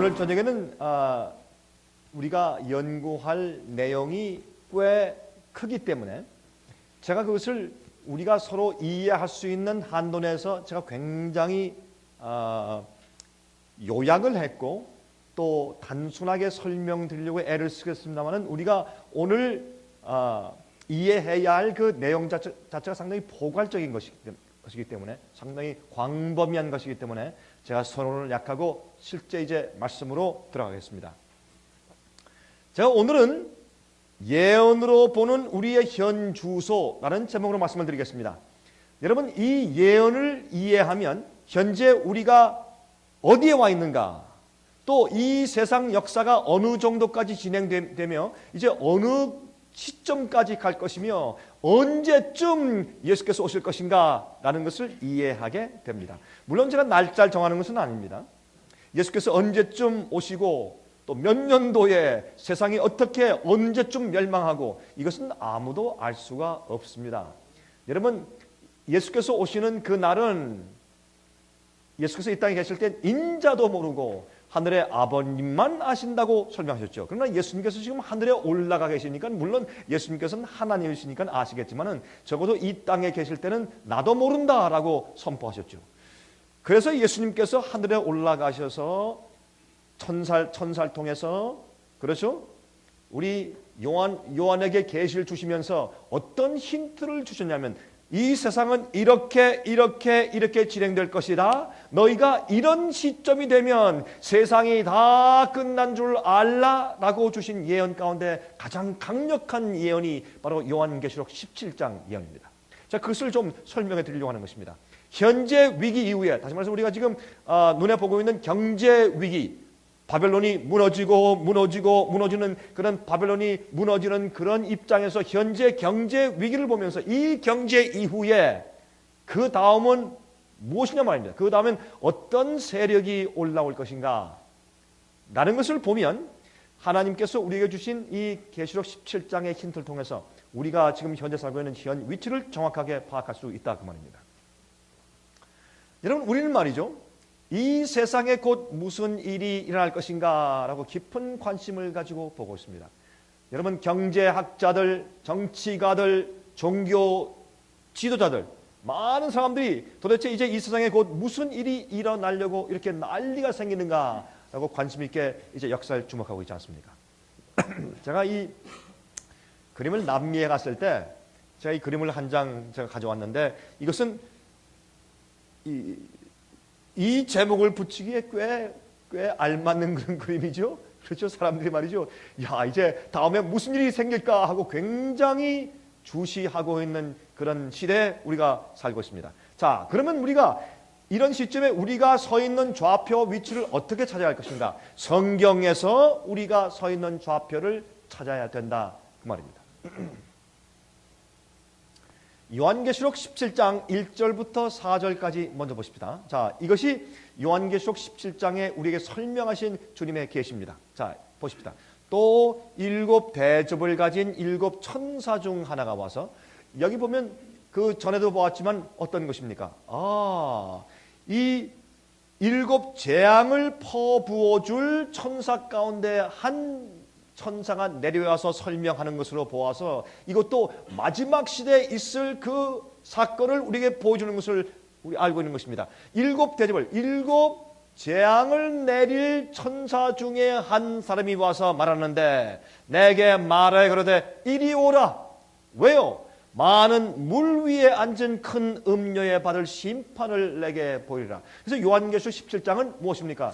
오늘 저녁에는 우리가 연구할 내용이 꽤 크기 때문에 제가 그것을 우리가 서로 이해할 수 있는 한도 내에서 제가 굉장히 요약을 했고 또 단순하게 설명드리려고 애를 쓰겠습니다만은 우리가 오늘 이해해야 할 그 내용 자체가 상당히 포괄적인 것이기 때문에 상당히 광범위한 것이기 때문에 제가 선언을 약하고 실제 이제 말씀으로 들어가겠습니다. 제가 오늘은 예언으로 보는 우리의 현 주소라는 제목으로 말씀을 드리겠습니다. 여러분, 이 예언을 이해하면 현재 우리가 어디에 와 있는가, 또 이 세상 역사가 어느 정도까지 진행되며 이제 어느 시점까지 갈 것이며 언제쯤 예수께서 오실 것인가 라는 것을 이해하게 됩니다. 물론 제가 날짜를 정하는 것은 아닙니다. 예수께서 언제쯤 오시고 또 몇 년도에 세상이 어떻게 언제쯤 멸망하고 이것은 아무도 알 수가 없습니다. 여러분, 예수께서 오시는 그 날은 예수께서 이 땅에 계실 때 인자도 모르고 하늘의 아버님만 아신다고 설명하셨죠. 그러나 예수님께서 지금 하늘에 올라가 계시니까 물론 예수님께서는 하나님이시니까 아시겠지만은 적어도 이 땅에 계실 때는 나도 모른다라고 선포하셨죠. 그래서 예수님께서 하늘에 올라가셔서 천사를 통해서 그렇죠? 우리 요한에게 계시를 주시면서 어떤 힌트를 주셨냐면 이 세상은 이렇게 진행될 것이다. 너희가 이런 시점이 되면 세상이 다 끝난 줄 알라라고 주신 예언 가운데 가장 강력한 예언이 바로 요한계시록 17장 예언입니다. 자, 그것을 좀 설명해 드리려고 하는 것입니다. 현재 위기 이후에, 다시 말해서 우리가 지금 눈에 보고 있는 경제 위기, 바벨론이 무너지는 그런 바벨론이 무너지는 그런 입장에서 현재 경제 위기를 보면서 이 경제 이후에 그 다음은 무엇이냐 말입니다. 그 다음엔 어떤 세력이 올라올 것인가 라는 것을 보면 하나님께서 우리에게 주신 이 계시록 17장의 힌트를 통해서 우리가 지금 현재 살고 있는 현 위치를 정확하게 파악할 수 있다 그 말입니다. 여러분, 우리는 말이죠, 이 세상에 곧 무슨 일이 일어날 것인가 라고 깊은 관심을 가지고 보고 있습니다. 여러분, 경제학자들, 정치가들, 종교 지도자들, 많은 사람들이 도대체 이제 이 세상에 곧 무슨 일이 일어나려고 이렇게 난리가 생기는가 라고 관심 있게 이제 역사를 주목하고 있지 않습니까? 제가 이 그림을 남미에 갔을 때 제가 이 그림을 한 장 제가 가져왔는데 이것은 이 제목을 붙이기에 꽤 알맞는 그런 그림이죠. 그렇죠. 사람들이 말이죠, 야, 이제 다음에 무슨 일이 생길까 하고 굉장히 주시하고 있는 그런 시대에 우리가 살고 있습니다. 자, 그러면 우리가 이런 시점에 우리가 서 있는 좌표 위치를 어떻게 찾아야 할 것인가? 성경에서 우리가 서 있는 좌표를 찾아야 된다 그 말입니다. 요한계시록 17장 1절부터 4절까지 먼저 보십시다. 자, 이것이 요한계시록 17장에 우리에게 설명하신 주님의 계시입니다. 자, 보십시다. 또 7 대접을 가진 7 천사 중 하나가 와서, 여기 보면 그 전에도 보았지만 어떤 것입니까? 이 7 재앙을 퍼부어줄 천사 가운데 한 천사가 내려와서 설명하는 것으로 보아서 이것도 마지막 시대에 있을 그 사건을 우리에게 보여주는 것을 우리 알고 있는 것입니다. 7 대접을, 7 재앙을 내릴 천사 중에 한 사람이 와서 말하는데 내게 말해 그러되 이리 오라. 왜요? 많은 물 위에 앉은 큰 음녀에 받을 심판을 내게 보이리라. 그래서 요한계시록 17장은 무엇입니까?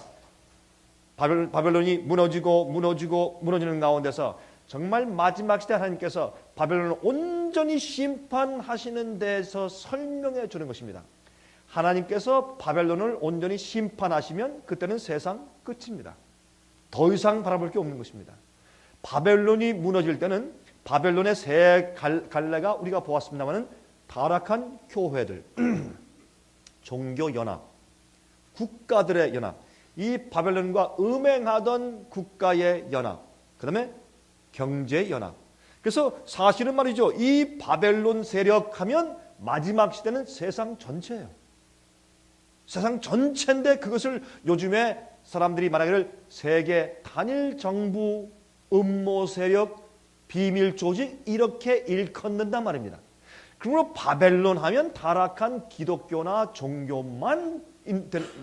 바벨론이 무너지는 가운데서 정말 마지막 시대 하나님께서 바벨론을 온전히 심판하시는 데서 설명해 주는 것입니다. 하나님께서 바벨론을 온전히 심판하시면 그때는 세상 끝입니다. 더 이상 바라볼 게 없는 것입니다. 바벨론이 무너질 때는 바벨론의 세 갈래가 우리가 보았습니다만 타락한 교회들, 종교 연합, 국가들의 연합, 이 바벨론과 음행하던 국가의 연합, 그 다음에 경제 연합. 그래서 사실은 말이죠, 이 바벨론 세력하면 마지막 시대는 세상 전체예요. 세상 전체인데 그것을 요즘에 사람들이 말하기를 세계 단일 정부, 음모 세력, 비밀 조직 이렇게 일컫는단 말입니다. 그러므로 바벨론 하면 타락한 기독교나 종교만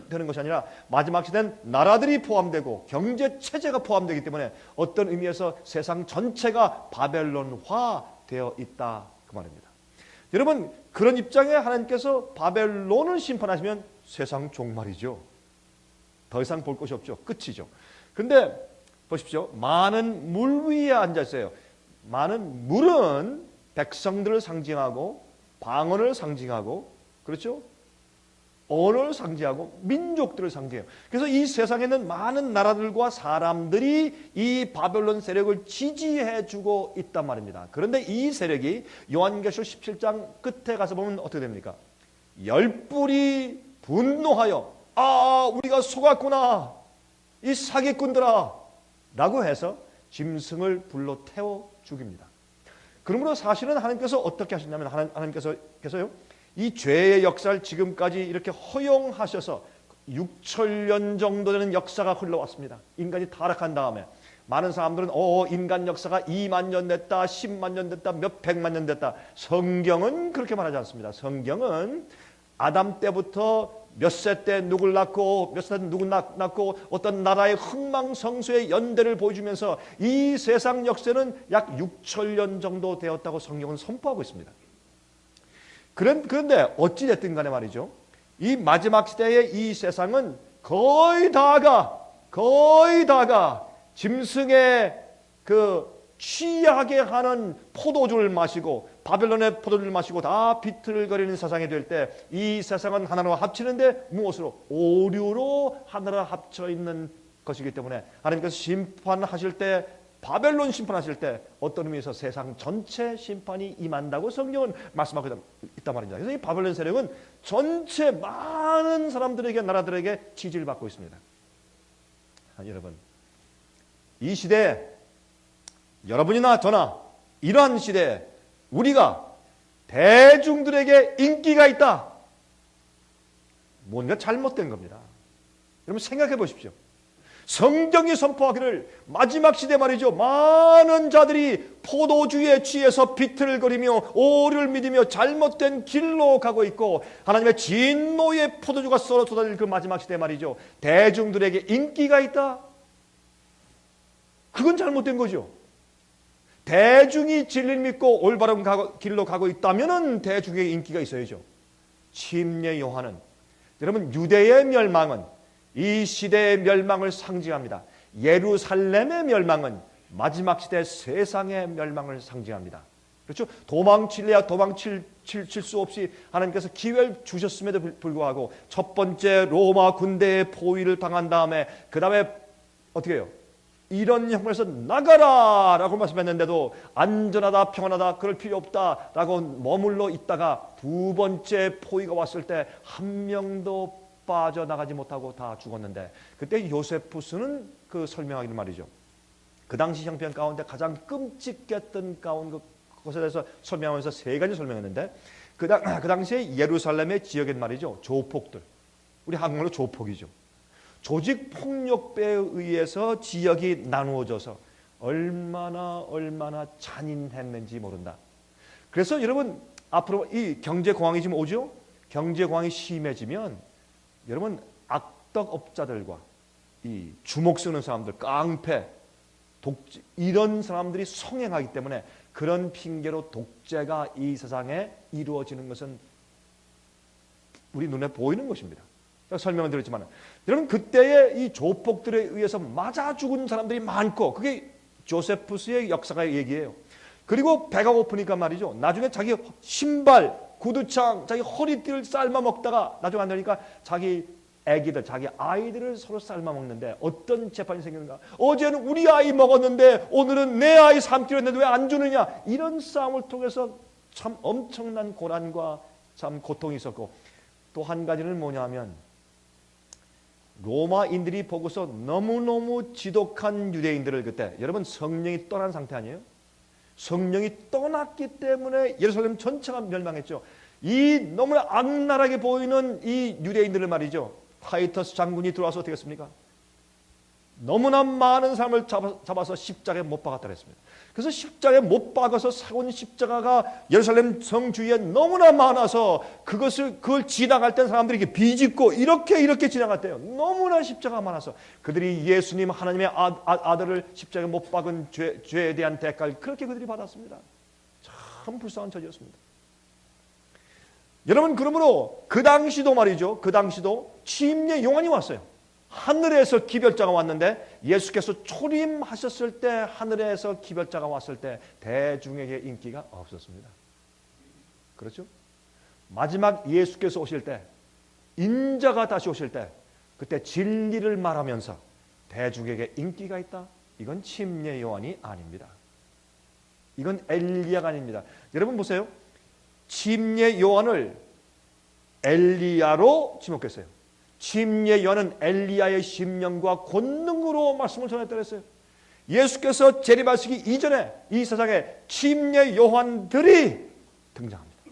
되는 것이 아니라 마지막 시대는 나라들이 포함되고 경제 체제가 포함되기 때문에 어떤 의미에서 세상 전체가 바벨론화 되어 있다 그 말입니다. 여러분, 그런 입장에 하나님께서 바벨론을 심판하시면 세상 종말이죠. 더 이상 볼 것이 없죠. 끝이죠. 그런데 보십시오. 많은 물 위에 앉아 있어요. 많은 물은 백성들을 상징하고 방언을 상징하고, 그렇죠? 언어를 상징하고 민족들을 상징해요. 그래서 이 세상에는 많은 나라들과 사람들이 이 바벨론 세력을 지지해주고 있단 말입니다. 그런데 이 세력이 요한계시록 17장 끝에 가서 보면 어떻게 됩니까? 열불이 분노하여 우리가 속았구나, 이 사기꾼들아 라고 해서 짐승을 불러 태워 죽입니다. 그러므로 사실은 하나님께서 어떻게 하셨냐면 하나님께서요 이 죄의 역사를 지금까지 이렇게 허용하셔서 6천년 정도 되는 역사가 흘러왔습니다. 인간이 타락한 다음에 많은 사람들은 인간 역사가 2만 년 됐다, 10만 년 됐다, 몇 백만 년 됐다. 성경은 그렇게 말하지 않습니다. 성경은 아담 때부터 몇 세 때 누굴 낳고 몇 세 때 누굴 낳고 어떤 나라의 흥망성쇠의 연대를 보여주면서 이 세상 역사는 약 6천년 정도 되었다고 성경은 선포하고 있습니다. 그런데 어찌 됐든 간에 말이죠, 이 마지막 시대의 이 세상은 거의 다가 짐승의 그 취하게 하는 포도주를 마시고 바벨론의 포도주를 마시고 다 비틀거리는 세상이 될 때 이 세상은 하나로 합치는데 무엇으로? 오류로 하나로 합쳐 있는 것이기 때문에 하나님께서 심판하실 때, 바벨론 심판하실 때 어떤 의미에서 세상 전체 심판이 임한다고 성경은 말씀하고 있단 말입니다. 그래서 이 바벨론 세력은 전체 많은 사람들에게, 나라들에게 지지를 받고 있습니다. 여러분, 이 시대에 여러분이나 저나 이러한 시대에 우리가 대중들에게 인기가 있다, 뭔가 잘못된 겁니다. 여러분 생각해 보십시오. 성경이 선포하기를 마지막 시대 말이죠, 많은 자들이 포도주에 취해서 비틀거리며 오류를 믿으며 잘못된 길로 가고 있고 하나님의 진노의 포도주가 쏟아질 그 마지막 시대 말이죠, 대중들에게 인기가 있다? 그건 잘못된 거죠. 대중이 진리를 믿고 올바른 길로 가고 있다면 대중에게 인기가 있어야죠. 침례 요한은, 여러분, 유대의 멸망은 이 시대의 멸망을 상징합니다. 예루살렘의 멸망은 마지막 시대 세상의 멸망을 상징합니다. 그렇죠? 도망칠래야 도망칠 수 없이 하나님께서 기회를 주셨음에도 불구하고 첫 번째 로마 군대의 포위를 당한 다음에 그 다음에 어떻게 해요? 이런 형편에서 나가라 라고 말씀했는데도 안전하다, 평안하다, 그럴 필요 없다 라고 머물러 있다가 두 번째 포위가 왔을 때 한 명도 빠져나가지 못하고 다 죽었는데, 그때 요세푸스는 그 설명하기를 말이죠, 그 당시 형편 가운데 가장 끔찍했던 것에 대해서 설명하면서 세 가지 설명했는데, 그 당시에 예루살렘의 지역엔 말이죠, 조폭들, 우리 한국말로 조폭이죠, 조직 폭력배에 의해서 지역이 나누어져서 얼마나 잔인했는지 모른다. 그래서 여러분, 앞으로 이 경제공황이 지금 오죠? 경제공황이 심해지면 여러분, 악덕업자들과 이 주목 쓰는 사람들, 깡패, 독재, 이런 사람들이 성행하기 때문에 그런 핑계로 독재가 이 세상에 이루어지는 것은 우리 눈에 보이는 것입니다. 설명을 드렸지만 여러분, 그때의 이 조폭들에 의해서 맞아 죽은 사람들이 많고, 그게 조세푸스의 역사가 얘기예요. 그리고 배가 고프니까 말이죠, 나중에 자기 신발, 구두창, 자기 허리띠를 삶아 먹다가 나중에 안 되니까 자기 애기들, 자기 아이들을 서로 삶아 먹는데 어떤 재판이 생기는가? 어제는 우리 아이 먹었는데 오늘은 내 아이 삶기로 했는데 왜 안 주느냐? 이런 싸움을 통해서 참 엄청난 고난과 참 고통이 있었고, 또 한 가지는 뭐냐면 로마인들이 보고서 너무너무 지독한 유대인들을, 그때 여러분 성령이 떠난 상태 아니에요? 성령이 떠났기 때문에 예루살렘 전체가 멸망했죠. 이 너무나 악랄하게 보이는 이 유대인들을 말이죠, 타이터스 장군이 들어와서 어떻게 했습니까? 너무나 많은 사람을 잡아서 십자가에 못 박았다 그랬습니다. 그래서 십자가에 못 박아서 사온 십자가가 예루살렘 성 주위에 너무나 많아서 그걸 지나갈 때 사람들이 이렇게 비집고 이렇게 지나갔대요. 너무나 십자가가 많아서 그들이 예수님 하나님의 아들을 십자가에 못 박은 죄에 대한 대가를 그렇게 그들이 받았습니다. 참 불쌍한 처지였습니다. 여러분, 그러므로 그 당시도 말이죠. 그 당시도 침례 요한이 왔어요. 하늘에서 기별자가 왔는데 예수께서 초림하셨을 때 하늘에서 기별자가 왔을 때 대중에게 인기가 없었습니다. 그렇죠? 마지막 예수께서 오실 때 인자가 다시 오실 때 그때 진리를 말하면서 대중에게 인기가 있다? 이건 침례 요한이 아닙니다. 이건 엘리야가 아닙니다. 여러분 보세요. 침례 요한을 엘리야로 지목했어요. 침례 요한은 엘리야의 심령과 권능으로 말씀을 전했다 그랬어요. 예수께서 재림하시기 이전에 이 세상에 침례 요한들이 등장합니다.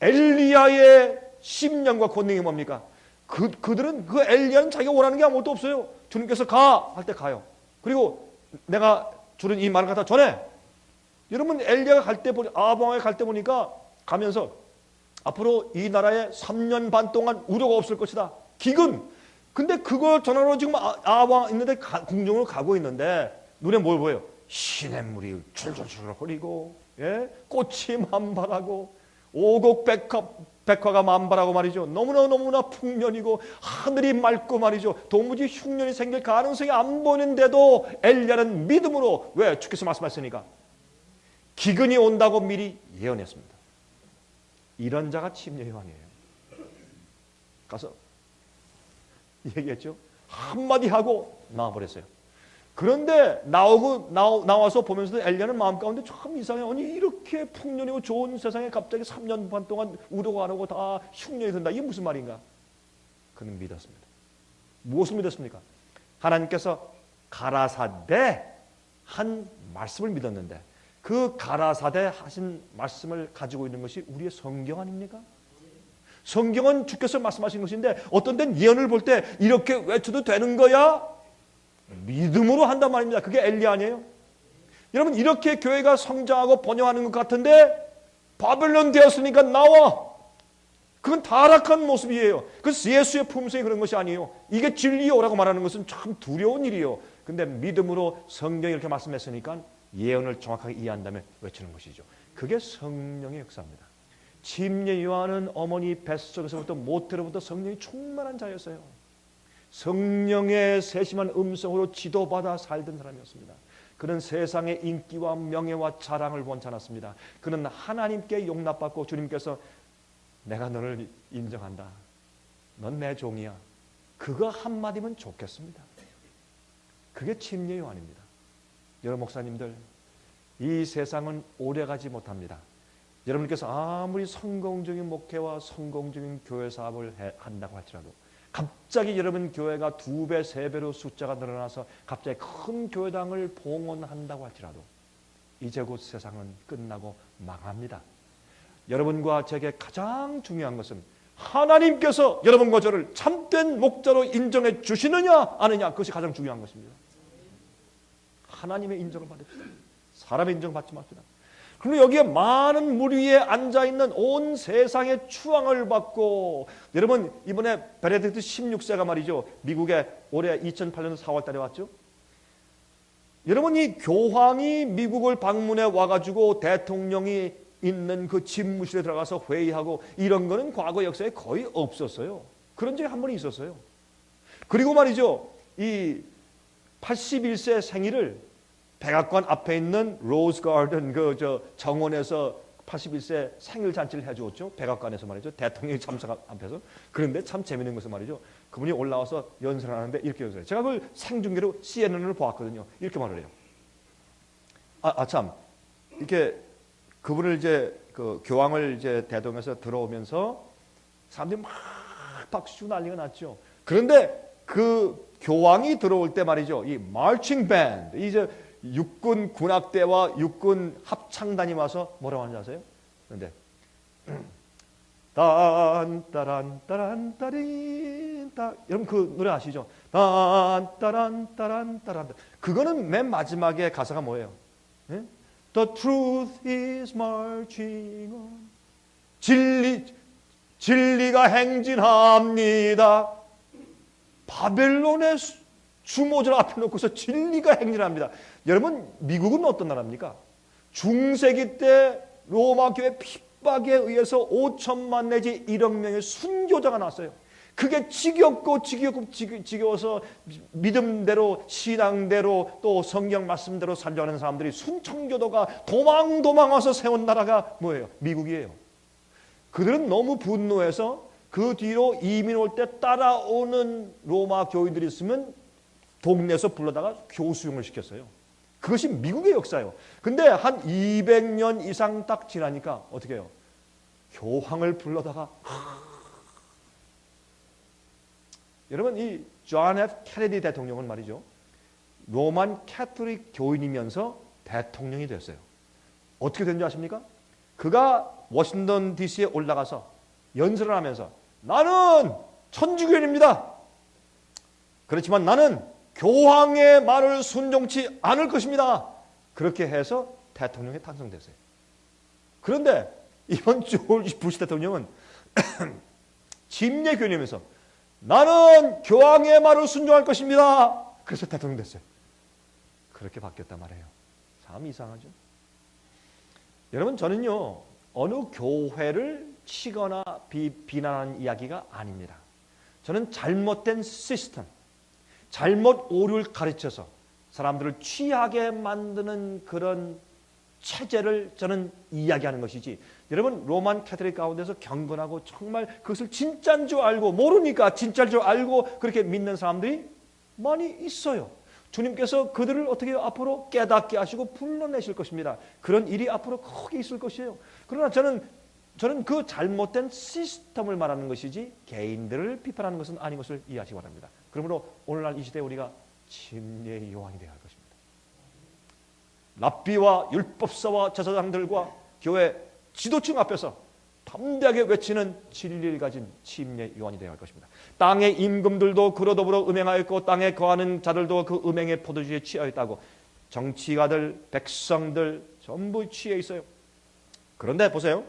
엘리야의 심령과 권능이 뭡니까? 그들은 그 엘리야는 자기가 원하는 게 아무것도 없어요. 주님께서 가 할 때 가요. 그리고 내가 주는 이 말을 갖다 전해. 여러분, 엘리야가 갈 때 아방에 갈 때 보니까 가면서 앞으로 이 나라에 3년 반 동안 우려가 없을 것이다. 기근. 근데 그걸 전하러 지금 아방 있는데 궁정으로 가고 있는데 눈에 뭘 보여요? 시냇물이 출출출 흐리고, 예? 꽃이 만발하고, 오곡 백화가 만발하고 말이죠. 너무나 풍년이고 하늘이 맑고 말이죠. 도무지 흉년이 생길 가능성이 안 보이는데도 엘리야는 믿음으로, 왜? 주께서 말씀하셨으니까 기근이 온다고 미리 예언했습니다. 이런 자가 침례 요한이에요. 가서 얘기했죠. 한마디 하고 나와버렸어요. 그런데 나와서 보면서도 엘리야는 마음 가운데 참 이상해. 아니, 이렇게 풍년이고 좋은 세상에 갑자기 3년 반 동안 우도가 안 오고 다 흉년이 든다. 이게 무슨 말인가? 그는 믿었습니다. 무엇을 믿었습니까? 하나님께서 가라사대 한 말씀을 믿었는데 그 가라사대 하신 말씀을 가지고 있는 것이 우리의 성경 아닙니까? 성경은 주께서 말씀하신 것인데 어떤 때는 예언을 볼 때 이렇게 외쳐도 되는 거야? 믿음으로 한단 말입니다. 그게 엘리야 아니에요? 여러분, 이렇게 교회가 성장하고 번영하는 것 같은데 바벨론 되었으니까 나와. 그건 타락한 모습이에요. 그래서 예수의 품성이 그런 것이 아니에요. 이게 진리요라고 말하는 것은 참 두려운 일이에요. 근데 믿음으로 성경이 이렇게 말씀했으니까 예언을 정확하게 이해한다면 외치는 것이죠. 그게 성령의 역사입니다. 침례 요한은 어머니 뱃속에서부터 모태로부터 성령이 충만한 자였어요. 성령의 세심한 음성으로 지도받아 살던 사람이었습니다. 그는 세상의 인기와 명예와 자랑을 원치 않았습니다. 그는 하나님께 용납받고 주님께서 내가 너를 인정한다. 넌 내 종이야. 그거 한마디면 좋겠습니다. 그게 침례 요한입니다. 여러분 목사님들, 이 세상은 오래가지 못합니다. 여러분께서 아무리 성공적인 목회와 성공적인 교회 사업을 한다고 할지라도 갑자기 여러분 교회가 2배, 3배로 숫자가 늘어나서 갑자기 큰 교회당을 봉헌한다고 할지라도 이제 곧 세상은 끝나고 망합니다. 여러분과 제게 가장 중요한 것은 하나님께서 여러분과 저를 참된 목자로 인정해 주시느냐 아느냐, 그것이 가장 중요한 것입니다. 하나님의 인정을 받읍시다. 사람의 인정 받지 맙시다. 그리고 여기에 많은 물 위에 앉아있는 온 세상의 추앙을 받고, 여러분 이번에 베네딕트 16세가 말이죠, 미국에 올해 2008년 4월 달에 왔죠. 여러분, 이 교황이 미국을 방문해 와가지고 대통령이 있는 그 집무실에 들어가서 회의하고 이런 거는 과거 역사에 거의 없었어요. 그런 적이 한 번 있었어요. 그리고 말이죠, 이 81세 생일을 백악관 앞에 있는 로즈 가든 정원에서 81세 생일 잔치를 해주었죠. 백악관에서 말이죠. 대통령이 참석 앞에서. 그런데 참 재밌는 것은 말이죠, 그분이 올라와서 연설을 하는데 이렇게 연설해요. 제가 그걸 생중계로 CNN을 보았거든요. 이렇게 말을 해요. 참 이렇게 그분을 이제 그 교황을 이제 대동에서 들어오면서 사람들이 막 박수 난리가 났죠. 그런데 그 교황이 들어올 때 말이죠, 이 마칭 밴드, 이제 육군 군악대와 육군 합창단이 와서 뭐라고 하는지 아세요? 그런데 딴따란따란따란따린따. 여러분 그 노래 아시죠? 딴따란따란따란. 그거는 맨 마지막에 가사가 뭐예요? 예? The truth is marching on. 진리가 행진합니다. 바벨론의 주모절 앞에 놓고서 진리가 행진합니다. 여러분 미국은 어떤 나라입니까? 중세기 때 로마 교회 핍박에 의해서 5천만 내지 1억 명의 순교자가 났어요. 그게 지겨워서 믿음대로 신앙대로 또 성경 말씀대로 살려는 사람들이 순청교도가 도망와서 세운 나라가 뭐예요? 미국이에요. 그들은 너무 분노해서 그 뒤로 이민 올 때 따라오는 로마 교인들이 있으면 동네에서 불러다가 교수형을 시켰어요. 그것이 미국의 역사예요. 근데 한 200년 이상 딱 지나니까 어떻게 해요? 교황을 불러다가 여러분 이 존 F 케네디 대통령은 말이죠. 로만 캐톨릭 교인이면서 대통령이 됐어요. 어떻게 된 줄 아십니까? 그가 워싱턴 DC에 올라가서 연설을 하면서 나는 천주교인입니다. 그렇지만 나는 교황의 말을 순종치 않을 것입니다. 그렇게 해서 대통령에 당선됐어요. 그런데 이번 조지 부시 대통령은 침례교인이면서 나는 교황의 말을 순종할 것입니다. 그래서 대통령 됐어요. 그렇게 바뀌었단 말이에요. 참 이상하죠. 여러분 저는요 어느 교회를 치거나 비난하는 이야기가 아닙니다. 저는 잘못된 시스템, 잘못 오류를 가르쳐서 사람들을 취하게 만드는 그런 체제를 저는 이야기하는 것이지, 여러분 로만 캐톨릭 가운데서 경건하고 정말 그것을 진짜인 줄 알고 모르니까 진짜인 줄 알고 그렇게 믿는 사람들이 많이 있어요. 주님께서 그들을 어떻게 앞으로 깨닫게 하시고 불러내실 것입니다. 그런 일이 앞으로 크게 있을 것이에요. 그러나 저는 그 잘못된 시스템을 말하는 것이지 개인들을 비판하는 것은 아닌 것을 이해하시기 바랍니다. 그러므로 오늘날 이 시대에 우리가 침례의 요한이 되어야 할 것입니다. 랍비와 율법사와 제사장들과 교회 지도층 앞에서 담대하게 외치는 진리를 가진 침례 요한이 되어야 할 것입니다. 땅의 임금들도 그로 더불어 음행하였고 땅에 거하는 자들도 그 음행의 포도주에 취하였다고. 정치가들, 백성들 전부 취해 있어요. 그런데 보세요.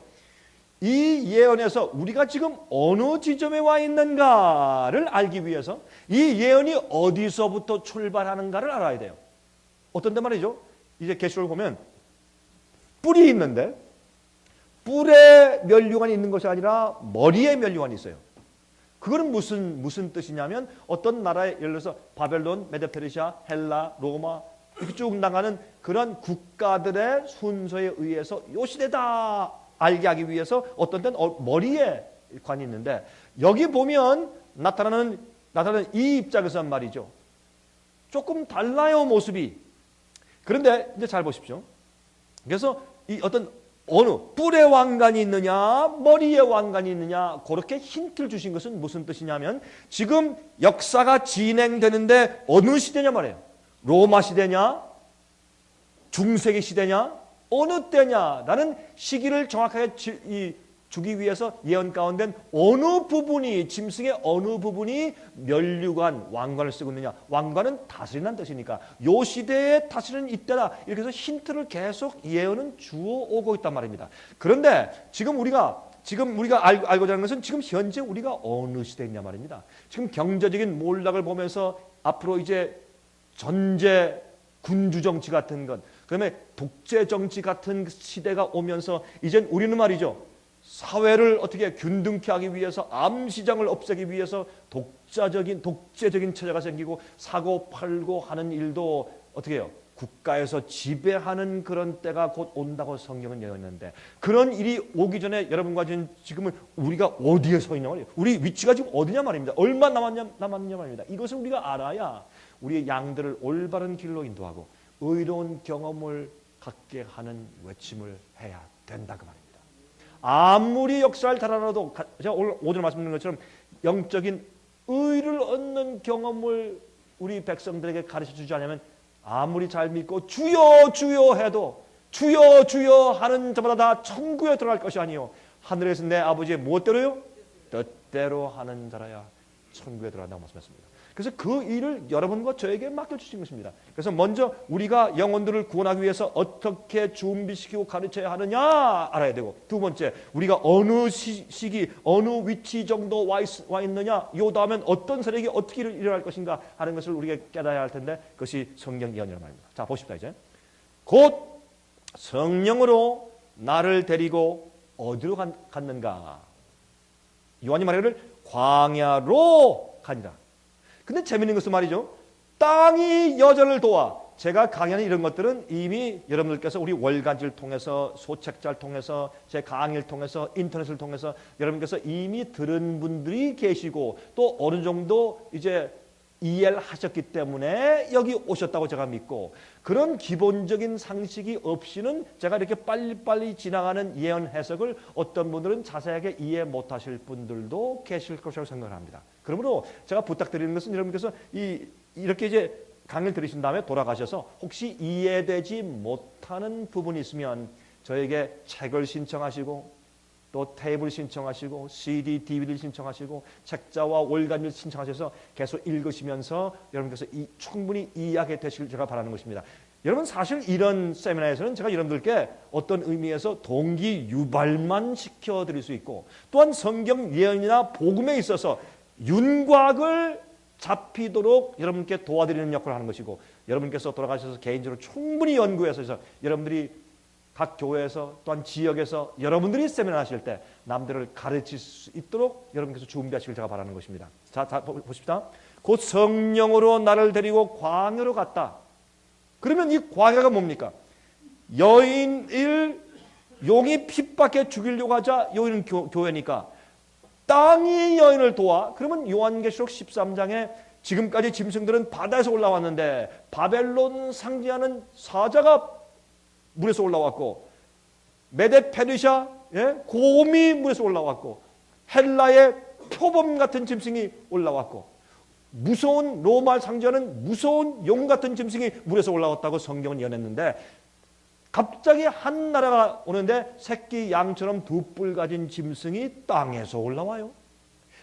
이 예언에서 우리가 지금 어느 지점에 와 있는가를 알기 위해서 이 예언이 어디서부터 출발하는가를 알아야 돼요. 어떤 데 말이죠? 이제 계시록을 보면 뿔이 있는데 뿔에 면류관이 있는 것이 아니라 머리에 면류관이 있어요. 그거는 무슨 뜻이냐면 어떤 나라에 예를 들어서 바벨론, 메데페르시아, 헬라, 로마 이렇게 쭉 나가는 그런 국가들의 순서에 의해서 요 시대다 알게 하기 위해서 어떤 때는 머리에 관이 있는데 여기 보면 나타나는 이 입장에서 말이죠. 조금 달라요 모습이. 그런데 이제 잘 보십시오. 그래서 이 어떤 어느 뿔에 왕관이 있느냐 머리에 왕관이 있느냐 그렇게 힌트를 주신 것은 무슨 뜻이냐면 지금 역사가 진행되는데 어느 시대냐 말이에요. 로마 시대냐 중세기 시대냐 어느 때냐 라는 시기를 정확하게 주기 위해서 예언 가운데 어느 부분이 짐승의 어느 부분이 면류관 왕관을 쓰고 있느냐. 왕관은 다스리는 뜻이니까 요 시대에 다스리는 이때다. 이렇게 해서 힌트를 계속 예언은 주어 오고 있단 말입니다. 그런데 지금 우리가 알고자 하는 것은 지금 현재 우리가 어느 시대냐 말입니다. 지금 경제적인 몰락을 보면서 앞으로 이제 전제 군주 정치 같은 것, 그다음에 독재 정치 같은 시대가 오면서 이젠 우리는 말이죠. 사회를 어떻게 균등케 하기 위해서 암시장을 없애기 위해서 독재적인 체제가 생기고 사고 팔고 하는 일도 어떻게 해요? 국가에서 지배하는 그런 때가 곧 온다고 성경은 예언했는데 그런 일이 오기 전에 여러분과 지금은 우리가 어디에 서 있냐 말이에요. 우리 위치가 지금 어디냐 말입니다. 얼마 남았냐 말입니다. 이것을 우리가 알아야 우리의 양들을 올바른 길로 인도하고 의로운 경험을 갖게 하는 외침을 해야 된다 그 말입니다. 아무리 역사를 잘 알아도 제가 오늘 말씀드린 것처럼 영적인 의를 얻는 경험을 우리 백성들에게 가르쳐주지 않으면 아무리 잘 믿고 주여 주여 해도 주여 주여 하는 자마다 다 천국에 들어갈 것이 아니요 하늘에서 내 아버지의 무엇대로요? 뜻대로 하는 자라야 천국에 들어간다고 말씀했습니다. 그래서 그 일을 여러분과 저에게 맡겨주신 것입니다. 그래서 먼저 우리가 영혼들을 구원하기 위해서 어떻게 준비시키고 가르쳐야 하느냐 알아야 되고, 두 번째 우리가 어느 시기 어느 위치 정도 와 있느냐, 요 다음엔 어떤 세력이 어떻게 일어날 것인가 하는 것을 우리가 깨달아야 할 텐데, 그것이 성경 예언이라는 말입니다. 자, 보십시다. 이제 곧 성령으로 나를 데리고 어디로 갔는가? 요한이 말하기를 광야로 가니라. 근데 재미있는 것은 말이죠, 땅이 여자를 도와. 제가 강의하는 이런 것들은 이미 여러분들께서 우리 월간지를 통해서, 소책자를 통해서, 제 강의를 통해서, 인터넷을 통해서 여러분께서 이미 들은 분들이 계시고, 또 어느 정도 이제 이해를 하셨기 때문에 여기 오셨다고 제가 믿고, 그런 기본적인 상식이 없이는 제가 이렇게 빨리빨리 지나가는 예언 해석을 어떤 분들은 자세하게 이해 못하실 분들도 계실 것이라고 생각을 합니다. 그러므로 제가 부탁드리는 것은 여러분께서 이렇게 이제 강의를 들으신 다음에 돌아가셔서 혹시 이해되지 못하는 부분이 있으면 저에게 책을 신청하시고, 또 테이블 신청하시고, CD, DVD를 신청하시고, 책자와 월간지를 신청하셔서 계속 읽으시면서 여러분께서 충분히 이해하게 되시길 제가 바라는 것입니다. 여러분, 사실 이런 세미나에서는 제가 여러분들께 어떤 의미에서 동기 유발만 시켜드릴 수 있고, 또한 성경 예언이나 복음에 있어서 윤곽을 잡히도록 여러분께 도와드리는 역할을 하는 것이고, 여러분께서 돌아가셔서 개인적으로 충분히 연구해서 여러분들이 각 교회에서 또한 지역에서 여러분들이 세미나 하실 때 남들을 가르칠 수 있도록 여러분께서 준비하시길 제가 바라는 것입니다. 자, 보십시다. 곧 성령으로 나를 데리고 광야로 갔다. 그러면 이 광야가 뭡니까? 여인을 용이 핍박해 죽이려고 하자 여인은 교회니까 땅이 여인을 도와. 그러면 요한계시록 13장에 지금까지 짐승들은 바다에서 올라왔는데 바벨론 상징하는 사자가 물에서 올라왔고, 메데 페르시아 곰이 물에서 올라왔고, 헬라의 표범 같은 짐승이 올라왔고, 무서운 로마 상징하는 무서운 용 같은 짐승이 물에서 올라왔다고 성경은 예언했는데, 갑자기 한 나라가 오는데 새끼 양처럼 두 뿔 가진 짐승이 땅에서 올라와요.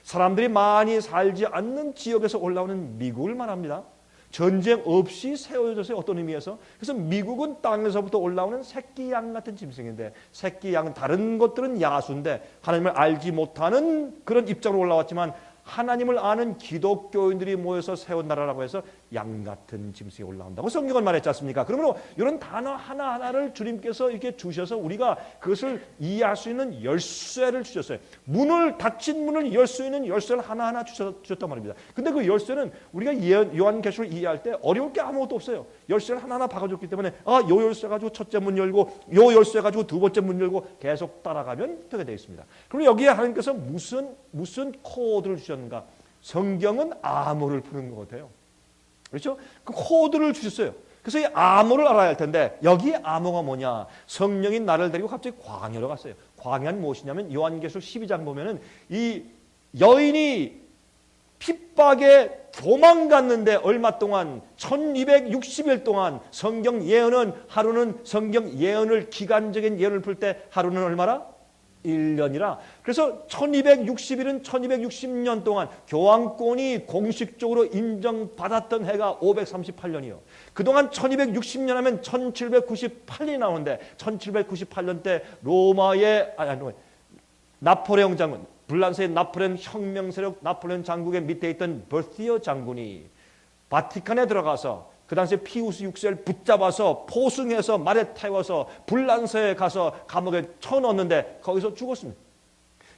사람들이 많이 살지 않는 지역에서 올라오는 미국을 말합니다. 전쟁 없이 세워졌어요. 어떤 의미에서. 그래서 미국은 땅에서부터 올라오는 새끼 양 같은 짐승인데, 새끼 양은 다른 것들은 야수인데 하나님을 알지 못하는 그런 입장으로 올라왔지만, 하나님을 아는 기독교인들이 모여서 세운 나라라고 해서 양 같은 짐승이 올라온다고 성경은 말했지 않습니까? 그러므로 이런 단어 하나하나를 주님께서 이렇게 주셔서 우리가 그것을 이해할 수 있는 열쇠를 주셨어요. 닫힌 문을 열 수 있는 열쇠를 하나하나 주셨단 말입니다. 근데 그 열쇠는 우리가 요한계시록을 이해할 때 어려울 게 아무것도 없어요. 열쇠를 하나하나 박아줬기 때문에 요 열쇠 가지고 첫째 문 열고, 요 열쇠 가지고 두 번째 문 열고 계속 따라가면 되게 되어 있습니다. 그럼 여기에 하나님께서 무슨 코드를 주셨는가? 성경은 암호를 푸는 것 같아요. 그렇죠? 그 코드를 주셨어요. 그래서 이 암호를 알아야 할 텐데, 여기 암호가 뭐냐? 성령이 나를 데리고 갑자기 광야로 갔어요. 광야는 무엇이냐면 요한계시록 12장 보면은 이 여인이 핍박에 도망갔는데 얼마 동안 1260일 동안 성경 예언은 하루는 성경 예언을 기간적인 예언을 풀 때 하루는 얼마나? 1년이라. 그래서 1260일은 1260년 동안 교황권이 공식적으로 인정받았던 해가 538년이요. 그동안 1260년 하면 1798년이 나오는데 1798년 때 로마의 나폴레옹 장군, 불란서의 나폴레옹 혁명 세력 나폴레옹 장군의 밑에 있던 버티어 장군이 바티칸에 들어가서 그 당시에 피우스 6세를 붙잡아서 포승해서 말에 태워서 불란서에 가서 감옥에 쳐넣었는데 거기서 죽었습니다.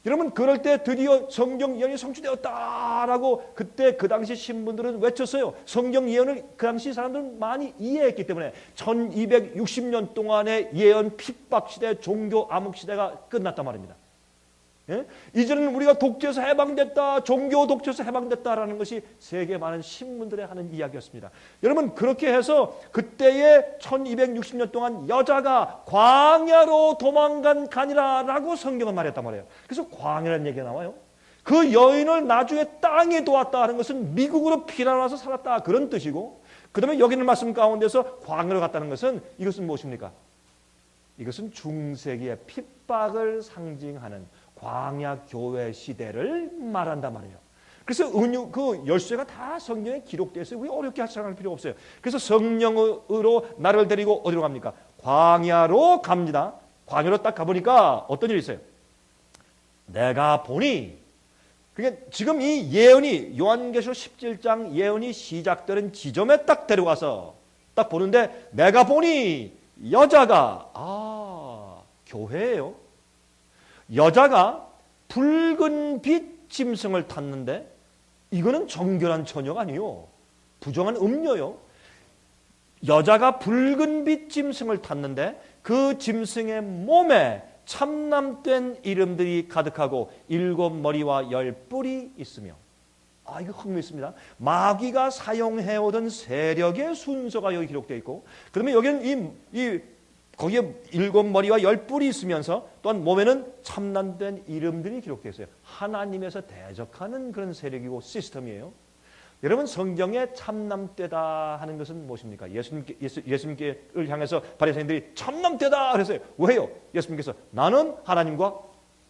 여러분, 그럴 때 드디어 성경 예언이 성취되었다라고 그때 그 당시 신분들은 외쳤어요. 성경 예언을 그 당시 사람들은 많이 이해했기 때문에 1260년 동안의 예언 핍박 시대, 종교 암흑 시대가 끝났단 말입니다. 예? 이제는 우리가 독재에서 해방됐다, 종교 독재에서 해방됐다라는 것이 세계 많은 신문들의 하는 이야기였습니다. 여러분, 그렇게 해서 그때의 1260년 동안 여자가 광야로 도망간 가니라라고 성경은 말했단 말이에요. 그래서 광야라는 얘기가 나와요. 그 여인을 나중에 땅에 도왔다 하는 것은 미국으로 피난와서 살았다 그런 뜻이고, 그 다음에 여기 있는 말씀 가운데서 광야로 갔다는 것은 이것은 무엇입니까? 이것은 중세기의 핍박을 상징하는 광야 교회 시대를 말한단 말이에요. 그래서 그 열쇠가 다 성경에 기록되어 있어요. 우리 어렵게 생각할 필요 없어요. 그래서 성령으로 나를 데리고 어디로 갑니까? 광야로 갑니다. 광야로 딱 가보니까 어떤 일이 있어요? 내가 보니, 그러니까 지금 이 예언이 요한계시록 17장 예언이 시작되는 지점에 딱 데려가서 딱 보는데 내가 보니 여자가 교회예요. 여자가 붉은 빛 짐승을 탔는데 이거는 정결한 처녀가 아니요, 부정한 음녀요. 여자가 붉은 빛 짐승을 탔는데 그 짐승의 몸에 참남된 이름들이 가득하고 7머리와 10뿔이 있으며, 이거 흥미있습니다. 마귀가 사용해오던 세력의 순서가 여기 기록되어 있고, 그러면 여기는 거기에 7머리와 10뿔이 있으면서 또한 몸에는 참남된 이름들이 기록되어 있어요. 하나님에서 대적하는 그런 세력이고 시스템이에요. 여러분, 성경에 참남되다 하는 것은 무엇입니까? 예수님께를 향해서 바리새인들이 참남되다 그랬어요. 왜요? 예수님께서 나는 하나님과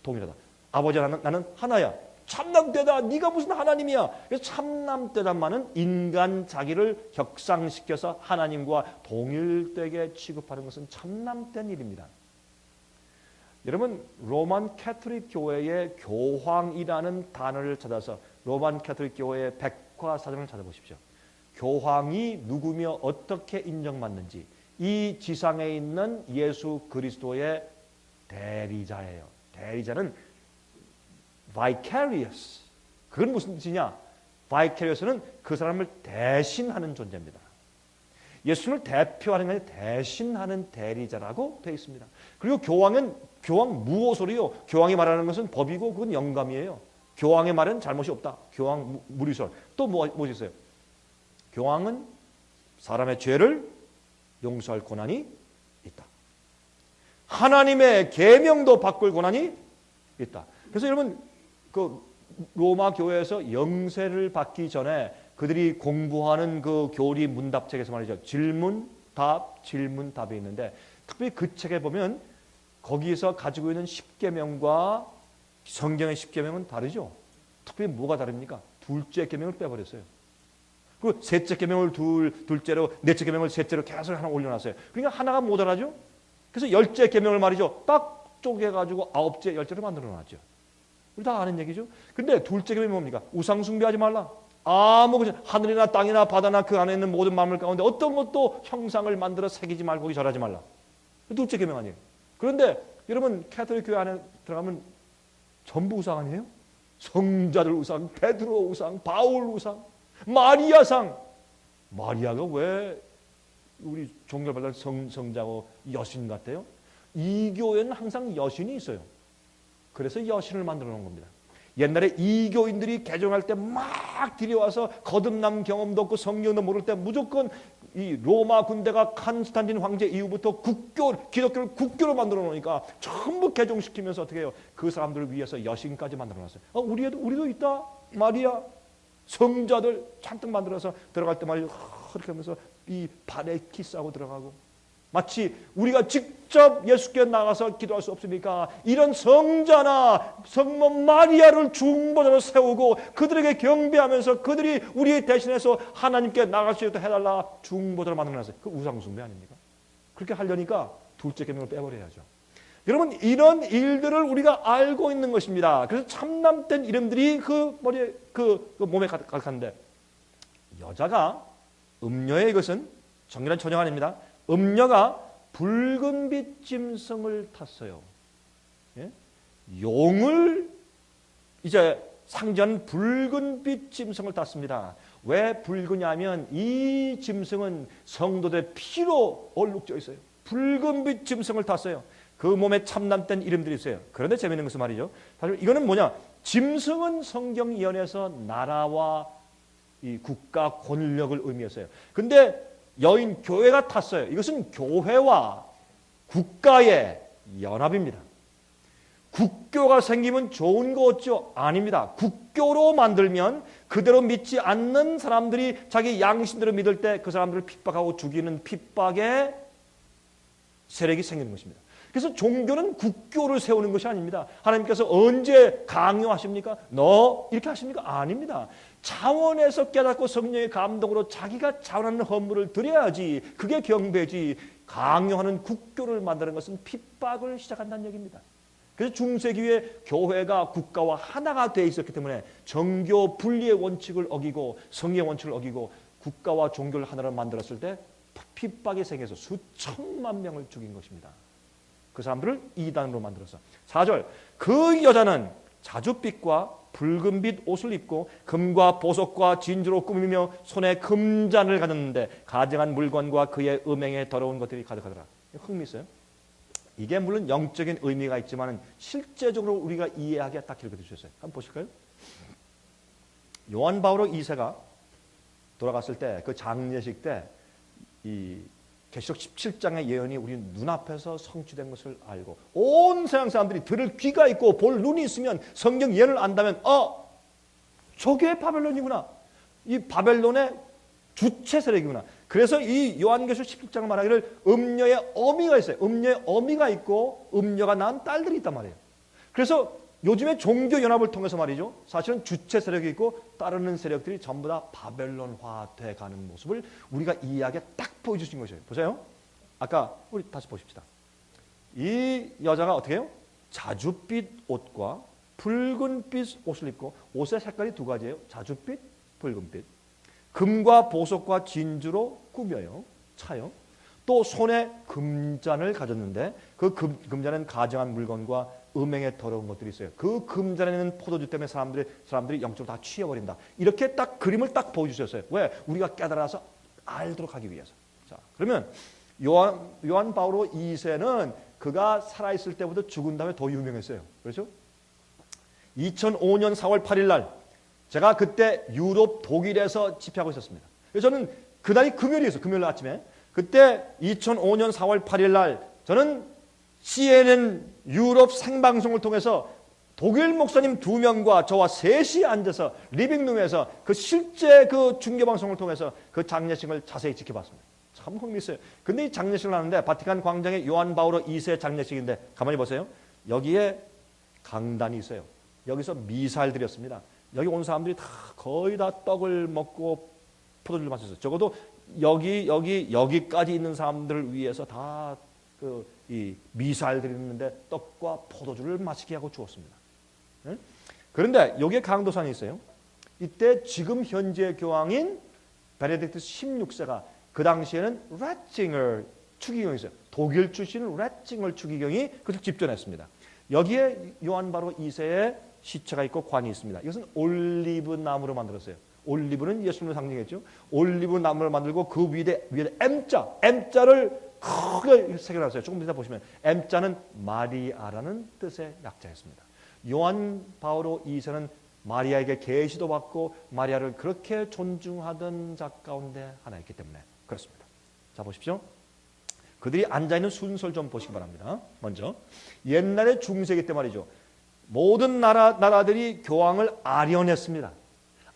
동일하다. 아버지 나는 하나야. 참남되다. 네가 무슨 하나님이야. 그래서 참남되다만은 인간 자기를 격상시켜서 하나님과 동일되게 취급하는 것은 참남된 일입니다. 여러분, 로만 캐톨릭 교회의 교황이라는 단어를 찾아서 로만 캐톨릭 교회의 백과사전을 찾아보십시오. 교황이 누구며 어떻게 인정받는지, 이 지상에 있는 예수 그리스도의 대리자예요. 대리자는 vicarious. 그건 무슨 뜻이냐? vicarious는 그 사람을 대신하는 존재입니다. 예수님을 대표하는 게 아니라 대신하는 대리자라고 되어 있습니다. 그리고 교황은 무호소리요. 교황이 말하는 것은 법이고 그건 영감이에요. 교황의 말은 잘못이 없다. 교황 무리설. 또 무엇이 있어요? 교황은 사람의 죄를 용서할 권한이 있다. 하나님의 계명도 바꿀 권한이 있다. 그래서 여러분, 그 로마 교회에서 영세를 받기 전에 그들이 공부하는 그 교리 문답책에서 말이죠. 질문, 답, 질문, 답이 있는데 특별히 그 책에 보면 거기에서 가지고 있는 10계명과 성경의 10계명은 다르죠. 특별히 뭐가 다릅니까? 둘째 계명을 빼버렸어요. 그리고 셋째 계명을 둘째로, 넷째 계명을 셋째로 계속 하나 올려놨어요. 그러니까 하나가 모자라죠. 그래서 10째 계명을 말이죠. 딱 쪼개가지고 9째, 10째로 만들어놨죠. 우리 다 아는 얘기죠. 근데 둘째 계명이 뭡니까? 우상 숭배하지 말라. 하늘이나 땅이나 바다나 그 안에 있는 모든 만물 가운데 어떤 것도 형상을 만들어 새기지 말고 거기 절하지 말라. 둘째 계명 아니에요. 그런데 여러분, 캐톨릭 교회 안에 들어가면 전부 우상 아니에요? 성자들 우상, 베드로 우상, 바울 우상, 마리아상. 마리아가 왜 우리 종교받을 성자고 여신 같아요? 이 교회는 항상 여신이 있어요. 그래서 여신을 만들어 놓은 겁니다. 옛날에 이교인들이 개종할 때 막 들여와서 거듭남 경험도 없고 성경도 모를 때 무조건 이 로마 군대가 칸스탄틴 황제 이후부터 기독교를 국교로 만들어 놓으니까 전부 개종시키면서 어떻게 해요? 그 사람들을 위해서 여신까지 만들어 놨어요. 우리도 있다. 마리아 성자들 잔뜩 만들어서 들어갈 때 말이죠. 그렇게 하면서 이 발에 키스하고 들어가고, 마치 우리가 직접 예수께 나가서 기도할 수 없으니까 이런 성자나 성모 마리아를 중보자로 세우고 그들에게 경배하면서 그들이 우리 대신해서 하나님께 나갈 수 있도록 해달라 중보자로 만들어놨어요. 그 우상숭배 아닙니까? 그렇게 하려니까 둘째 계명을 빼버려야죠. 여러분, 이런 일들을 우리가 알고 있는 것입니다. 그래서 참남된 이름들이 그 머리에 그 몸에 가득한데, 여자가 음녀의 이것은 정결한 처녀가 아닙니다. 음녀가 붉은빛 짐승을 탔어요. 예? 용을 이제 상징하는 붉은빛 짐승을 탔습니다. 왜 붉으냐면 이 짐승은 성도들의 피로 얼룩져 있어요. 붉은빛 짐승을 탔어요. 그 몸에 참남된 이름들이 있어요. 그런데 재미있는 것은 말이죠. 사실 이거는 뭐냐? 짐승은 성경 예언에서 나라와 이 국가 권력을 의미했어요. 근데 여인 교회가 탔어요. 이것은 교회와 국가의 연합입니다. 국교가 생기면 좋은 거 없죠? 아닙니다. 국교로 만들면 그대로 믿지 않는 사람들이 자기 양심대로 믿을 때 그 사람들을 핍박하고 죽이는 핍박의 세력이 생기는 것입니다. 그래서 종교는 국교를 세우는 것이 아닙니다. 하나님께서 언제 강요하십니까? 너 이렇게 하십니까? 아닙니다. 차원에서 깨닫고 성령의 감동으로 자기가 자원하는 헌물을 드려야지. 그게 경배지. 강요하는 국교를 만드는 것은 핍박을 시작한다는 얘기입니다. 그래서 중세기에 교회가 국가와 하나가 되어 있었기 때문에 정교 분리의 원칙을 어기고 성의 원칙을 어기고 국가와 종교를 하나로 만들었을 때 핍박이 생겨서 수천만 명을 죽인 것입니다. 그 사람들을 이단으로 만들어서. 4절, 그 여자는 자줏빛과 붉은빛 옷을 입고 금과 보석과 진주로 꾸미며 손에 금잔을 가졌는데 가증한 물건과 그의 음행에 더러운 것들이 가득하더라. 흥미있어요. 이게 물론 영적인 의미가 있지만 실제적으로 우리가 이해하기에 딱 이렇게 되셨어요. 한번 보실까요? 요한 바오로 2세가 돌아갔을 때 그 장례식 때 이 계시록 17장의 예언이 우리 눈앞에서 성취된 것을 알고 온 세상 사람들이 들을 귀가 있고 볼 눈이 있으면 성경 예언을 안다면 저게 바벨론이구나. 이 바벨론의 주체 세력이구나. 그래서 이 요한계시록 17장을 말하기를 음녀의 어미가 있어요. 음녀의 어미가 있고 음녀가 낳은 딸들이 있단 말이에요. 그래서 요즘에 종교연합을 통해서 말이죠. 사실은 주체 세력이 있고 따르는 세력들이 전부 다 바벨론화돼 가는 모습을 우리가 이해하게 딱 보여주신 것이에요. 보세요. 아까 우리 다시 보십시다. 이 여자가 어떻게 해요? 자줏빛 옷과 붉은빛 옷을 입고 옷의 색깔이 두 가지예요. 자줏빛, 붉은빛. 금과 보석과 진주로 꾸며요. 차요. 또 손에 금잔을 가졌는데 그 금잔은 가증한 물건과 음행에 더러운 것들이 있어요. 그 금잔에 있는 포도주 때문에 사람들이 영적으로 다 취해버린다. 이렇게 딱 그림을 딱 보여주셨어요. 왜? 우리가 깨달아서 알도록 하기 위해서. 자, 그러면 요한 바오로 2세는 그가 살아있을 때보다 죽은 다음에 더 유명했어요. 그렇죠? 2005년 4월 8일 날 제가 그때 유럽 독일에서 집회하고 있었습니다. 그래서 저는 그날이 금요일이었어요. 금요일 아침에. 그때 2005년 4월 8일 날 저는 CNN 유럽 생방송을 통해서 독일 목사님 2명과 저와 셋이 앉아서 리빙룸에서 그 실제 그 중계방송을 통해서 그 장례식을 자세히 지켜봤습니다. 참 흥미있어요. 근데 이 장례식을 하는데 바티칸 광장에 요한 바오로 2세 장례식인데 가만히 보세요. 여기에 강단이 있어요. 여기서 미사를 드렸습니다. 여기 온 사람들이 다 거의 다 떡을 먹고 포도주를 마셨어요. 적어도 여기까지 있는 사람들을 위해서 다 이 미사를 드리는데 떡과 포도주를 마시게 하고 주었습니다. 네? 그런데 여기에 강도산이 있어요. 이때 지금 현재 교황인 베네딕트 16세가 그 당시에는 래칭을 추기경이 있어요. 독일 출신 래칭을 추기경이 그것을 집전했습니다. 여기에 요한 바로 2세의 시체가 있고 관이 있습니다. 이것은 올리브 나무로 만들었어요. 올리브는 예수님을 상징했죠. 올리브 나무를 만들고 그 위에 M자를 크게 새겨놨어요. 조금 이따 보시면 M자는 마리아라는 뜻의 약자였습니다. 요한 바오로 2세는 마리아에게 계시도 받고 마리아를 그렇게 존중하던 자 가운데 하나였기 때문에 그렇습니다. 자 보십시오. 그들이 앉아있는 순서를 좀 보시기 바랍니다. 먼저 옛날에 중세기 때 말이죠. 모든 나라들이 교황을 아련했습니다.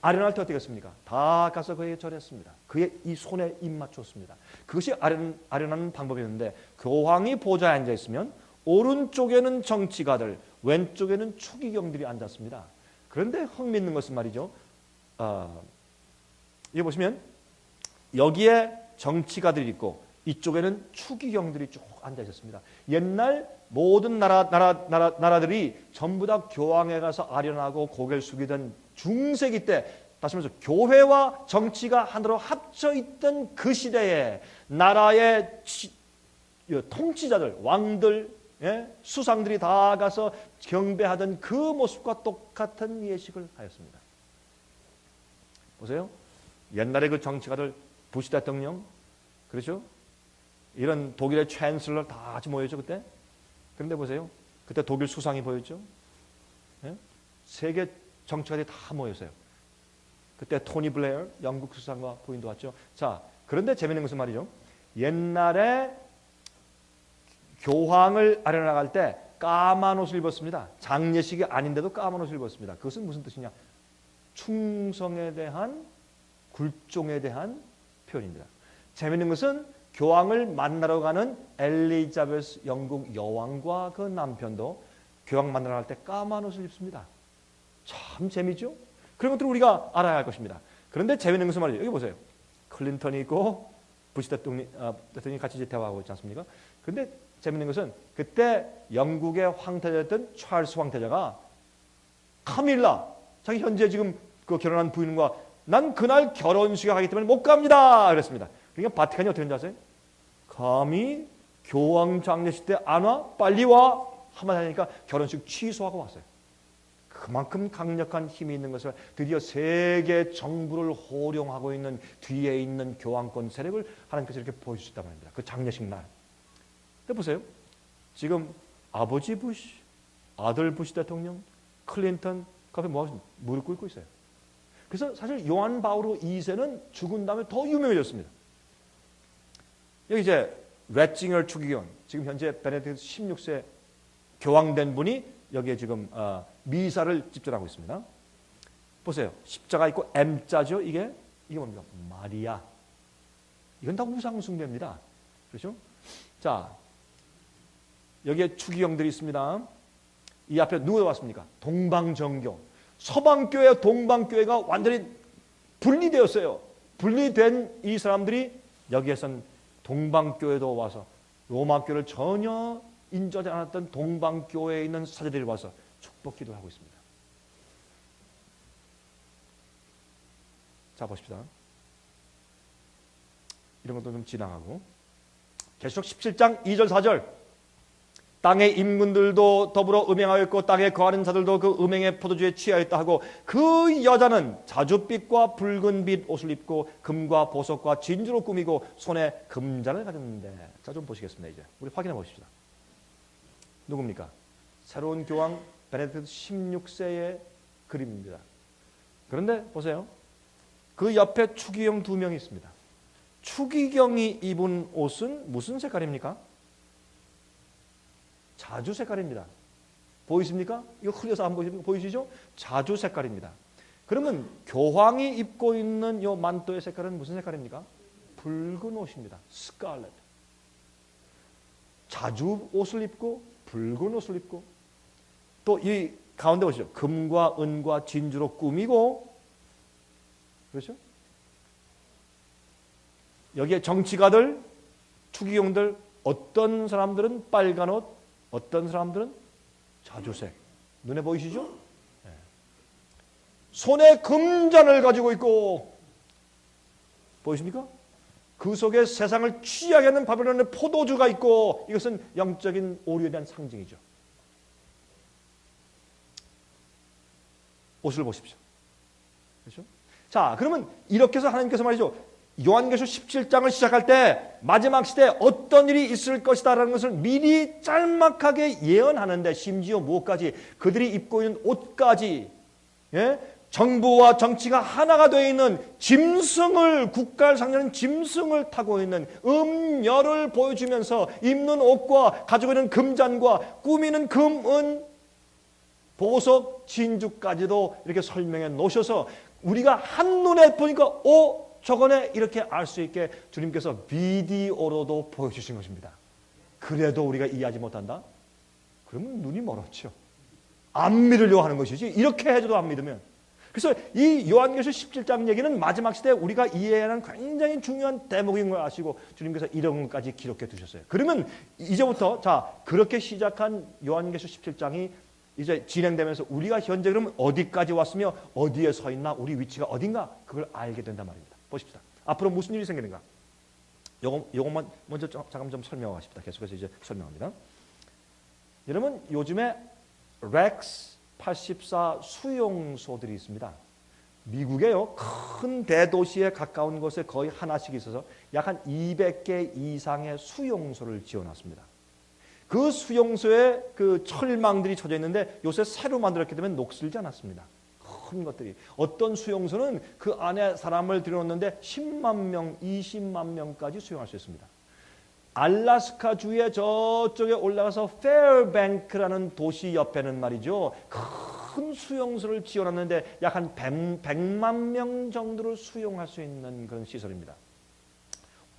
아련할 때 어떻게 했습니까? 다 가서 그에게 절했습니다. 그의 이 손에 입 맞췄습니다. 그것이 아련하는 방법이었는데 교황이 보좌에 앉아있으면 오른쪽에는 정치가들, 왼쪽에는 추기경들이 앉았습니다. 그런데 흥미있는 것은 말이죠. 여기 보시면 여기에 정치가들이 있고 이쪽에는 추기경들이 쭉 앉아 있었습니다. 옛날 모든 나라들이 전부 다 교황에 가서 아련하고 고개를 숙이던 중세기 때 다시 말해서 교회와 정치가 하나로 합쳐 있던 그 시대에 나라의 통치자들, 왕들, 수상들이 다 가서 경배하던 그 모습과 똑같은 예식을 하였습니다. 보세요. 옛날에 그 정치가들 부시 대통령, 그렇죠? 이런 독일의 챈슬러 다 같이 모였죠 그때. 그런데 보세요. 그때 독일 수상이 보였죠. 세계 정치가들이 다 모였어요. 그때 토니 블레어 영국 수상과 부인도 왔죠. 자, 그런데 재미있는 것은 말이죠. 옛날에 교황을 아련하갈 때 까만 옷을 입었습니다. 장례식이 아닌데도 까만 옷을 입었습니다. 그것은 무슨 뜻이냐? 충성에 대한 굴종에 대한 표현입니다. 재미있는 것은 교황을 만나러 가는 엘리자베스 영국 여왕과 그 남편도 교황 만나러 갈 때 까만 옷을 입습니다. 참 재미죠? 그런 것들을 우리가 알아야 할 것입니다. 그런데 재미있는 것은 말이죠. 여기 보세요. 클린턴이 있고 부시 대통령이 같이 이제 대화하고 있지 않습니까? 그런데 재미있는 것은 그때 영국의 황태자였던 찰스 황태자가 카밀라, 자기 현재 지금 그 결혼한 부인과 난 그날 결혼식에 가기 때문에 못 갑니다. 그랬습니다. 그러니까 바티칸이 어떻게 했는지 아세요? 감히 교황 장례식 때 안 와? 빨리 와! 한마디 하니까 결혼식 취소하고 왔어요. 그만큼 강력한 힘이 있는 것을 드디어 세계 정부를 호령하고 있는 뒤에 있는 교황권 세력을 하나님께서 이렇게 보여주셨단 말입니다. 그 장례식 날. 근데 보세요. 지금 아버지 부시, 아들 부시 대통령, 클린턴 그 앞에 뭐 무릎 꿇고 있어요. 그래서 사실 요한 바오로 2세는 죽은 다음에 더 유명해졌습니다. 여기 이제 렛징얼 추기경, 지금 현재 베네딕트 16세 교황된 분이 여기에 지금 미사를 집전하고 있습니다. 보세요. 십자가 있고 M자죠. 이게 뭡니까? 마리아. 이건 다 우상 숭배입니다. 그렇죠? 자, 여기에 추기경들이 있습니다. 이 앞에 누가 왔습니까? 동방정교. 서방교회, 동방교회가 완전히 분리되었어요. 분리된 이 사람들이 여기에선 동방교회도 와서 로마교회를 전혀 인정하지 않았던 동방교회에 있는 사제들이 와서 축복 기도를 하고 있습니다. 자, 보십시다. 이런 것도 좀 지나가고. 계시록 17장 2절 4절. 땅의 임금들도 더불어 음행하였고 땅에 거하는 자들도 그 음행의 포도주에 취하였다 하고 그 여자는 자줏빛과 붉은 빛 옷을 입고 금과 보석과 진주로 꾸미고 손에 금잔을 가졌는데, 자, 좀 보시겠습니다. 이제 우리 확인해 보십시다. 누굽니까? 새로운 교황 베네딕트 16세의 그림입니다. 그런데 보세요. 그 옆에 추기경 2명이 있습니다. 추기경이 입은 옷은 무슨 색깔입니까? 자주 색깔입니다. 보이십니까? 이거 흘려서 안 보이시죠? 자주 색깔입니다. 그러면 교황이 입고 있는 이 만토의 색깔은 무슨 색깔입니까? 붉은 옷입니다. 스칼렛. 자주 옷을 입고 붉은 옷을 입고 또 이 가운데 보시죠. 금과 은과 진주로 꾸미고, 그렇죠? 여기에 정치가들, 추기경들, 어떤 사람들은 빨간 옷, 어떤 사람들은 자주색. 눈에 보이시죠? 네. 손에 금잔을 가지고 있고, 보이십니까? 그 속에 세상을 취하게 하는 바벨론의 포도주가 있고, 이것은 영적인 오류에 대한 상징이죠. 옷을 보십시오. 그렇죠? 자, 그러면 이렇게 해서 하나님께서 말이죠. 요한계시록 17장을 시작할 때 마지막 시대에 어떤 일이 있을 것이다라는 것을 미리 짤막하게 예언하는데, 심지어 무엇까지? 그들이 입고 있는 옷까지, 예? 정부와 정치가 하나가 되어 있는 짐승을, 국가를 상징하는 짐승을 타고 있는 음녀를 보여주면서 입는 옷과 가지고 있는 금잔과 꾸미는 금, 은, 보석, 진주까지도 이렇게 설명해 놓으셔서 우리가 한눈에 보니까 저거네 이렇게 알 수 있게 주님께서 비디오로도 보여주신 것입니다. 그래도 우리가 이해하지 못한다? 그러면 눈이 멀었죠. 안 믿으려고 하는 것이지, 이렇게 해줘도 안 믿으면. 그래서 이 요한계시록 17장 얘기는 마지막 시대에 우리가 이해해야 하는 굉장히 중요한 대목인 걸 아시고 주님께서 이런 것까지 기록해 두셨어요. 그러면 이제부터 자, 그렇게 시작한 요한계시록 17장이 이제 진행되면서 우리가 현재 그러면 어디까지 왔으며 어디에 서 있나, 우리 위치가 어딘가, 그걸 알게 된단 말입니다. 보십시다. 앞으로 무슨 일이 생기는가? 요것만 먼저 잠깐 좀 설명하십시다. 계속해서 이제 설명합니다. 여러분, 요즘에 렉스 84 수용소들이 있습니다. 미국에요, 큰 대도시에 가까운 곳에 거의 하나씩 있어서 약 한 200개 이상의 수용소를 지어놨습니다. 그 수용소에 그 철망들이 쳐져 있는데 요새 새로 만들었기 때문에 녹슬지 않았습니다. 큰 것들이. 어떤 수용소는 그 안에 사람을 들여놓는데 10만 명, 20만 명까지 수용할 수 있습니다. 알래스카 주의 저쪽에 올라가서 페어뱅크라는 도시 옆에는 말이죠, 큰 수용소를 지어놨는데 약 한 100만 명 정도를 수용할 수 있는 그런 시설입니다.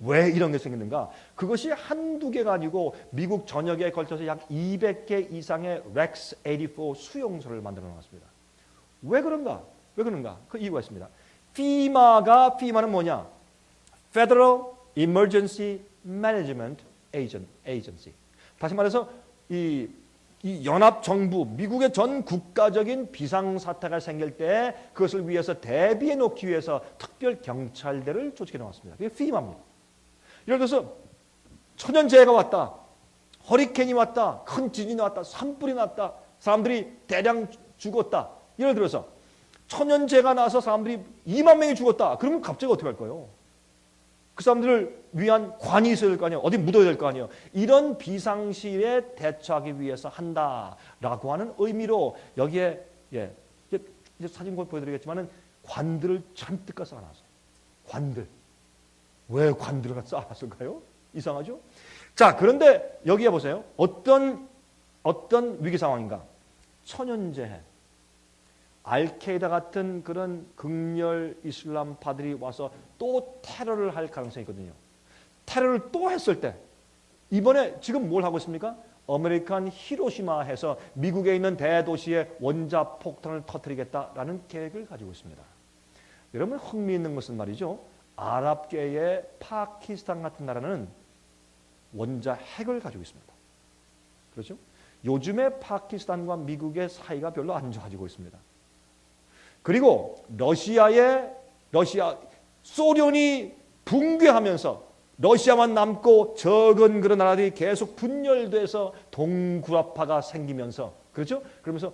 왜 이런 게 생기는가? 그것이 한두 개가 아니고 미국 전역에 걸쳐서 약 200개 이상의 렉스 84 수용소를 만들어 놨습니다. 왜 그런가? 왜 그런가? 그 이유가 있습니다. FEMA는 뭐냐? Federal Emergency Management Agency. 다시 말해서 이 연합 정부, 미국의 전 국가적인 비상사태가 생길 때 그것을 위해서 대비해 놓기 위해서 특별 경찰대를 조직해 놓았습니다. 그게 FEMA입니다. 예를 들어서 천연재해가 왔다, 허리케인이 왔다, 큰 지진이 왔다, 산불이 났다, 사람들이 대량 죽었다. 예를 들어서 천연재해가 나서 사람들이 2만 명이 죽었다. 그러면 갑자기 어떻게 할까요? 그 사람들을 위한 관이 있어야 될 거 아니에요. 어디 묻어야 될 거 아니에요. 이런 비상시에 대처하기 위해서 한다라고 하는 의미로 여기에 이제 사진 곧 보여드리겠지만은 관들을 잔뜩 가서 쌓아놨어요. 관들. 왜 관들을 쌓아놨을까요? 이상하죠? 자, 그런데 여기에 보세요. 어떤 위기 상황인가? 천연재해. 알케이다 같은 그런 극렬 이슬람파들이 와서 또 테러를 할 가능성이 있거든요. 테러를 또 했을 때 이번에 지금 뭘 하고 있습니까? 아메리칸 히로시마에서 미국에 있는 대도시에 원자폭탄을 터뜨리겠다라는 계획을 가지고 있습니다. 여러분 흥미있는 것은 말이죠. 아랍계의 파키스탄 같은 나라는 원자 핵을 가지고 있습니다. 그렇죠? 요즘에 파키스탄과 미국의 사이가 별로 안 좋아지고 있습니다. 그리고 소련이 붕괴하면서 러시아만 남고 적은 그런 나라들이 계속 분열돼서 동구라파가 생기면서 그렇죠? 그러면서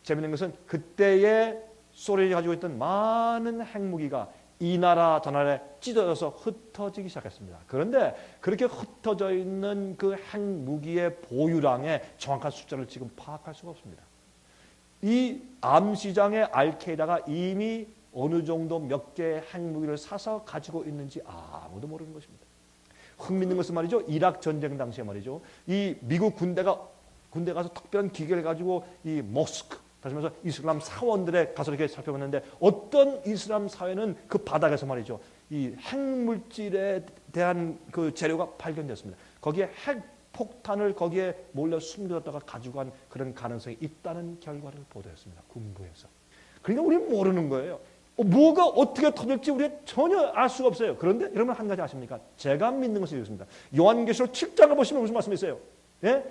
재미있는 것은 그때의 소련이 가지고 있던 많은 핵무기가 이 나라 저 나라에 찢어져서 흩어지기 시작했습니다. 그런데 그렇게 흩어져 있는 그 핵무기의 보유량의 정확한 숫자를 지금 파악할 수가 없습니다. 이 암시장의 알케이다가 이미 어느 정도 몇 개의 핵무기를 사서 가지고 있는지 아무도 모르는 것입니다. 흥미있는 것은 말이죠. 이락 전쟁 당시에 말이죠. 이 미국 군대 가서 특별한 기계를 가지고 이 모스크, 다시 말해서 이슬람 사원들에 가서 이렇게 살펴봤는데 어떤 이슬람 사회는 그 바닥에서 말이죠. 이 핵물질에 대한 그 재료가 발견됐습니다. 거기에 핵폭탄을 거기에 몰래 숨겨뒀다가 가지고 간 그런 가능성이 있다는 결과를 보도했습니다. 군부에서. 그러니까 우리는 모르는 거예요. 뭐가 어떻게 터질지 우리가 전혀 알 수가 없어요. 그런데 여러분 한 가지 아십니까? 제가 믿는 것은 이렇습니다. 요한계시록 7장을 보시면 무슨 말씀이 있어요? 예?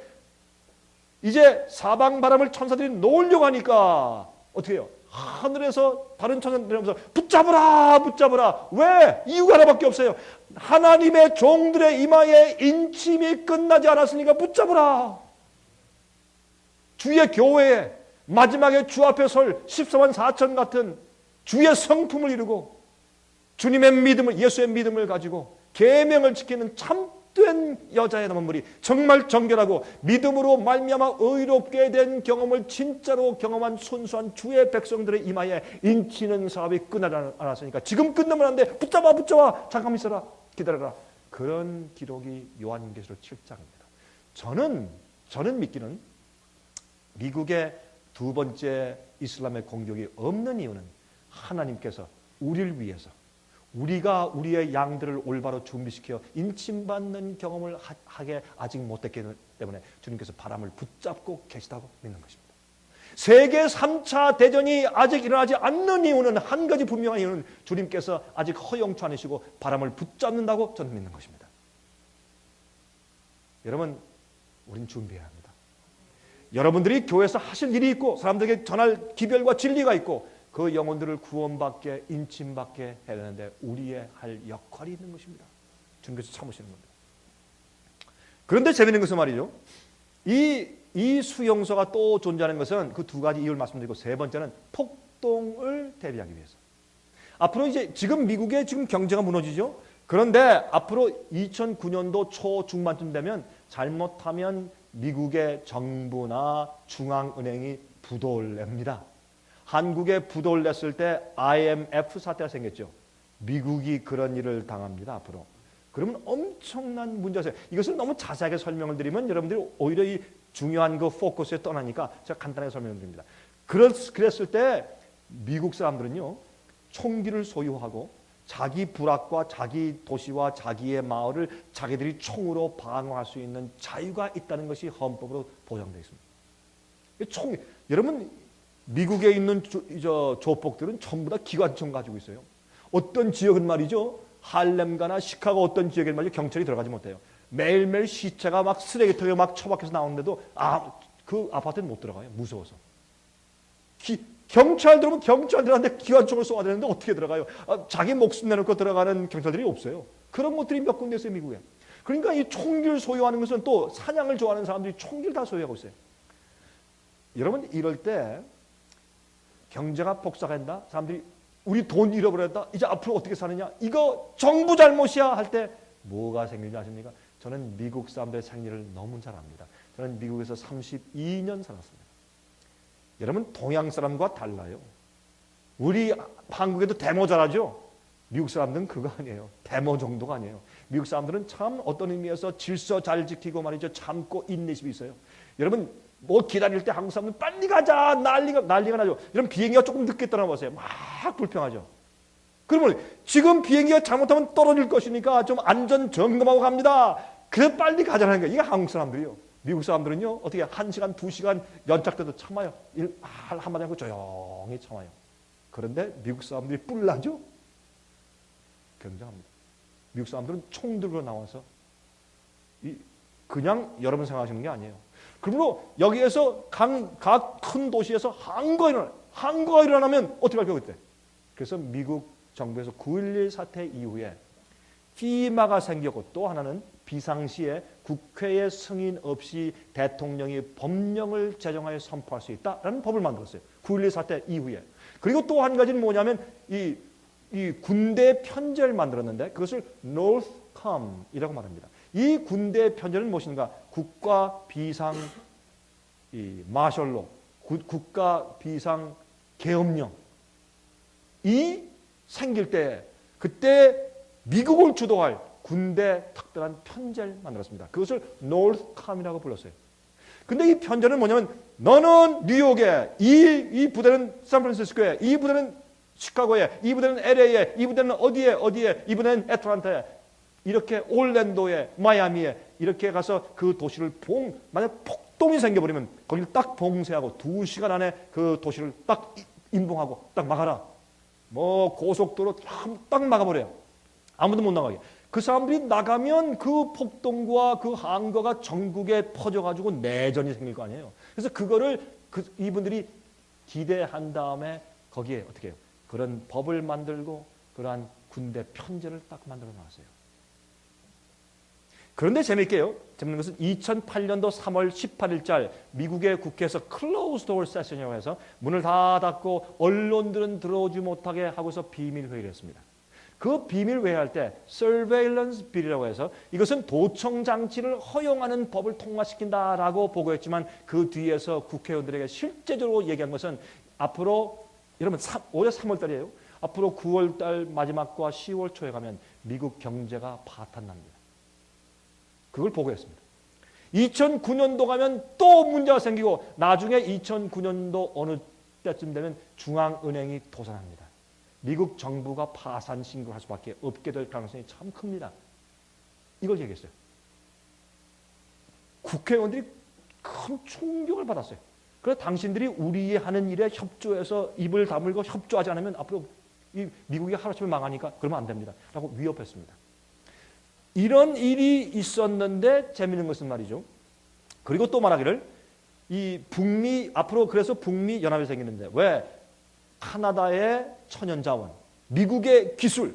이제 사방 바람을 천사들이 놓으려고 하니까 어떻게 해요? 하늘에서 다른 천사들이 내려오면서 붙잡으라. 왜? 이유가 하나밖에 없어요. 하나님의 종들의 이마에 인침이 끝나지 않았으니까 붙잡으라. 주의 교회에 마지막에 주 앞에 설 14만 4천 같은 주의 성품을 이루고 주님의 믿음을, 예수의 믿음을 가지고 계명을 지키는 참된 여자의 남은물이 정말 정결하고 믿음으로 말미암아 의롭게 된 경험을 진짜로 경험한 순수한 주의 백성들의 이마에 인치는 사업이 끝나지 않았으니까 지금 끝나면 안 돼. 붙잡아. 잠깐 있어라. 기다려라. 그런 기록이 요한계시록 7장입니다. 저는 믿기는 미국의 두 번째 이슬람의 공격이 없는 이유는 하나님께서 우리를 위해서 우리가 우리의 양들을 올바로 준비시켜 인침받는 경험을 하게 아직 못했기 때문에 주님께서 바람을 붙잡고 계시다고 믿는 것입니다. 세계 3차 대전이 아직 일어나지 않는 이유는 한 가지 분명한 이유는 주님께서 아직 허용치 않으시고 바람을 붙잡는다고 저는 믿는 것입니다. 여러분, 우린 준비해야 합니다. 여러분들이 교회에서 하실 일이 있고 사람들에게 전할 기별과 진리가 있고 그 영혼들을 구원받게 인침받게 해야 되는데 우리의 할 역할이 있는 것입니다. 주님께서 참으시는 겁니다. 그런데 재미있는 것은 말이죠. 이 수용소가 또 존재하는 것은 그 두 가지 이유를 말씀드리고 세 번째는 폭동을 대비하기 위해서. 앞으로 이제 지금 미국의 지금 경제가 무너지죠. 그런데 앞으로 2009년도 초 중반쯤 되면 잘못하면 미국의 정부나 중앙은행이 부도를 냅니다. 한국에 부도를 냈을 때 IMF 사태가 생겼죠. 미국이 그런 일을 당합니다. 앞으로. 그러면 엄청난 문제가 있어요. 이것을 너무 자세하게 설명을 드리면 여러분들이 오히려 이 중요한 그 포커스에 떠나니까 제가 간단하게 설명을 드립니다. 그랬을 때 미국 사람들은요. 총기를 소유하고 자기 부락과 자기 도시와 자기의 마을을 자기들이 총으로 방어할 수 있는 자유가 있다는 것이 헌법으로 보장되어 있습니다. 여러분 미국에 있는 조폭들은 전부 다 기관총 가지고 있어요. 어떤 지역은 말이죠. 할렘가나 시카고 어떤 지역에 말이죠. 경찰이 들어가지 못해요. 매일매일 시체가 막 쓰레기통에 막 처박혀서 나오는데도 그 아파트는 못 들어가요. 무서워서. 경찰 들어오면 경찰들한테 기관총을 쏘아야 되는데 어떻게 들어가요? 자기 목숨 내놓고 들어가는 경찰들이 없어요. 그런 것들이 몇 군데 있어요, 미국에. 그러니까 이 총기를 소유하는 것은 또 사냥을 좋아하는 사람들이 총기를 다 소유하고 있어요. 여러분 이럴 때 경제가 폭삭한다. 사람들이 우리 돈 잃어버렸다. 이제 앞으로 어떻게 사느냐. 이거 정부 잘못이야 할 때 뭐가 생기는지 아십니까? 저는 미국 사람들의 생리를 너무 잘 압니다. 저는 미국에서 32년 살았습니다. 여러분 동양 사람과 달라요. 우리 한국에도 데모 잘하죠. 미국 사람들은 그거 아니에요. 데모 정도가 아니에요. 미국 사람들은 참 어떤 의미에서 질서 잘 지키고 말이죠. 참고 인내심이 있어요. 여러분 뭐 기다릴 때 한국 사람들은 빨리 가자 난리가 나죠. 여러분 비행기가 조금 늦게 떠나보세요. 막 불평하죠. 그러면 지금 비행기가 잘못하면 떨어질 것이니까 좀 안전 점검하고 갑니다. 그래 빨리 가자는 거예요. 이게 한국 사람들이요. 미국 사람들은요 어떻게 1시간 2시간 연착돼도 참아요. 한마디 하고 조용히 참아요. 그런데 미국 사람들이 뿔나죠. 굉장합니다. 미국 사람들은 총 들고 나와서 그냥 여러분 생각하시는 게 아니에요. 그러므로 여기에서 각 큰 도시에서 항거가 일어나면 어떻게 할까요 그때? 그래서 미국 정부에서 9.11 사태 이후에 피마가 생겼고 또 하나는 비상시에 국회의 승인 없이 대통령이 법령을 제정하여 선포할 수 있다라는 법을 만들었어요. 9.11 사태 이후에. 그리고 또 한 가지는 뭐냐면 이 군대 편제를 만들었는데 그것을 노스컴이라고 말합니다. 이 군대 편제는 무엇인가? 국가 비상 마셜로, 국가 비상 계엄령 이 생길 때 그때 미국을 주도할 군대 특별한 편제를 만들었습니다. 그것을 노스컴이라고 불렀어요. 근데 이 편제는 뭐냐면 너는 뉴욕에, 이 부대는 샌프란시스코에, 이 부대는 시카고에, 이 부대는 LA에, 이 부대는 어디에, 이 부대는 애틀랜타에, 이렇게 올랜도에, 마이애미에 이렇게 가서 그 도시를 만약 폭동이 생겨버리면 거기를 딱 봉쇄하고 2시간 안에 그 도시를 딱 임봉하고 딱 막아라. 뭐 고속도로 딱 막아버려요. 아무도 못 나가게. 그 사람들이 나가면 그 폭동과 그 항거가 전국에 퍼져가지고 내전이 생길 거 아니에요. 그래서 그거를 이분들이 기대한 다음에 거기에 어떻게 해요? 그런 법을 만들고 그러한 군대 편제를 딱 만들어 놨어요. 그런데 재밌는 것은 2008년도 3월 18일날 미국의 국회에서 클로즈 도어 세션이라고 해서 문을 다 닫고 언론들은 들어오지 못하게 하고서 비밀 회의를 했습니다. 그 비밀 회의할 때 Surveillance Bill이라고 해서 이것은 도청 장치를 허용하는 법을 통과시킨다라고 보고했지만 그 뒤에서 국회의원들에게 실제적으로 얘기한 것은 앞으로 여러분 올해 3월 달이에요. 앞으로 9월 달 마지막과 10월 초에 가면 미국 경제가 파탄납니다. 그걸 보고했습니다. 2009년도 가면 또 문제가 생기고 나중에 2009년도 어느 때쯤 되면 중앙은행이 도산합니다. 미국 정부가 파산 신고를 할 수밖에 없게 될 가능성이 참 큽니다. 이걸 얘기했어요. 국회의원들이 큰 충격을 받았어요. 그래서 당신들이 우리의 하는 일에 협조해서 입을 다물고 협조하지 않으면 앞으로 이 미국이 하루아침에 망하니까 그러면 안 됩니다. 라고 위협했습니다. 이런 일이 있었는데 재미있는 것은 말이죠. 그리고 또 말하기를 앞으로 그래서 북미 연합이 생기는데 왜? 카나다의 천연자원, 미국의 기술,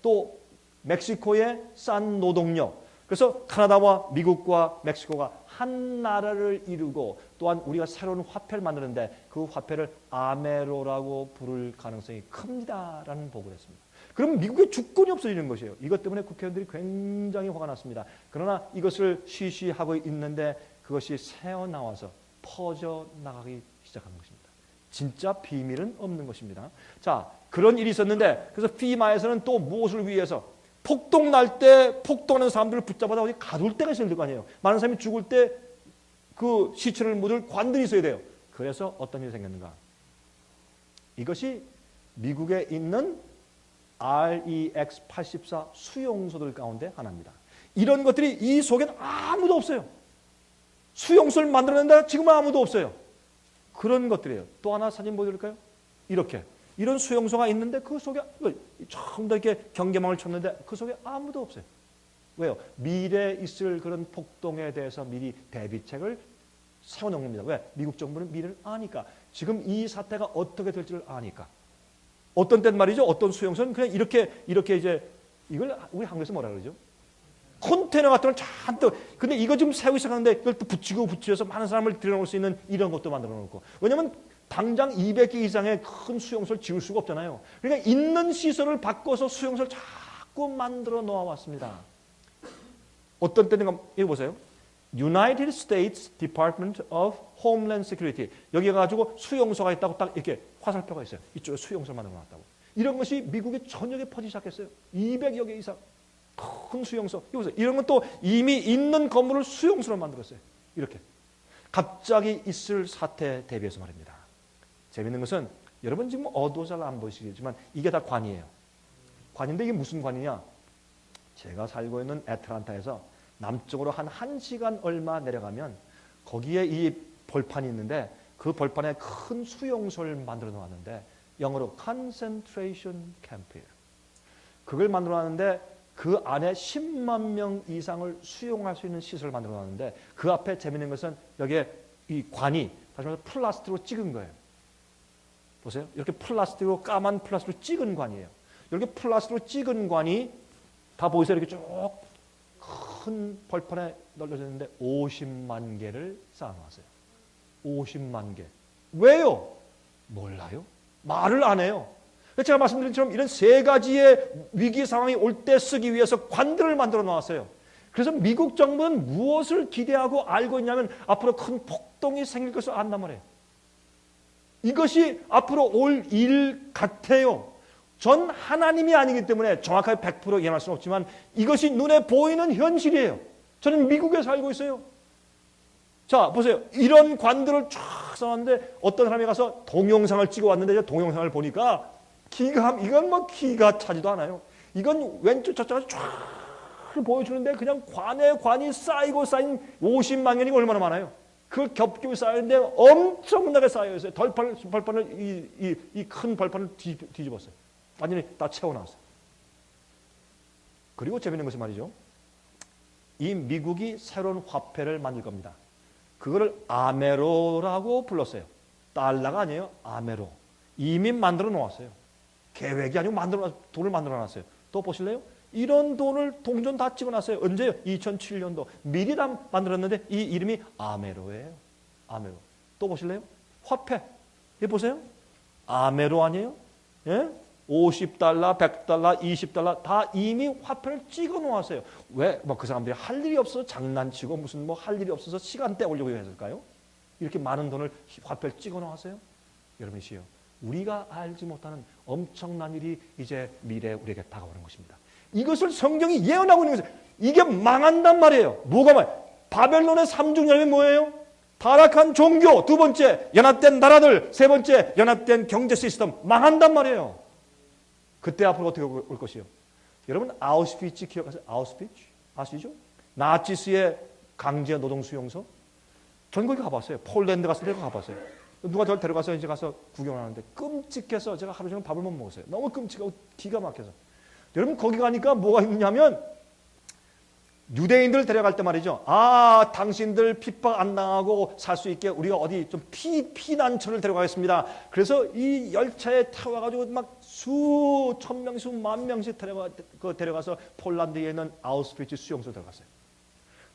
또 멕시코의 싼 노동력. 그래서 카나다와 미국과 멕시코가 한 나라를 이루고 또한 우리가 새로운 화폐를 만드는데 그 화폐를 아메로라고 부를 가능성이 큽니다라는 보고를 했습니다. 그럼 미국의 주권이 없어지는 것이에요. 이것 때문에 국회의원들이 굉장히 화가 났습니다. 그러나 이것을 쉬쉬하고 있는데 그것이 새어나와서 퍼져나가기 시작한 것입니다. 진짜 비밀은 없는 것입니다. 자, 그런 일이 있었는데 그래서 피마에서는 또 무엇을 위해서 폭동 날 때 폭동하는 사람들을 붙잡아서 어디 가둘 데가 있어야 될 거 아니에요. 많은 사람이 죽을 때 그 시체를 묻을 관들이 있어야 돼요. 그래서 어떤 일이 생겼는가? 이것이 미국에 있는 REX84 수용소들 가운데 하나입니다. 이런 것들이 이 속엔 아무도 없어요. 수용소를 만들어낸다 지금은 아무도 없어요. 그런 것들이에요. 또 하나 사진 보여드릴까요? 이렇게 이런 수용소가 있는데 그 속에 처음 더 이렇게 경계망을 쳤는데 그 속에 아무도 없어요. 왜요? 미래에 있을 그런 폭동에 대해서 미리 대비책을 세워놓은 겁니다. 왜? 미국 정부는 미래를 아니까. 지금 이 사태가 어떻게 될지를 아니까. 어떤 땐 말이죠. 어떤 수용소는 그냥 이렇게 이제 이걸 우리 한국에서 뭐라 그러죠? 컨테이너 같은 걸 잔뜩. 근데 이거 지금 세우기 시작하는데 이걸 또 붙여서 많은 사람을 들여놓을 수 있는 이런 것도 만들어 놓고. 왜냐하면 당장 200개 이상의 큰 수용소를 지을 수가 없잖아요. 그러니까 있는 시설을 바꿔서 수용소를 자꾸 만들어 놓아왔습니다. 어떤 때는 이거 보세요. United States Department of Homeland Security. 여기 가지고 수용소가 있다고 딱 이렇게 화살표가 있어요. 이쪽에 수용소를 만들어 놨다고. 이런 것이 미국의 전역에 퍼지기 시작했어요. 200여 개 이상 큰 수용소. 이거 보세요. 이런 것도 이미 있는 건물을 수용소로 만들었어요. 이렇게. 갑자기 있을 사태에 대비해서 말입니다. 재밌는 것은 여러분 지금 어두워서 잘 안 보이시겠지만 이게 다 관이에요. 관인데 이게 무슨 관이냐? 제가 살고 있는 애틀란타에서 남쪽으로 한 1시간 얼마 내려가면 거기에 이 벌판이 있는데 그 벌판에 큰 수용소를 만들어 놓았는데 영어로 concentration camp이에요. 그걸 만들어 놨는데 그 안에 10만 명 이상을 수용할 수 있는 시설을 만들어 놨는데 그 앞에 재밌는 것은 여기에 이 관이 다시 말해서 플라스틱으로 찍은 거예요. 보세요. 이렇게 플라스틱으로 까만 플라스틱으로 찍은 관이에요. 이렇게 플라스틱으로 찍은 관이 다 보이세요? 이렇게 쭉 큰 벌판에 널려져 있는데 50만 개를 쌓아놨어요. 50만 개. 왜요? 몰라요. 말을 안 해요. 제가 말씀드린 것처럼 이런 세 가지의 위기 상황이 올 때 쓰기 위해서 관들을 만들어 놓았어요. 그래서 미국 정부는 무엇을 기대하고 알고 있냐면 앞으로 큰 폭동이 생길 것을 안단 말이에요. 이것이 앞으로 올 일 같아요. 전 하나님이 아니기 때문에 정확하게 100% 예언할 수는 없지만 이것이 눈에 보이는 현실이에요. 저는 미국에 살고 있어요. 자, 보세요. 이런 관들을 쫙 써놨는데 어떤 사람이 가서 동영상을 찍어왔는데 동영상을 보니까 이건 뭐 기가 차지도 않아요. 이건 왼쪽 저쪽에서 쫙 보여주는데 그냥 관이 쌓이고 쌓인 50만 년이 얼마나 많아요. 그걸 겹겹이 쌓였는데 엄청나게 쌓여있어요. 벌판을 이 큰 벌판을 뒤집었어요. 완전히 다 채워놨어요. 그리고 재밌는 것이 말이죠. 이 미국이 새로운 화폐를 만들 겁니다. 그거를 아메로라고 불렀어요. 달러가 아니에요. 아메로. 이미 만들어 놓았어요. 계획이 아니고 돈을 만들어 놨어요. 또 보실래요? 이런 돈을 동전 다 찍어놨어요. 언제요? 2007년도. 미리 다 만들었는데 이 이름이 아메로예요. 아메로. 또 보실래요? 화폐. 이 보세요. 아메로 아니에요? 예? 50달러, 100달러, 20달러 다 이미 화폐를 찍어 놓았어요. 왜? 뭐 그 사람들이 할 일이 없어서 장난치고 무슨 뭐 할 일이 없어서 시간 때우려고 했을까요? 이렇게 많은 돈을 화폐를 찍어 놓았어요. 여러분이시여. 우리가 알지 못하는 엄청난 일이 이제 미래에 우리에게 다가오는 것입니다. 이것을 성경이 예언하고 있는 것이에요. 이게 망한단 말이에요. 뭐가 말이에요? 바벨론의 3중념이 뭐예요? 타락한 종교, 두 번째 연합된 나라들, 세 번째 연합된 경제 시스템 망한단 말이에요. 그때 앞으로 어떻게 올 것이요? 여러분 아우슈비츠 기억하세요? 아우슈비츠 아시죠? 나치스의 강제 노동 수용소. 전 거기 가봤어요. 폴란드 갔을 때 가봤어요. 누가 저를 데려가서 이제 가서 구경하는데 끔찍해서 제가 하루 종일 밥을 못 먹었어요. 너무 끔찍하고 기가 막혀서. 여러분 거기 가니까 뭐가 있냐면 유대인들 데려갈 때 말이죠. 아, 당신들 핍박 안 당하고 살 수 있게 우리가 어디 좀 피난처를 데려가겠습니다. 그래서 이 열차에 타와가지고 막 수천 명, 수만 명씩 데려가서 폴란드에 있는 아우슈비츠 수용소 들어갔어요.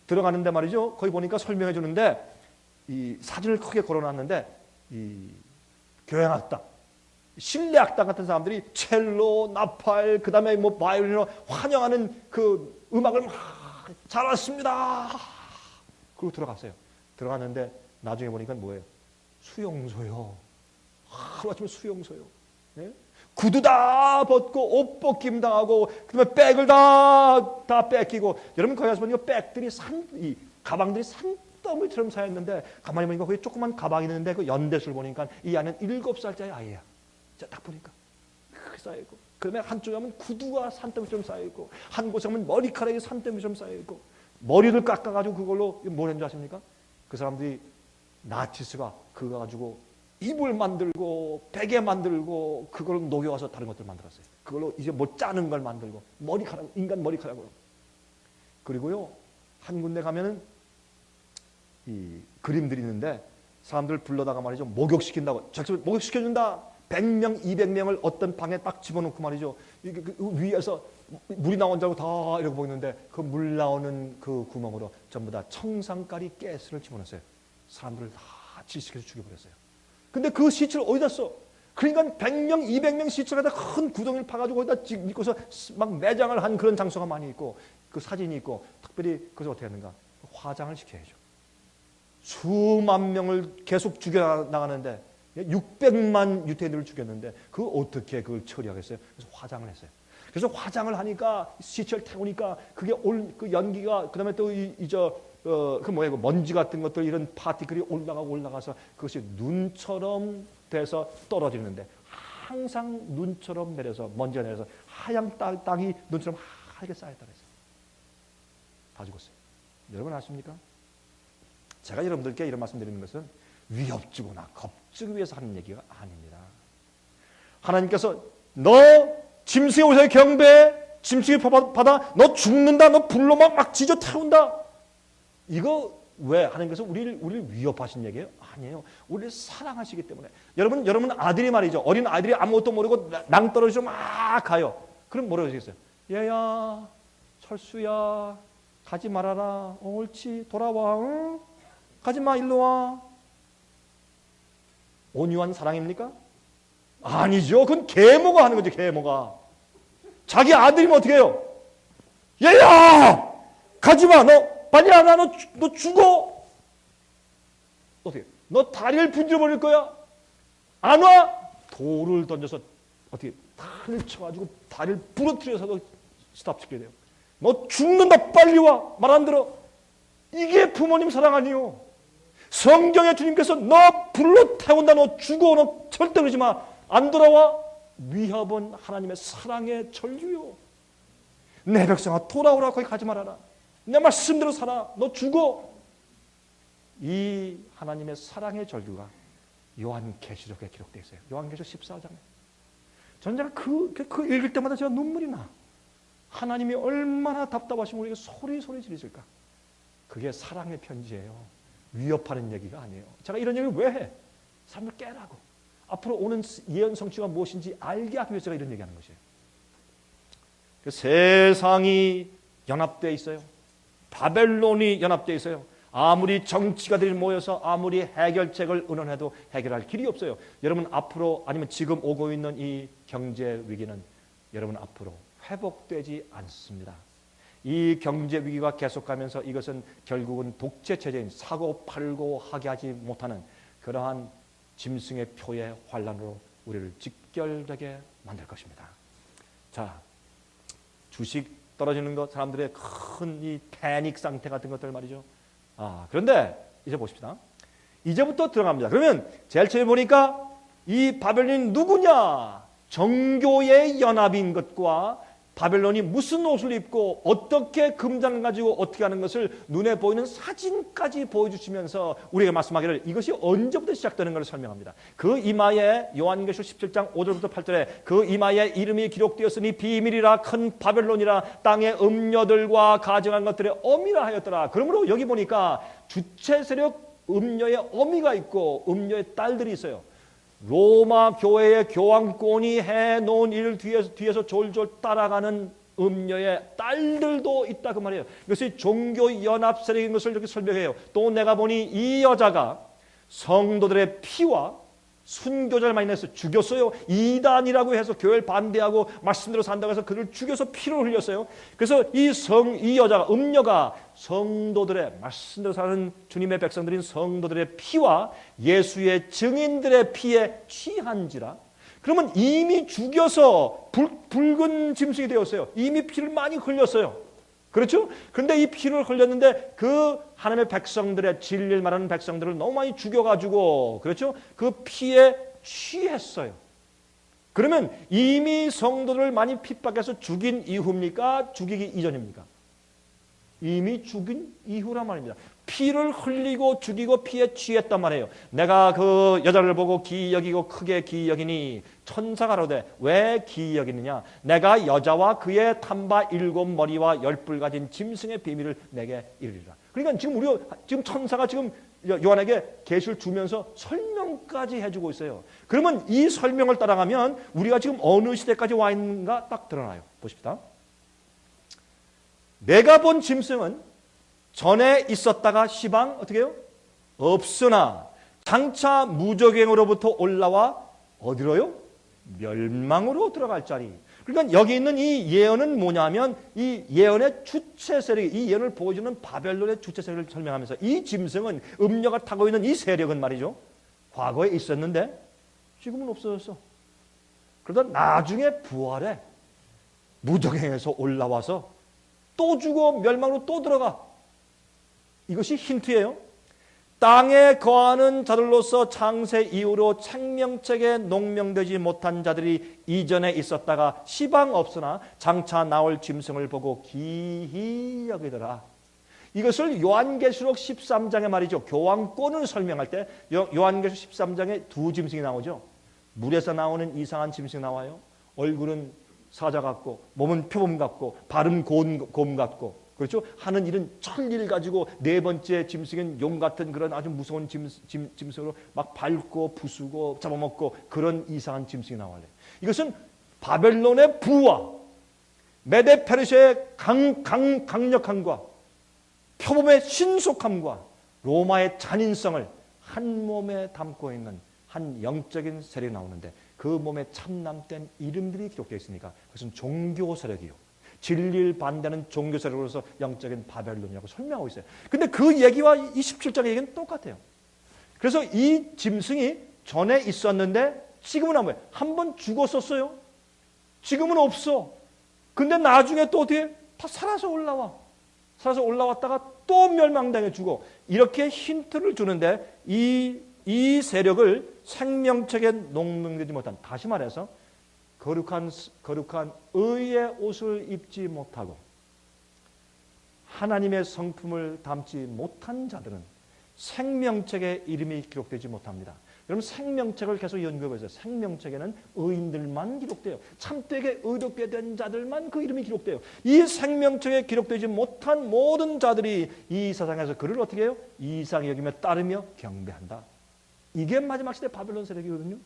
들어가는데 말이죠. 거기 보니까 설명해 주는데 이 사진을 크게 걸어놨는데 이 교향악단, 실내악단 같은 사람들이 첼로, 나팔, 그 다음에 뭐 바이올린으로 환영하는 그 음악을 막 잘 왔습니다. 그리고 들어갔어요. 들어갔는데 나중에 보니까 뭐예요? 수용소요. 하루아침에 수용소요. 네? 구두 다 벗고 옷 벗김 당하고 그다음에 백을 다 뺏기고 여러분 거기 가서 보니까 백들이 이 가방들이 산더미처럼 쌓였는데 가만히 보니까 거기 조그만 가방이 있는데 그 연대수를 보니까 이 안에는 7살짜리 아이야. 딱 보니까 그렇게 쌓여있고 그러면 한쪽에 하면 구두가 산더미처럼 쌓여있고 한 곳에 하면 머리카락이 산더미처럼 쌓여있고 머리를 깎아가지고 그걸로 뭘 했는지 아십니까? 그 사람들이 나치스가 그거 가지고 이불 만들고 베개 만들고 그걸 녹여와서 다른 것들 만들었어요. 그걸로 이제 뭐 짜는 걸 만들고 머리카락, 인간 머리카락으로. 그리고요 한 군데 가면은 이 그림들이 있는데 사람들 불러다가 말이죠 목욕시킨다고 목욕시켜준다. 100명, 200명을 어떤 방에 딱 집어넣고 말이죠. 이게 그 위에서 물이 나온 줄 알고 다 이러고 보이는데 그 물 나오는 그 구멍으로 전부 다 청산가리 가스를 집어넣었어요. 사람들을 다 질식해서 죽여버렸어요. 근데 그 시체를 어디다 써? 그러니까 100명, 200명 시체를 갖다 큰 구덩이를 파가지고 거기다 믿고서 막 매장을 한 그런 장소가 많이 있고 그 사진이 있고 특별히 그것을 어떻게 하는가? 화장을 시켜야죠. 수만 명을 계속 죽여나가는데 600만 유태인들을 죽였는데 그 어떻게 그걸 처리하겠어요? 그래서 화장을 했어요. 그래서 화장을 하니까 시체를 태우니까 그게 그 연기가 그다음에 또 그 뭐야 그 먼지 같은 것들 이런 파티클이 올라가서 그것이 눈처럼 돼서 떨어지는데 항상 눈처럼 내려서 먼지가 내려서 하얀 땅이 눈처럼 하얗게 쌓였다 그랬어요. 다 죽었어요. 여러분 아십니까? 제가 여러분들께 이런 말씀드리는 것은 위협주거나 겁주기 위해서 하는 얘기가 아닙니다. 하나님께서 너 짐승의 옷에 경배, 짐승의 받아, 너 죽는다, 너 불로 막 지져 태운다. 이거 왜 하나님께서 우리를 위협하신 얘기예요? 아니에요. 우리를 사랑하시기 때문에. 여러분 아들이 말이죠. 어린 아이들이 아무것도 모르고 낭떠러지로 막 가요. 그럼 뭐라고 하시겠어요? 얘야, 철수야, 가지 말아라. 옳지, 돌아와. 응? 가지 마, 일로 와. 온유한 사랑입니까? 아니죠. 그건 계모가 하는 거죠. 계모가. 자기 아들이면 어떻게 해요? 얘야! 가지마! 너 빨리 안 와! 너 죽어! 어떻게? 너 다리를 분질러 버릴 거야? 안 와? 돌을 던져서 어떻게 다리를 쳐가지고 다리를 부러뜨려서도 스탑시켜야 돼요. 너 죽는다! 빨리 와! 말 안 들어? 이게 부모님 사랑 아니요. 성경에 주님께서 너 불로 태운다. 너 죽어. 너 절대 그러지 마. 안 돌아와? 위협은 하나님의 사랑의 전류요. 내 백성아 돌아오라. 거기 가지 말아라. 내 말씀대로 살아. 너 죽어. 이 하나님의 사랑의 전류가 요한계시록에 기록되어 있어요. 요한계시록 14장에. 저는 제가 그 읽을 때마다 제가 눈물이 나. 하나님이 얼마나 답답하시면 우리에게 소리 지르실까. 그게 사랑의 편지예요. 위협하는 얘기가 아니에요. 제가 이런 얘기를 왜 해? 사람들 깨라고. 앞으로 오는 예언 성취가 무엇인지 알게 하기 위해서 제가 이런 얘기하는 것이에요. 세상이 연합되어 있어요. 바벨론이 연합되어 있어요. 아무리 정치가들이 모여서 아무리 해결책을 의논해도 해결할 길이 없어요. 여러분 앞으로 아니면 지금 오고 있는 이 경제 위기는 여러분 앞으로 회복되지 않습니다. 이 경제 위기가 계속가면서 이것은 결국은 독재 체제인 사고 팔고 하게 하지 못하는 그러한 짐승의 표의 환란으로 우리를 직결되게 만들 것입니다. 자, 주식 떨어지는 것, 사람들의 큰 이 패닉 상태 같은 것들 말이죠. 그런데 이제 보십시다. 이제부터 들어갑니다. 그러면 제일 처음에 보니까 이 바벨론이 누구냐? 정교의 연합인 것과 바벨론이 무슨 옷을 입고 어떻게 금장을 가지고 어떻게 하는 것을 눈에 보이는 사진까지 보여주시면서 우리에게 말씀하기를 이것이 언제부터 시작되는 것을 설명합니다. 그 이마에 요한계시록 17장 5절부터 8절에 그 이마에 이름이 기록되었으니 비밀이라 큰 바벨론이라 땅의 음녀들과 가정한 것들의 어미라 하였더라. 그러므로 여기 보니까 주체 세력 음녀의 어미가 있고 음녀의 딸들이 있어요. 로마 교회의 교황권이 해놓은 일을 뒤에서 졸졸 따라가는 음녀의 딸들도 있다 그 말이에요. 이것이 종교연합 세력인 것을 이렇게 설명해요. 또 내가 보니 이 여자가 성도들의 피와 순교자를 많이 내서 죽였어요. 이단이라고 해서 교회를 반대하고 말씀대로 산다고 해서 그를 죽여서 피를 흘렸어요. 그래서 이 여자가 음녀가 성도들의 말씀대로 사는 주님의 백성들인 성도들의 피와 예수의 증인들의 피에 취한지라. 그러면 이미 죽여서 붉은 짐승이 되었어요. 이미 피를 많이 흘렸어요. 그렇죠? 그런데 이 피를 흘렸는데 그 하나님의 백성들의 진리를 말하는 백성들을 너무 많이 죽여가지고 그렇죠? 그 피에 취했어요. 그러면 이미 성도들을 많이 핍박해서 죽인 이후입니까? 죽이기 이전입니까? 이미 죽인 이후란 말입니다. 피를 흘리고 죽이고 피에 취했단 말이에요. 내가 그 여자를 보고 기이 여기고 크게 기이 여기니 천사가 이르되 왜 기이 여기느냐? 내가 여자와 그의 탐바 7머리와 10뿔 가진 짐승의 비밀을 내게 이르리라. 그러니까 지금 천사가 지금 요한에게 계시를 주면서 설명까지 해주고 있어요. 그러면 이 설명을 따라가면 우리가 지금 어느 시대까지 와 있는가 딱 드러나요. 보십시다. 내가 본 짐승은 전에 있었다가 시방 어떻게 해요? 없으나 장차 무적행으로부터 올라와 어디로요? 멸망으로 들어갈 자리. 그러니까 여기 있는 이 예언은 뭐냐면 이 예언의 주체 세력, 이 예언을 보여주는 바벨론의 주체 세력을 설명하면서 이 짐승은 음녀가 타고 있는 이 세력은 말이죠. 과거에 있었는데 지금은 없어졌어. 그러다 나중에 부활해 무적행에서 올라와서 또 죽어 멸망으로 또 들어가. 이것이 힌트예요. 땅에 거하는 자들로서 창세 이후로 생명책에 농명되지 못한 자들이 이전에 있었다가 시방 없으나 장차 나올 짐승을 보고 기히 여기더라. 이것을 요한계시록 13장에 말이죠. 교황권을 설명할 때 요한계시록 13장에 두 짐승이 나오죠. 물에서 나오는 이상한 짐승이 나와요. 얼굴은 사자 같고 몸은 표범 같고 발은 곰 같고 그렇죠? 하는 일은 천일 가지고 네 번째 짐승은 용 같은 그런 아주 무서운 짐승으로 막 밟고 부수고 잡아먹고 그런 이상한 짐승이 나와요. 이것은 바벨론의 부와 메데 페르시아의 강력함과 표범의 신속함과 로마의 잔인성을 한 몸에 담고 있는 한 영적인 세력이 나오는데 그 몸에 참남된 이름들이 기록되어 있으니까 그것은 종교 세력이요. 진리를 반대하는 종교 세력으로서 영적인 바벨론이라고 설명하고 있어요. 근데 그 얘기와 27장의 얘기는 똑같아요. 그래서 이 짐승이 전에 있었는데 지금은 안 보여요. 한 번 죽었었어요. 지금은 없어. 근데 나중에 또 어떻게 다 살아서 올라와. 살아서 올라왔다가 또 멸망당해 죽어. 이렇게 힌트를 주는데 이 세력을 생명책에 농명되지 못한, 다시 말해서 거룩한 의의 옷을 입지 못하고 하나님의 성품을 담지 못한 자들은 생명책에 이름이 기록되지 못합니다. 여러분 생명책을 계속 연구해보세요. 생명책에는 의인들만 기록돼요. 참되게 의롭게 된 자들만 그 이름이 기록돼요. 이 생명책에 기록되지 못한 모든 자들이 이 세상에서 그를 어떻게 해요? 이상히 여기며 따르며 경배한다. 이게 마지막 시대 바벨론 세력이거든요.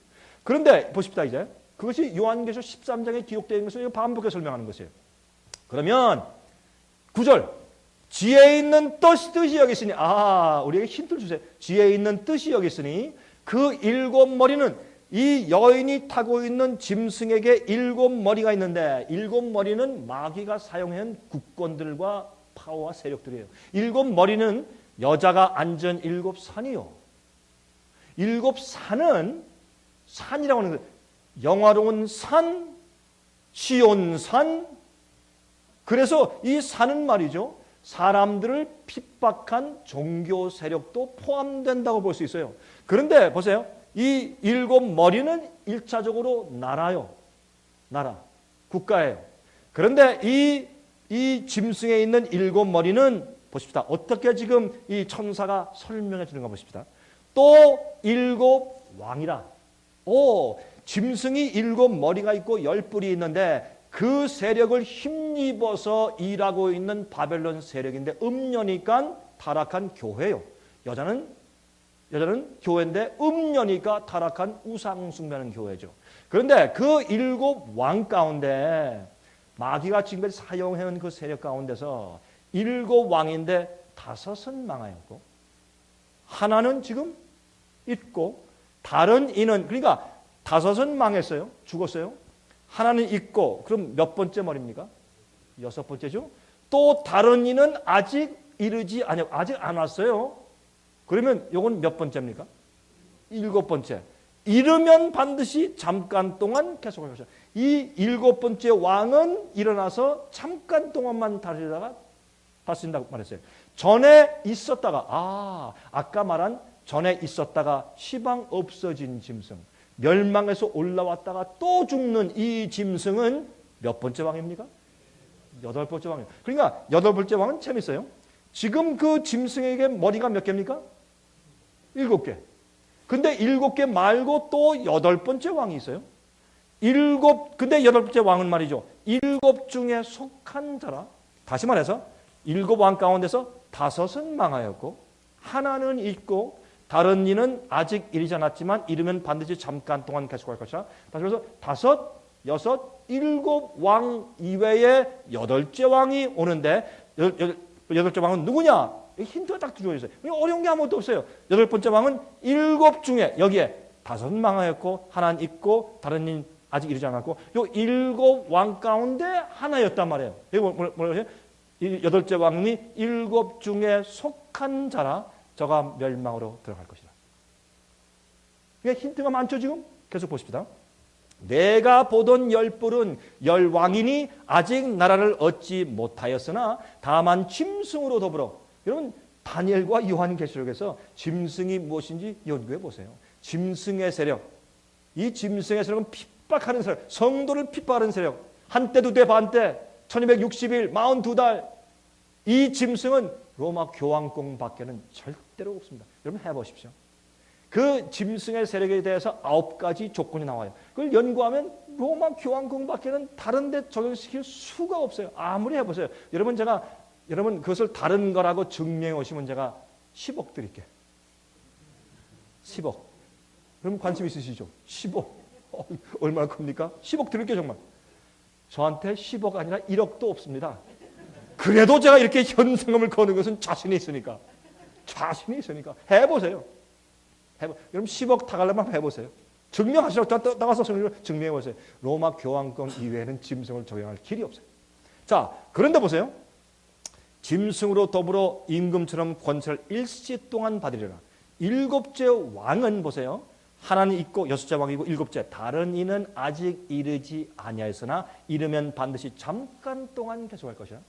그런데 보십시다. 이제 그것이 요한계시록 13장에 기록되어 있는 것을 반복해서 설명하는 것이에요. 그러면 9절 지혜 있는 뜻이 여기 있으니 우리에게 힌트를 주세요. 지혜 있는 뜻이 여기 있으니 그 7머리는 이 여인이 타고 있는 짐승에게 7머리가 있는데 7머리는 마귀가 사용한 국권들과 파워와 세력들이에요. 7머리는 여자가 앉은 7산이요. 7산은 산이라고 하는 거예요. 영화로운 산, 시온산. 그래서 이 산은 말이죠. 사람들을 핍박한 종교 세력도 포함된다고 볼 수 있어요. 그런데 보세요. 이 7머리는 1차적으로 나라요. 나라, 국가예요. 그런데 이 짐승에 있는 7머리는 보십시다. 어떻게 지금 이 천사가 설명해 주는가 보십시다. 또 7왕이라. 짐승이 7머리가 있고 10뿔이 있는데 그 세력을 힘입어서 일하고 있는 바벨론 세력인데 음녀니까 타락한 교회요. 여자는 교회인데 음녀니까 타락한 우상 숭배하는 교회죠. 그런데 그 7왕 가운데 마귀가 지금까지 사용해온 그 세력 가운데서 7왕인데 5은 망하였고 하나는 지금 있고 다른 이는 그러니까 5은 망했어요. 죽었어요. 하나는 있고 그럼 몇 번째 머리입니까? 6번째죠. 또 다른 이는 아직 이르지 아니고 아직 안 왔어요. 그러면 이건 몇 번째입니까? 7번째. 이르면 반드시 잠깐 동안 계속할 것이다. 이 7번째 왕은 일어나서 잠깐 동안만 다스린다고 말했어요. 전에 있었다가 아까 말한 전에 있었다가 시방 없어진 짐승. 멸망에서 올라왔다가 또 죽는 이 짐승은 몇 번째 왕입니까? 8번째 왕이에요. 그러니까 8번째 왕은 재밌어요. 지금 그 짐승에게 머리가 몇 개입니까? 7개. 근데 7개 말고 또 8번째 왕이 있어요. 근데 8번째 왕은 말이죠. 7 중에 속한 자라. 다시 말해서 7 왕 가운데서 5은 망하였고 하나는 있고 다른 이는 아직 이르지 않았지만 이르면 반드시 잠깐 동안 계속할 것이라. 다시 말해서 5, 6, 7 왕 이외에 8째 왕이 오는데 8째 왕은 누구냐? 힌트가 딱 주어져 있어요. 어려운 게 아무것도 없어요. 8번째 왕은 7 중에 여기에 5은 망하였고 하나는 있고 다른 이는 아직 이르지 않았고 요 7 왕 가운데 하나였단 말이에요. 여기 뭐라고 하세요? 8째 왕이 7 중에 속한 자라 저가 멸망으로 들어갈 것이다. 그러니까 힌트가 많죠 지금? 계속 보십시다. 내가 보던 10뿔은 10왕이니 아직 나라를 얻지 못하였으나 다만 짐승으로 더불어. 여러분 다니엘과 요한계시록에서 짐승이 무엇인지 연구해 보세요. 짐승의 세력. 이 짐승의 세력은 핍박하는 세력. 성도를 핍박하는 세력. 한때 두때 반때 1260일 42달. 이 짐승은 로마 교황宫밖에는 절대로 없습니다. 여러분 해보십시오. 그 짐승의 세력에 대해서 9가지 조건이 나와요. 그걸 연구하면 로마 교황궁밖에는 다른 데 적용시킬 수가 없어요. 아무리 해보세요. 여러분 그것을 다른 거라고 증명해 오시면 제가 10억 드릴게. 10억. 여러분 관심 있으시죠? 10억. 얼마나 큽니까? 10억 드릴게요 정말. 저한테 10억 아니라 1억도 없습니다. 그래도 제가 이렇게 현상금을 거는 것은 자신이 있으니까. 해보세요. 여러분 10억 타가려면 해보세요. 증명하시라고 나가서 증명해보세요. 로마 교황권 이외에는 짐승을 적용할 길이 없어요. 자, 그런데 보세요. 짐승으로 더불어 임금처럼 권세를 일시 동안 받으리라. 7째 왕은 보세요. 하나는 있고 6째 왕이고 7째 다른 이는 아직 이르지 아니하였으나 이르면 반드시 잠깐 동안 계속할 것이라.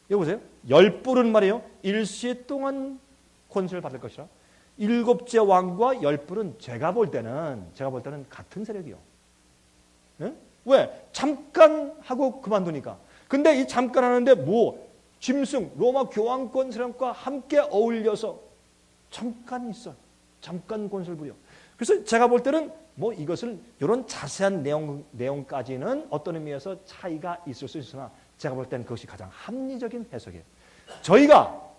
여기 보세요. 10뿔은 말이에요. 일시 동안 권세를 받을 것이라. 7째 왕과 10뿔은 제가 볼 때는 같은 세력이요. 네? 왜? 잠깐 하고 그만두니까. 근데 이 잠깐 하는데 짐승, 로마 교황권 세력과 함께 어울려서 잠깐 있어. 잠깐 권세를 부려. 그래서 제가 볼 때는 이것을 이런 자세한 내용까지는 어떤 의미에서 차이가 있을 수 있으나 제가 볼 때는 그것이 가장 합리적인 해석이에요. 저희가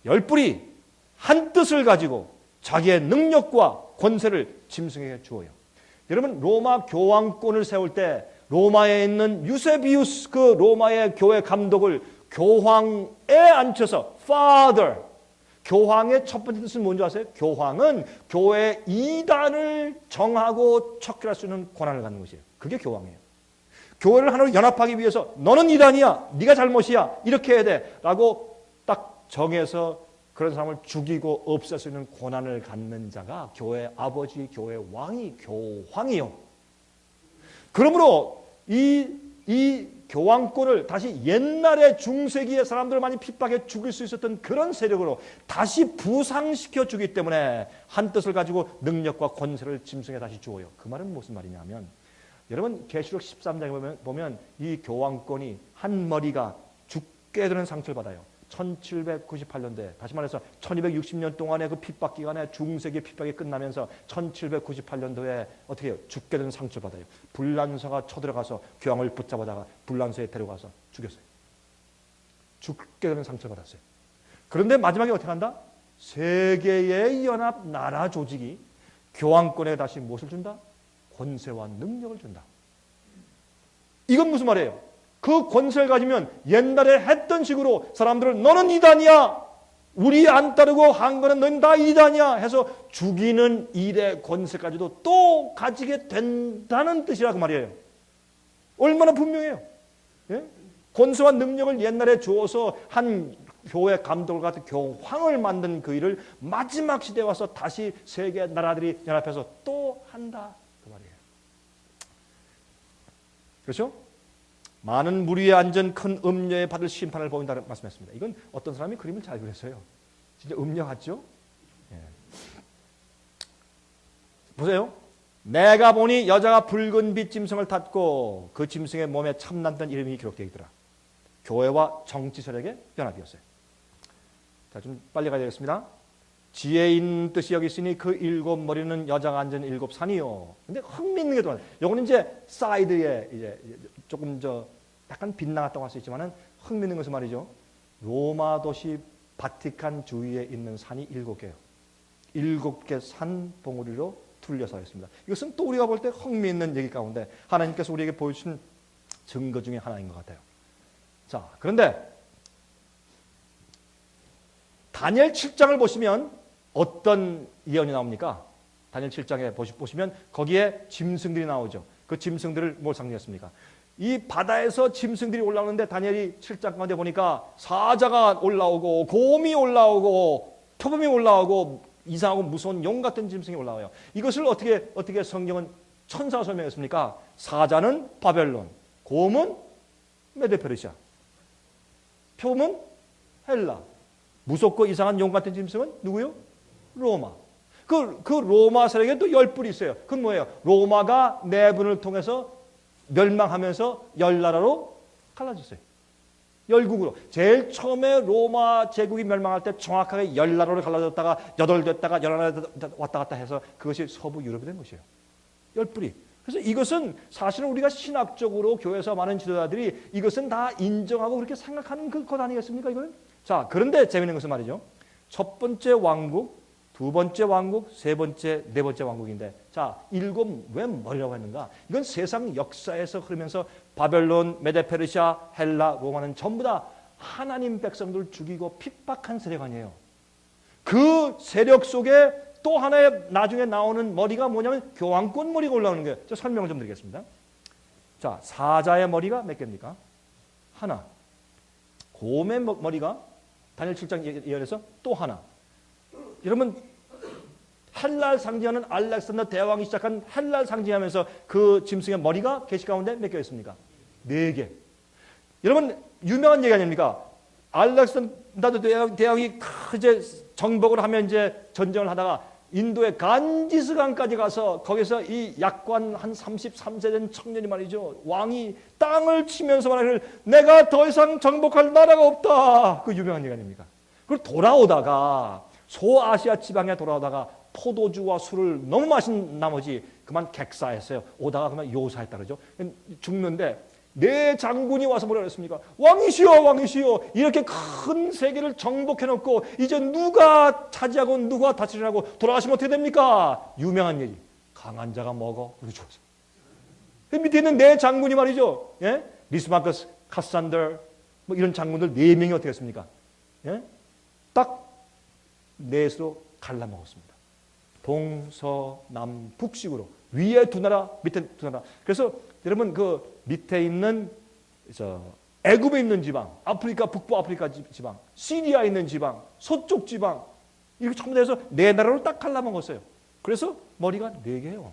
10뿔이 한 뜻을 가지고 자기의 능력과 권세를 짐승에게 주어요. 여러분 로마 교황권을 세울 때 로마에 있는 유세비우스 그 로마의 교회 감독을 교황에 앉혀서 Father. 교황의 첫 번째 뜻은 뭔지 아세요? 교황은 교회 이단을 정하고 척결할 수 있는 권한을 갖는 것이에요. 그게 교황이에요. 교회를 하나로 연합하기 위해서 너는 이단이야. 네가 잘못이야. 이렇게 해야 돼. 라고 딱 정해서 그런 사람을 죽이고 없앨 수 있는 권한을 갖는 자가 교회 아버지, 교회 왕이 교황이요. 그러므로 이 교황권을 다시 옛날의 중세기의 사람들을 많이 핍박해 죽일 수 있었던 그런 세력으로 다시 부상시켜 주기 때문에 한 뜻을 가지고 능력과 권세를 짐승에 다시 주어요. 그 말은 무슨 말이냐면 여러분 계시록 13장에 보면 이 교황권이 한 머리가 죽게 되는 상처를 받아요. 1798년도에 다시 말해서 1260년 동안의 그 핍박 기간에 중세기 핍박이 끝나면서 1798년도에 어떻게 해요? 죽게 되는 상처를 받아요. 불란서가 쳐들어가서 교황을 붙잡아다가 불란서에 데려가서 죽였어요. 죽게 되는 상처를 받았어요. 그런데 마지막에 어떻게 한다? 세계의 연합 나라 조직이 교황권에 다시 무엇을 준다? 권세와 능력을 준다. 이건 무슨 말이에요? 그 권세를 가지면 옛날에 했던 식으로 사람들을 너는 이단이야. 우리 안 따르고 한 거는 너는 다 이단이야 해서 죽이는 일의 권세까지도 또 가지게 된다는 뜻이라 그 말이에요. 얼마나 분명해요. 예? 권세와 능력을 옛날에 주어서 한 교회 감독을 같은 교황을 만든 그 일을 마지막 시대에 와서 다시 세계 나라들이 연합해서 또 한다 그 말이에요. 그렇죠? 많은 무리에 앉은 큰 음녀에 받을 심판을 보인다는 말씀했습니다. 이건 어떤 사람이 그림을 잘 그렸어요. 진짜 음녀 같죠? 예. 보세요. 내가 보니 여자가 붉은 빛 짐승을 탔고 그 짐승의 몸에 참남된 이름이 기록되어 있더라. 교회와 정치 세력의 연합이었어요. 자, 좀 빨리 가야 되겠습니다. 지혜 있는 뜻이 여기 있으니 그 일곱 머리는 여자가 앉은 일곱 산이요. 근데 흥미있는 게 또, 요거는 이제 사이드에 이제 조금 약간 빗나갔다고 할 수 있지만은 흥미있는 것은 말이죠. 로마 도시 바티칸 주위에 있는 산이 7개예요. 7개 산 봉우리로 둘러싸여 있습니다. 이것은 또 우리가 볼 때 흥미있는 얘기 가운데 하나님께서 우리에게 보여주신 증거 중에 하나인 것 같아요. 자, 그런데 다니엘 7장을 보시면 어떤 예언이 나옵니까? 다니엘 7장에 보시면 거기에 짐승들이 나오죠. 그 짐승들을 뭘 상징했습니까? 이 바다에서 짐승들이 올라오는데 다니엘이 7장 가운데 보니까 사자가 올라오고 곰이 올라오고 표범이 올라오고 이상하고 무서운 용 같은 짐승이 올라와요. 이것을 어떻게 성경은 천사로 설명했습니까? 사자는 바벨론, 곰은 메데페르시아, 표범은 헬라, 무섭고 이상한 용 같은 짐승은 누구요? 로마. 그 로마 세력에 또 10뿔이 있어요. 그건 뭐예요? 로마가 내분을 통해서 멸망하면서 10나라로 갈라졌어요. 10국으로. 제일 처음에 로마 제국이 멸망할 때 정확하게 10나라로 갈라졌다가 8 됐다가 11나라 왔다 갔다 해서 그것이 서부 유럽이 된 것이에요. 10뿔이. 그래서 이것은 사실은 우리가 신학적으로 교회에서 많은 지도자들이 이것은 다 인정하고 그렇게 생각하는 것 아니겠습니까? 이거는? 자, 그런데 재미있는 것은 말이죠. 첫 번째 왕국, 두 번째 왕국, 세 번째, 네 번째 왕국인데, 자, 7 왜 머리라고 했는가? 이건 세상 역사에서 흐르면서 바벨론, 메데페르시아, 헬라, 로마는 전부 다 하나님 백성들을 죽이고 핍박한 세력 아니에요. 그 세력 속에 또 하나의 나중에 나오는 머리가 뭐냐면 교황권 머리가 올라오는 거예요. 제가 설명을 좀 드리겠습니다. 자, 사자의 머리가 몇 개입니까? 하나. 곰의 머리가 다니엘 7장 예언에서 또 하나. 여러분, 헬라를 상징하는 알렉산더 대왕이 시작한 헬라를 상징하면서 그 짐승의 머리가 계시 가운데 몇 개 있습니까? 4개. 여러분, 유명한 얘기 아닙니까? 알렉산더 대왕이 이제 정복을 하면 이제 전쟁을 하다가 인도의 간지스강까지 가서 거기서 이 약관 한 33세 된 청년이 말이죠. 왕이 땅을 치면서 말하기를 내가 더 이상 정복할 나라가 없다. 그 유명한 얘기 아닙니까? 그걸 돌아오다가 소아시아 지방에 돌아오다가 포도주와 술을 너무 마신 나머지 그만 객사했어요. 오다가 그만 요사했다 그러죠. 죽는데 내 장군이 와서 뭐라 그랬습니까? 왕이시여, 왕이시여, 이렇게 큰 세계를 정복해놓고 이제 누가 차지하고 누가 다스리라고 돌아가시면 어떻게 됩니까? 유명한 얘기. 강한 자가 먹어. 그렇게 죽었어요. 밑에 있는 내 장군이 말이죠. 예? 리스마커스, 카산더 뭐 이런 장군들 4명이 어떻게 했습니까? 예? 딱 넷으로 갈라먹었습니다. 동서남북식으로 위에 2나라, 밑에 2나라. 그래서 여러분 그 밑에 있는 애굽에 있는 지방, 아프리카 북부 아프리카 지방, 시리아에 있는 지방, 서쪽 지방 이렇게 전부 다 해서 4나라로 딱 갈라먹었어요. 그래서 머리가 4개예요.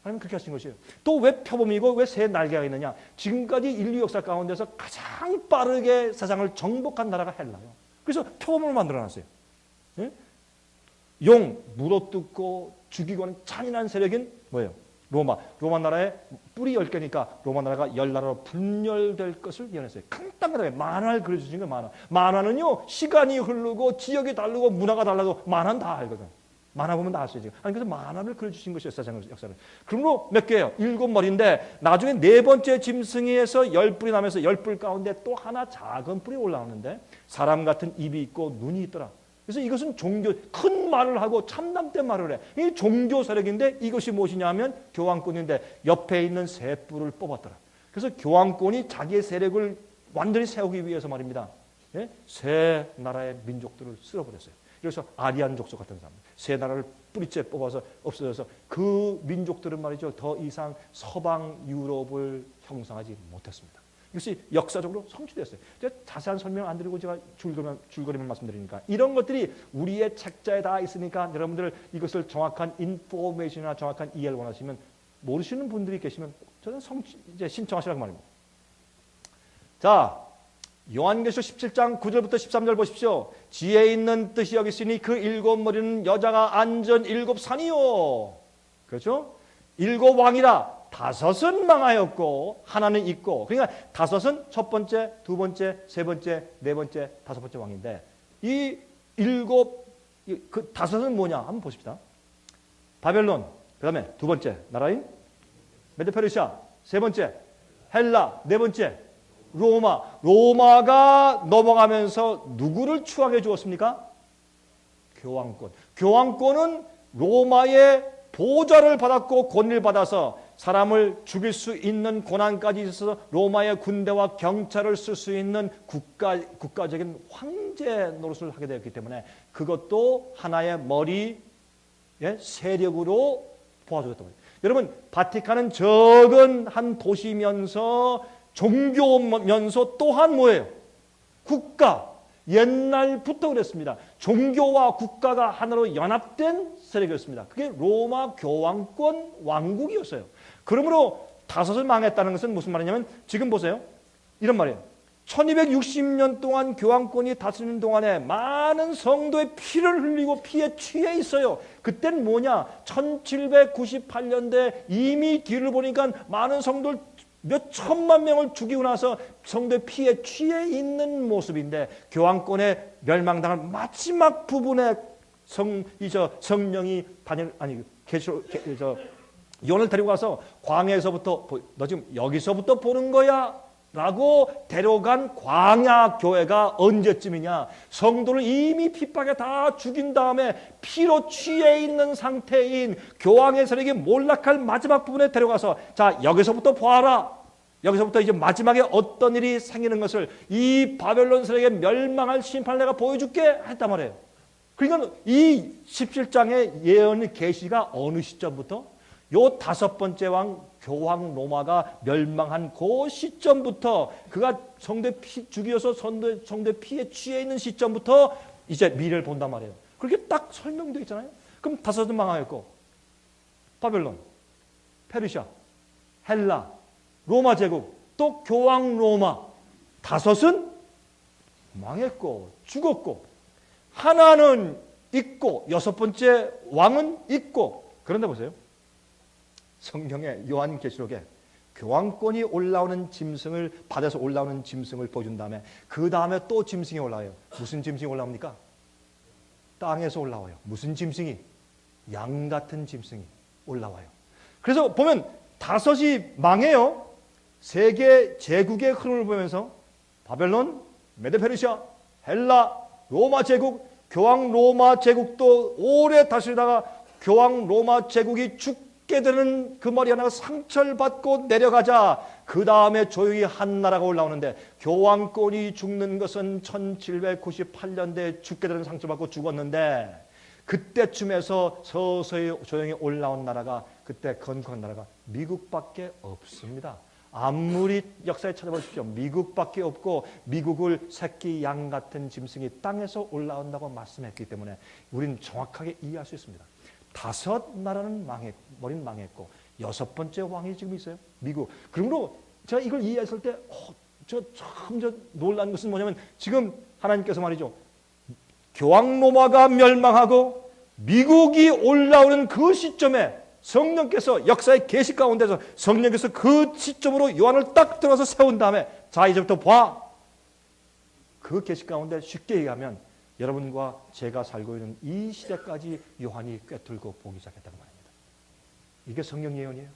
하나님 그렇게 하신 것이에요. 또 왜 표범이고 왜 새 날개가 있느냐? 지금까지 인류 역사 가운데서 가장 빠르게 세상을 정복한 나라가 헬라예요. 그래서 표범을 만들어놨어요. 예? 용, 물어뜯고 죽이고 하는 잔인한 세력인 뭐예요? 로마 나라의 뿔이 10개니까 로마 나라가 10나라로 분열될 것을 예언했어요. 간단하게 만화를 그려주신 거예요. 만화는요 시간이 흐르고 지역이 다르고 문화가 달라도 만화는 다 알거든. 만화 보면 다 알 수 있어요. 아니 그래서 만화를 그려주신 것이에요. 세상 역사를. 그러므로 몇 개예요? 7머리인데 나중에 4번째 짐승에서 10뿔이 나면서 10뿔 가운데 또 하나 작은 뿔이 올라오는데 사람 같은 입이 있고 눈이 있더라. 그래서 이것은 종교, 큰 말을 하고 참담된 말을 해. 이 종교 세력인데 이것이 무엇이냐 하면 교황권인데 옆에 있는 새 뿔을 뽑았더라. 그래서 교황권이 자기의 세력을 완전히 세우기 위해서 말입니다. 예? 새 나라의 민족들을 쓸어버렸어요. 그래서 아리안 족속 같은 사람, 새 나라를 뿌리째 뽑아서 없어져서 그 민족들은 말이죠. 더 이상 서방 유럽을 형성하지 못했습니다. 이것이 역사적으로 성취됐어요. 제가 자세한 설명 안 드리고 제가 줄거리만 말씀드리니까 이런 것들이 우리의 책자에 다 있으니까 여러분들 이것을 정확한 인포메이션이나 정확한 이해를 원하시면 모르시는 분들이 계시면 저는 이제 신청하시라고 말입니다. 자, 요한계시록 17장 9절부터 13절 보십시오. 지혜 있는 뜻이 여기 있으니 그 7머리는 여자가 앉은 7산이요. 그렇죠? 일곱 왕이라 다섯은 망하였고 하나는 있고. 그러니까 다섯은 첫 번째, 두 번째, 세 번째, 네 번째, 다섯 번째 왕인데 이 일곱 그 다섯은 뭐냐 한번 보십시다. 바벨론, 그다음에 두 번째 나라인 메도페르시아, 세 번째 헬라, 네 번째 로마. 로마가 넘어가면서 누구를 추앙해 주었습니까? 교황권. 교황권은 로마의 보좌를 받았고 권위를 받아서 사람을 죽일 수 있는 권한까지 있어서 로마의 군대와 경찰을 쓸 수 있는 국가적인 황제 노릇을 하게 되었기 때문에 그것도 하나의 머리 세력으로 보아주었다고 해요. 여러분, 바티칸은 적은 한 도시면서 종교면서 또한 뭐예요? 국가. 옛날부터 그랬습니다. 종교와 국가가 하나로 연합된 세력이었습니다. 그게 로마 교황권 왕국이었어요. 그러므로 다섯을 망했다는 것은 무슨 말이냐면 지금 보세요. 이런 말이에요. 1260년 동안 교황권이 다스리는 동안에 많은 성도의 피를 흘리고 피에 취해 있어요. 그때는 뭐냐? 1798년대 이미 뒤를 보니까 많은 성도를 몇 천만 명을 죽이고 나서 성도의 피에 취해 있는 모습인데 교황권의 멸망당할 마지막 부분에 성령이 요한을 데리고 가서 광야에서부터 너 지금 여기서부터 보는 거야? 라고 데려간 광야 교회가 언제쯤이냐? 성도를 이미 핍박에 다 죽인 다음에 피로 취해 있는 상태인 교황의 세력이 몰락할 마지막 부분에 데려가서 자, 여기서부터 봐라. 여기서부터 이제 마지막에 어떤 일이 생기는 것을 이 바벨론 세력의 멸망할 심판을 내가 보여줄게 했단 말이에요. 그러니까 이 17장의 예언의 계시가 어느 시점부터? 요 다섯 번째 왕 교황 로마가 멸망한 그 시점부터 그가 성대 피 죽여서 성대 피에 취해 있는 시점부터 이제 미래를 본단 말이에요. 그렇게 딱 설명되어 있잖아요. 그럼 다섯은 망하였고 바벨론, 페르시아, 헬라, 로마 제국, 또 교황 로마 다섯은 망했고 죽었고 하나는 있고 여섯 번째 왕은 있고. 그런데 보세요. 성경의 요한계시록에 교황권이 올라오는 짐승을 받아서 올라오는 짐승을 보여준 다음에 그 다음에 또 짐승이 올라와요. 무슨 짐승이 올라옵니까? 땅에서 올라와요. 무슨 짐승이? 양 같은 짐승이 올라와요. 그래서 보면 다섯이 망해요. 세계 제국의 흐름을 보면서 바벨론, 메도페르시아, 헬라, 로마 제국, 교황 로마 제국도 오래 다스리다가 교황 로마 제국이 죽게 되는 그 머리 하나가 상처를 받고 내려가자 그 다음에 조용히 한 나라가 올라오는데 교황권이 죽는 것은 1798년대에 죽게 되는 상처받고 죽었는데 그때쯤에서 서서히 조용히 올라온 나라가 그때 건강한 나라가 미국밖에 없습니다. 아무리 역사에 찾아보십시오. 미국밖에 없고 미국을 새끼 양 같은 짐승이 땅에서 올라온다고 말씀했기 때문에 우리는 정확하게 이해할 수 있습니다. 다섯 나라는 머리는 망했고 여섯 번째 왕이 지금 있어요. 미국. 그러므로 제가 이걸 이해했을 때 참 놀란 것은 뭐냐면 지금 하나님께서 말이죠. 교황 로마가 멸망하고 미국이 올라오는 그 시점에 성령께서 역사의 계시 가운데서 성령께서 그 시점으로 요한을 딱 들어서 세운 다음에 자 이제부터 봐. 그 계시 가운데 쉽게 얘기하면 여러분과 제가 살고 있는 이 시대까지 요한이 꿰뚫고 보기 시작했다고 말입니다. 이게 성령 예언이에요.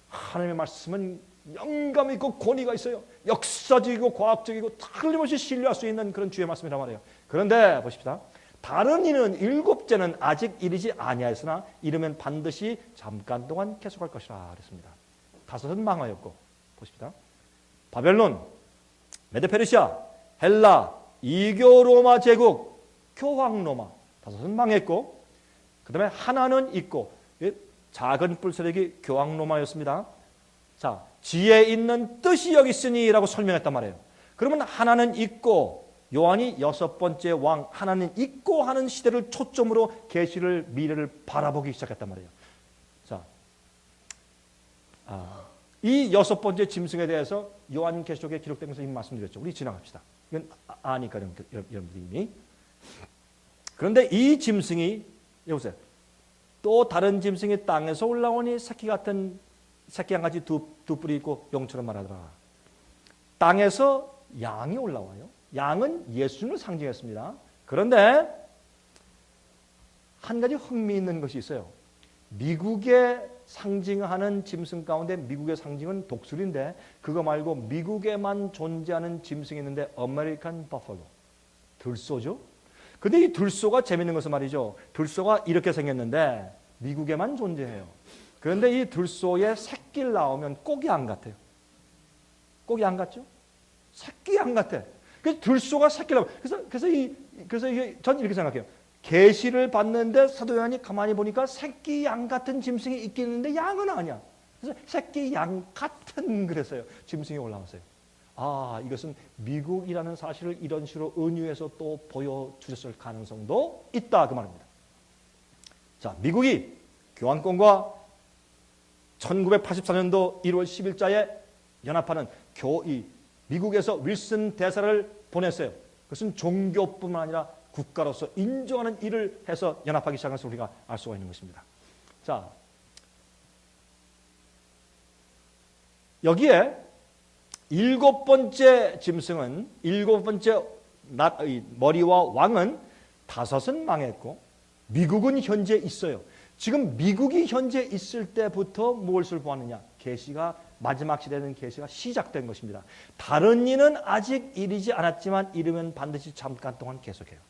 하나님의 말씀은 영감 있고 권위가 있어요. 역사적이고 과학적이고 틀림없이 신뢰할 수 있는 그런 주의 말씀이란 말이에요. 그런데 보십시다. 다른 이는 일곱째는 아직 이르지 아니하였으나 이르면 반드시 잠깐 동안 계속할 것이라 그랬습니다. 다섯은 망하였고 보십시다. 바벨론, 메도페르시아, 헬라, 이교 로마 제국, 교황 로마 다섯은 망했고 그 다음에 하나는 있고 작은 뿔세력이 교황 로마였습니다. 자, 지혜 있는 뜻이 여기 있으니 라고 설명했단 말이에요. 그러면 하나는 있고 요한이 여섯 번째 왕 하나는 있고 하는 시대를 초점으로 계시를 미래를 바라보기 시작했단 말이에요. 자, 이 여섯 번째 짐승에 대해서 요한계시록에 기록된 것을 이미 말씀드렸죠. 우리 지나갑시다. 이건 아니까 여러분들이 이미. 그런데 이 짐승이 여보세요. 또 다른 짐승이 땅에서 올라오니 새끼 한 가지 두 뿔이 있고 용처럼 말하더라. 땅에서 양이 올라와요. 양은 예수님을 상징했습니다. 그런데 한 가지 흥미있는 것이 있어요. 미국의 상징하는 짐승 가운데 미국의 상징은 독수리인데 그거 말고 미국에만 존재하는 짐승이 있는데 아메리칸 버팔로, 들소죠. 근데 이 들소가 재밌는 것은 말이죠. 들소가 이렇게 생겼는데 미국에만 존재해요. 그런데 이 들소의 새끼를 낳으면 꼭이 양 같아요. 꼭이 양 같죠? 새끼 양 같아. 그래서 들소가 새끼를 낳으면 그래서 이게 전 이렇게 생각해요. 계시를 봤는데 사도 요한이 가만히 보니까 새끼 양 같은 짐승이 있긴 있는데 양은 아니야. 그래서 새끼 양 같은 그래서요. 짐승이 올라왔어요. 아, 이것은 미국이라는 사실을 이런 식으로 은유해서 또 보여주셨을 가능성도 있다 그 말입니다. 자, 미국이 교황권과 1984년도 1월 10일자에 연합하는 미국에서 윌슨 대사를 보냈어요. 그것은 종교뿐만 아니라 국가로서 인정하는 일을 해서 연합하기 시작한 것을 우리가 알 수가 있는 것입니다. 자, 여기에 일곱 번째 짐승은 일곱 번째 머리와 왕은 다섯은 망했고 미국은 현재 있어요. 지금 미국이 현재 있을 때부터 무엇을 보았느냐? 계시가 마지막 시대는 계시가 시작된 것입니다. 다른 이는 아직 이르지 않았지만 이르면 반드시 잠깐 동안 계속해요.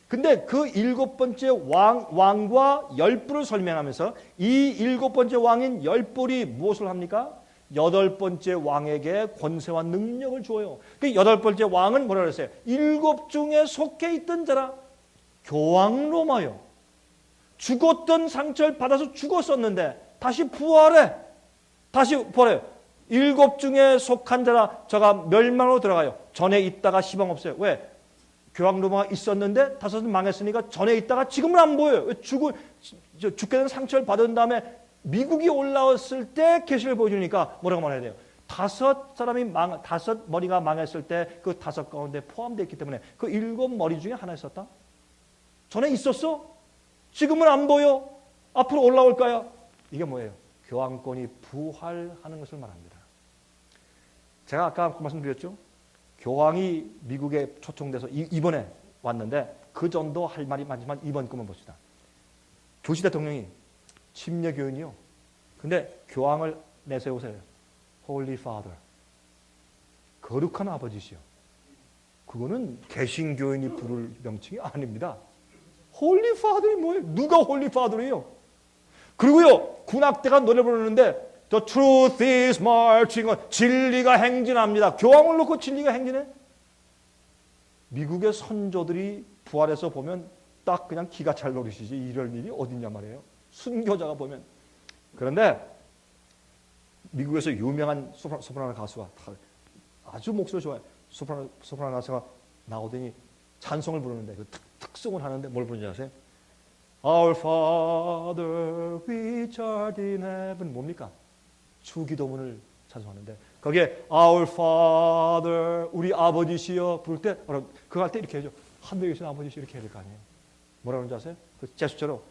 근데 그 일곱 번째 왕과 열뿔을 설명하면서 이 일곱 번째 왕인 열뿔이 무엇을 합니까? 여덟 번째 왕에게 권세와 능력을 주어요. 그 여덟 번째 왕은 뭐라 그랬어요? 일곱 중에 속해 있던 자라. 교황 로마요. 죽었던 상처를 받아서 죽었었는데 다시 부활해. 일곱 중에 속한 자라 저가 멸망으로 들어가요. 전에 있다가 시방 없어요. 왜? 교황 로마가 있었는데 다섯은 망했으니까 전에 있다가 지금은 안 보여요. 죽게 된 상처를 받은 다음에 미국이 올라왔을 때 계시를 보여주니까 뭐라고 말해야 돼요? 다섯 머리가 망했을 때 그 다섯 가운데 포함되어 있기 때문에 그 일곱 머리 중에 하나 있었다? 전에 있었어? 지금은 안 보여? 앞으로 올라올 거야? 이게 뭐예요? 교황권이 부활하는 것을 말합니다. 제가 아까 말씀드렸죠? 교황이 미국에 초청돼서 이번에 왔는데 그 전도 할 말이 많지만 이번 것만 봅시다. 조시 대통령이 침례교인이요. 근데 교황을 내세우세요. Holy Father. 거룩한 아버지시요. 그거는 개신교인이 부를 명칭이 아닙니다. Holy Father이 뭐예요? 누가 Holy Father이에요? 그리고요, 군악대가 노래 부르는데 The truth is marching on. 진리가 행진합니다. 교황을 놓고 진리가 행진해? 미국의 선조들이 부활해서 보면 딱 그냥 기가 찰 노릇이지 이럴 일이 어딨냐 말이에요. 순교자가 보면. 그런데 미국에서 유명한 소프라노 가수가 아주 목소리 좋아요. 소프라노 가수가 나오더니 찬송을 부르는데 그 특성을 하는데 뭘 부르는지 아세요? Our Father which art in heaven 뭡니까? 주기도문을 찬송하는데 거기에 Our Father 우리 아버지시여 부를 때 그거 할 때 이렇게 해줘. 하늘에 계신 아버지시여 이렇게 해야 될 거 아니에요. 뭐라고 하는지 아세요? 그 제스처로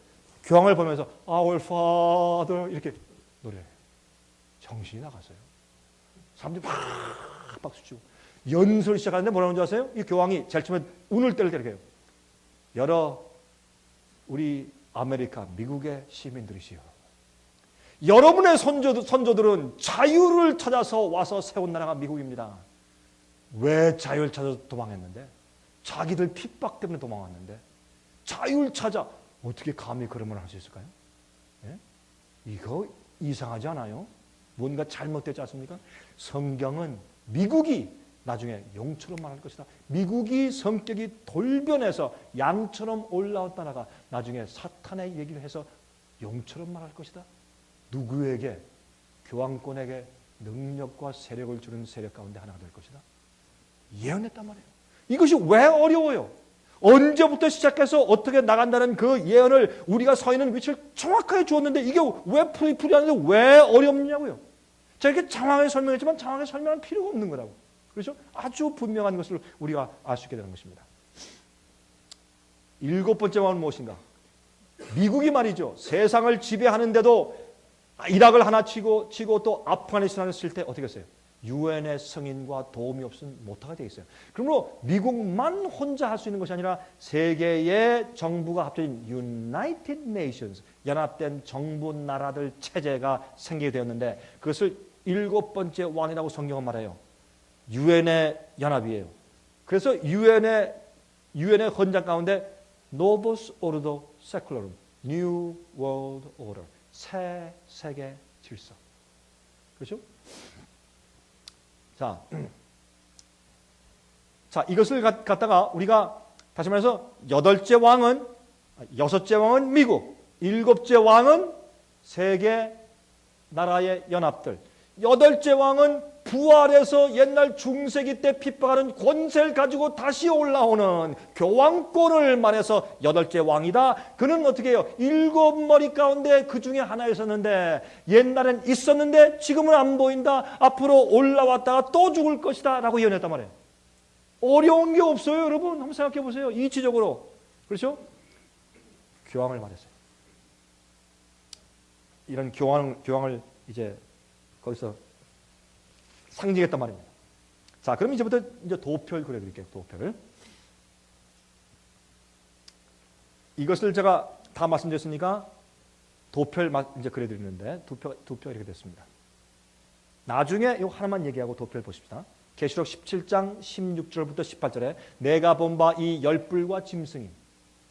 교황을 보면서 Our Father 이렇게 노래해요. 정신이 나갔어요. 사람들이 막 박수치고 연설 시작하는데 뭐라고 하는지 아세요? 이 교황이 제일 처음에 운을 뗄 때 이렇게 해요. 여러 우리 아메리카 미국의 시민들이시여, 여러분의 선조들은 자유를 찾아서 와서 세운 나라가 미국입니다. 왜 자유를 찾아서 도망했는데? 자기들 핍박 때문에 도망왔는데 자유를 찾아 어떻게 감히 그런 말 할 수 있을까요? 예? 이거 이상하지 않아요? 뭔가 잘못되지 않습니까? 성경은 미국이 나중에 용처럼 말할 것이다. 미국이 성격이 돌변해서 양처럼 올라온 나라가 나중에 사탄의 얘기를 해서 용처럼 말할 것이다. 누구에게? 교황권에게 능력과 세력을 주는 세력 가운데 하나가 될 것이다. 예언했단 말이에요. 이것이 왜 어려워요? 언제부터 시작해서 어떻게 나간다는 그 예언을 우리가 서 있는 위치를 정확하게 주었는데 이게 왜 풀이하는데 왜 어렵냐고요. 제가 이렇게 장황하게 설명했지만 장황하게 설명할 필요가 없는 거라고. 그렇죠? 아주 분명한 것을 우리가 알 수 있게 되는 것입니다. 일곱 번째 왕은 무엇인가? 미국이 말이죠. 세상을 지배하는데도 이락을 하나 치고 또 아프가니스탄을 쓸 때 어떻게 했어요? 유엔의 승인과 도움이 없으면 못하게 돼 있어요. 그러므로 미국만 혼자 할 수 있는 것이 아니라 세계의 정부가 합쳐진 United Nations, 연합된 정부 나라들 체제가 생기게 되었는데 그것을 7번째 왕이라고 성경은 말해요. 유엔의 연합이에요. 그래서 유엔의 헌장 가운데 Novus Ordo Seclorum, New World Order, 새 세계 질서. 그렇죠? 자, 이것을 갖다가 우리가 다시 말해서 여섯째 왕은 미국, 7째 왕은 세계 나라의 연합들, 8째 왕은 부활해서 옛날 중세기 때 핍박하는 권세를 가지고 다시 올라오는 교황권을 말해서 8째 왕이다. 그는 어떻게 해요? 7머리 가운데 그 중에 하나였었는데 옛날엔 있었는데 지금은 안 보인다. 앞으로 올라왔다가 또 죽을 것이다 라고 예언했단 말이에요. 어려운 게 없어요. 여러분 한번 생각해 보세요. 이치적으로. 그렇죠? 교황을 말했어요. 이런 교황을 이제 거기서 상징했단 말입니다. 자, 그럼 이제부터 이제 도표를 그려드릴게요. 도표를. 이것을 제가 다 말씀드렸으니까 도표를 이제 그려드리는데 도표가 이렇게 됐습니다. 나중에 이거 하나만 얘기하고 도표를 보십시다. 계시록 17장 16절부터 18절에 내가 본 바 이 열불과 짐승이,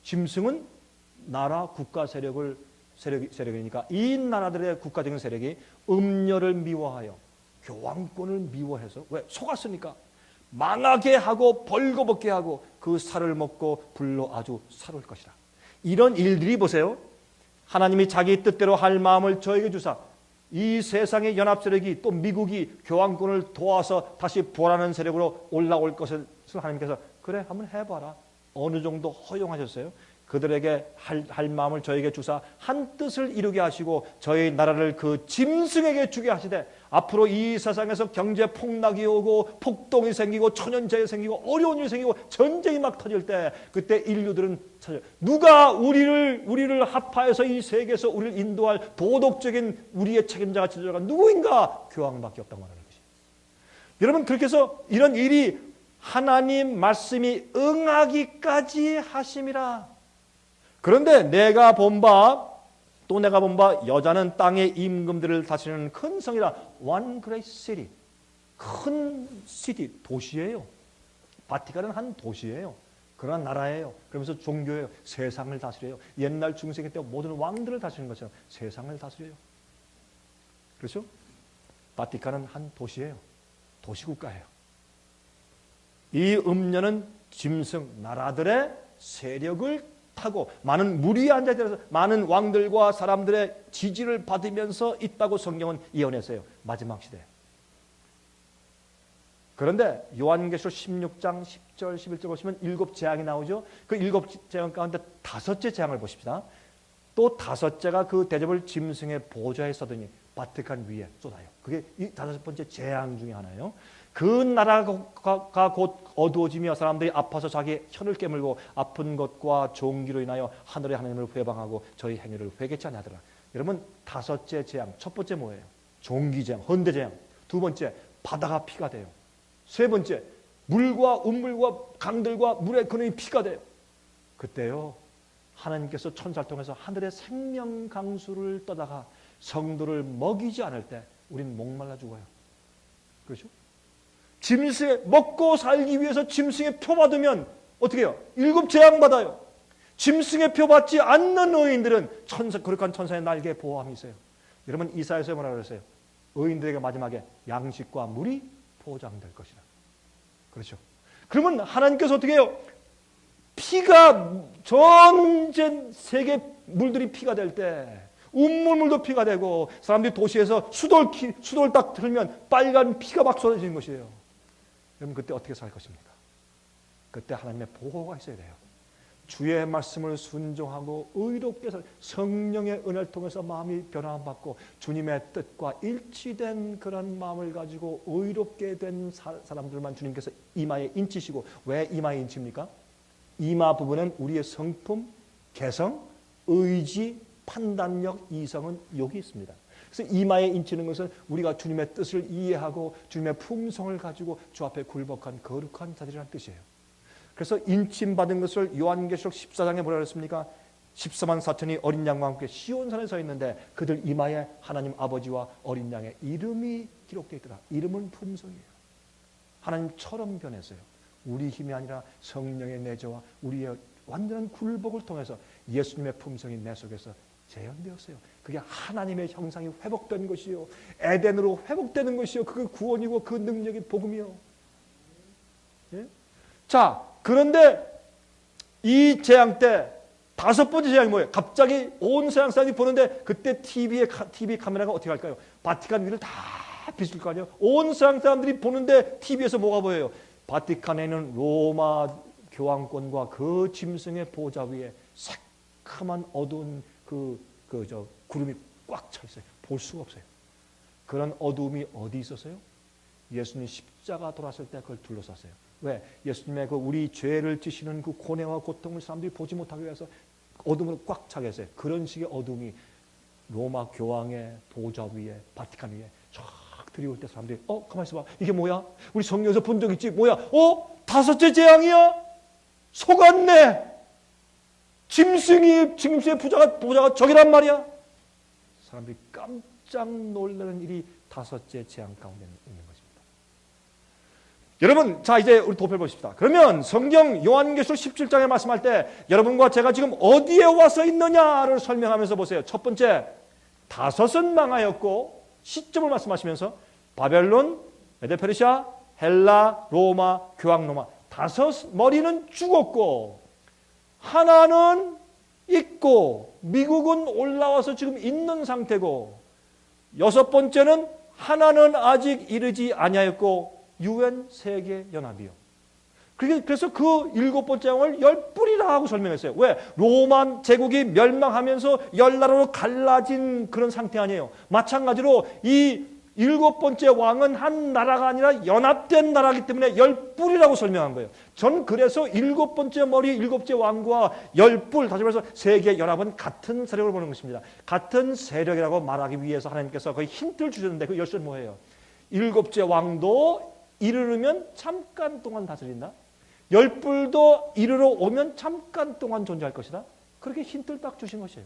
짐승은 나라 국가 세력이니까 이 나라들의 국가적인 세력이 음녀를 미워하여 교황권을 미워해서 왜? 속았으니까 망하게 하고 벌거벗게 하고 그 살을 먹고 불로 아주 사를 것이다. 이런 일들이 보세요. 하나님이 자기 뜻대로 할 마음을 저에게 주사 이 세상의 연합 세력이 또 미국이 교황권을 도와서 다시 부활하는 세력으로 올라올 것을 하나님께서 그래 한번 해봐라. 어느 정도 허용하셨어요. 그들에게 할 마음을 저에게 주사 한 뜻을 이루게 하시고 저희 나라를 그 짐승에게 주게 하시되 앞으로 이 세상에서 경제 폭락이 오고 폭동이 생기고 천연재해 생기고 어려운 일이 생기고 전쟁이 막 터질 때 그때 인류들은 찾아요. 누가 우리를 합하여서 이 세계에서 우리를 인도할 도덕적인 우리의 책임자가 지도자가 누구인가? 교황밖에 없다고 말하는 것이. 여러분 그렇게 해서 이런 일이 하나님 말씀이 응하기까지 하심이라. 그런데 내가 본 바 여자는 땅의 임금들을 다스리는 큰 성이라. One great city. 큰 시티, 도시예요. 바티칸은 한 도시예요. 그런 나라예요. 그러면서 종교예요. 세상을 다스려요. 옛날 중세기 때 모든 왕들을 다스리는 것처럼 세상을 다스려요. 그렇죠? 바티칸은 한 도시예요. 도시국가예요. 이 음녀는 짐승, 나라들의 세력을 타고 많은 물이 앉아있어서 많은 왕들과 사람들의 지지를 받으면서 있다고 성경은 예언했어요. 마지막 시대에. 그런데 요한계시록 16장 10절 11절 보시면 7재앙이 나오죠. 그 7재앙 가운데 5째 재앙을 보십시다. 또 5째가 그 대접을 짐승의 보좌에 써더니 바티칸 위에 쏟아요. 그게 이 5번째 재앙 중에 하나예요. 그 나라가 곧 어두워지며 사람들이 아파서 자기 혀를 깨물고 아픈 것과 종기로 인하여 하늘의 하나님을 회방하고 저희 행위를 회개치 아니하더라. 여러분 5째 재앙, 첫 번째 뭐예요? 종기재앙, 헌대재앙. 2번째 바다가 피가 돼요. 3번째 물과 운물과 강들과 물의 근원이 피가 돼요. 그때요 하나님께서 천사를 통해서 하늘의 생명 강수를 떠다가 성도를 먹이지 않을 때 우린 목말라 죽어요. 그렇죠? 짐승에 먹고 살기 위해서 짐승의 표 받으면 어떻게 해요? 7재앙 받아요. 짐승의 표 받지 않는 의인들은 거룩한 천사의 날개에 보호함이 있어요. 여러분 이사야서 뭐라고 그랬어요? 의인들에게 마지막에 양식과 물이 보장될 것이다. 그렇죠? 그러면 하나님께서 어떻게 해요? 피가 전 세계 물들이 피가 될 때 운물물도 피가 되고 사람들이 도시에서 수돌 딱 틀면 빨간 피가 막 쏟아지는 것이에요. 여러분 그때 어떻게 살 것입니까? 그때 하나님의 보호가 있어야 돼요. 주의 말씀을 순종하고 의롭게 살 성령의 은혜를 통해서 마음이 변화받고 주님의 뜻과 일치된 그런 마음을 가지고 의롭게 된 사람들만 주님께서 이마에 인치시고 왜 이마에 인칩니까? 이마 부분은 우리의 성품, 개성, 의지, 판단력, 이성은 여기 있습니다. 그래서 이마에 인치는 것은 우리가 주님의 뜻을 이해하고 주님의 품성을 가지고 주 앞에 굴복한 거룩한 자들이라는 뜻이에요. 그래서 인침받은 것을 요한계시록 14장에 뭐라 그랬습니까? 14만 4천이 어린 양과 함께 시온산에 서 있는데 그들 이마에 하나님 아버지와 어린 양의 이름이 기록되어 있더라. 이름은 품성이에요. 하나님처럼 변했어요. 우리 힘이 아니라 성령의 내재와 우리의 완전한 굴복을 통해서 예수님의 품성이 내 속에서 재현되었어요. 그게 하나님의 형상이 회복된 것이요, 에덴으로 회복되는 것이요, 그게 구원이고 그 능력이 복음이요. 예? 자, 그런데 이 재앙 때 다섯 번째 재앙이 뭐예요? 갑자기 온 세상 사람이 보는데 그때 TV 카메라가 어떻게 할까요? 바티칸 위를 다 비출 거 아니에요? 온 세상 사람들이 보는데 TV에서 뭐가 보여요? 바티칸에 있는 로마 교황권과 그 짐승의 보좌 위에 새카만 어두운 구름이 꽉 차 있어요. 볼 수가 없어요. 그런 어두움이 어디 있었어요? 예수님 십자가 돌았을 때 그걸 둘러쌌어요. 왜? 예수님의 그 우리 죄를 지시는 그 고뇌와 고통을 사람들이 보지 못하기 위해서 어둠으로 꽉 차게 했어요. 그런 식의 어둠이 로마 교황의 보좌 위에, 바티칸 위에 쫙 들이올 때 사람들이 가만히 있어봐. 이게 뭐야? 우리 성경에서 본 적 있지? 뭐야? 다섯째 재앙이야? 속았네. 짐승의 보좌가 저기란 말이야. 사람들이 깜짝 놀라는 일이 다섯째 재앙 가운데 있는 것입니다. 여러분, 자 이제 우리 도표를 보십시다. 그러면 성경 요한계시록 17장에 말씀할 때 여러분과 제가 지금 어디에 와서 있느냐를 설명하면서 보세요. 첫 번째, 다섯은 망하였고, 시점을 말씀하시면서 바벨론, 메데페르시아, 헬라, 로마, 교황 로마, 다섯 머리는 죽었고 하나는 있고 미국은 올라와서 지금 있는 상태고, 여섯 번째는 하나는 아직 이르지 아니하였고 유엔 세계 연합이요. 그래서 그 일곱 번째 왕을 열 뿔이라 하고 설명했어요. 왜? 로마 제국이 멸망하면서 열 나라로 갈라진 그런 상태 아니에요. 마찬가지로 이 일곱 번째 왕은 한 나라가 아니라 연합된 나라이기 때문에 열 뿔이라고 설명한 거예요. 전 그래서 일곱 번째 머리, 일곱 번째 왕과 열 뿔, 다시 말해서 세계 연합은 같은 세력을 보는 것입니다. 같은 세력이라고 말하기 위해서 하나님께서 거의 힌트를 주셨는데 그 열쇠는 뭐예요? 일곱째 왕도 이르르면 잠깐 동안 다스린다. 열 뿔도 이르러 오면 잠깐 동안 존재할 것이다. 그렇게 힌트를 딱 주신 것이에요.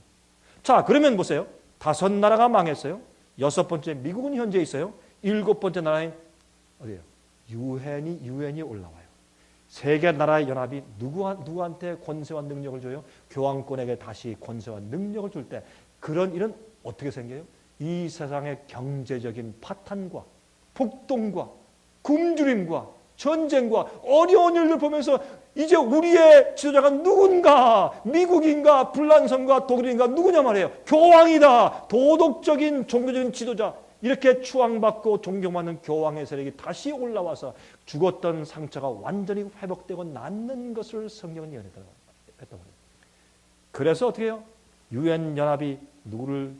자, 그러면 보세요. 다섯 나라가 망했어요. 여섯 번째 미국은 현재 있어요. 일곱 번째 나라인 어디예요? 유엔이 올라와요. 세계 나라의 연합이 누구한테 권세와 능력을 줘요? 교황권에게 다시 권세와 능력을 줄 때 그런 일은 어떻게 생겨요? 이 세상의 경제적인 파탄과 폭동과 굶주림과 전쟁과 어려운 일을 보면서 이제 우리의 지도자가 누군가, 미국인가, 불란성가, 독일인가 누구냐 말이에요. 교황이다. 도덕적인 종교적인 지도자. 이렇게 추앙받고 존경받는 교황의 세력이 다시 올라와서 죽었던 상처가 완전히 회복되고 낫는 것을 성경은 예언했다고 했단 말이에요. 그래서 어떻게 해요? 유엔 연합이 누구를,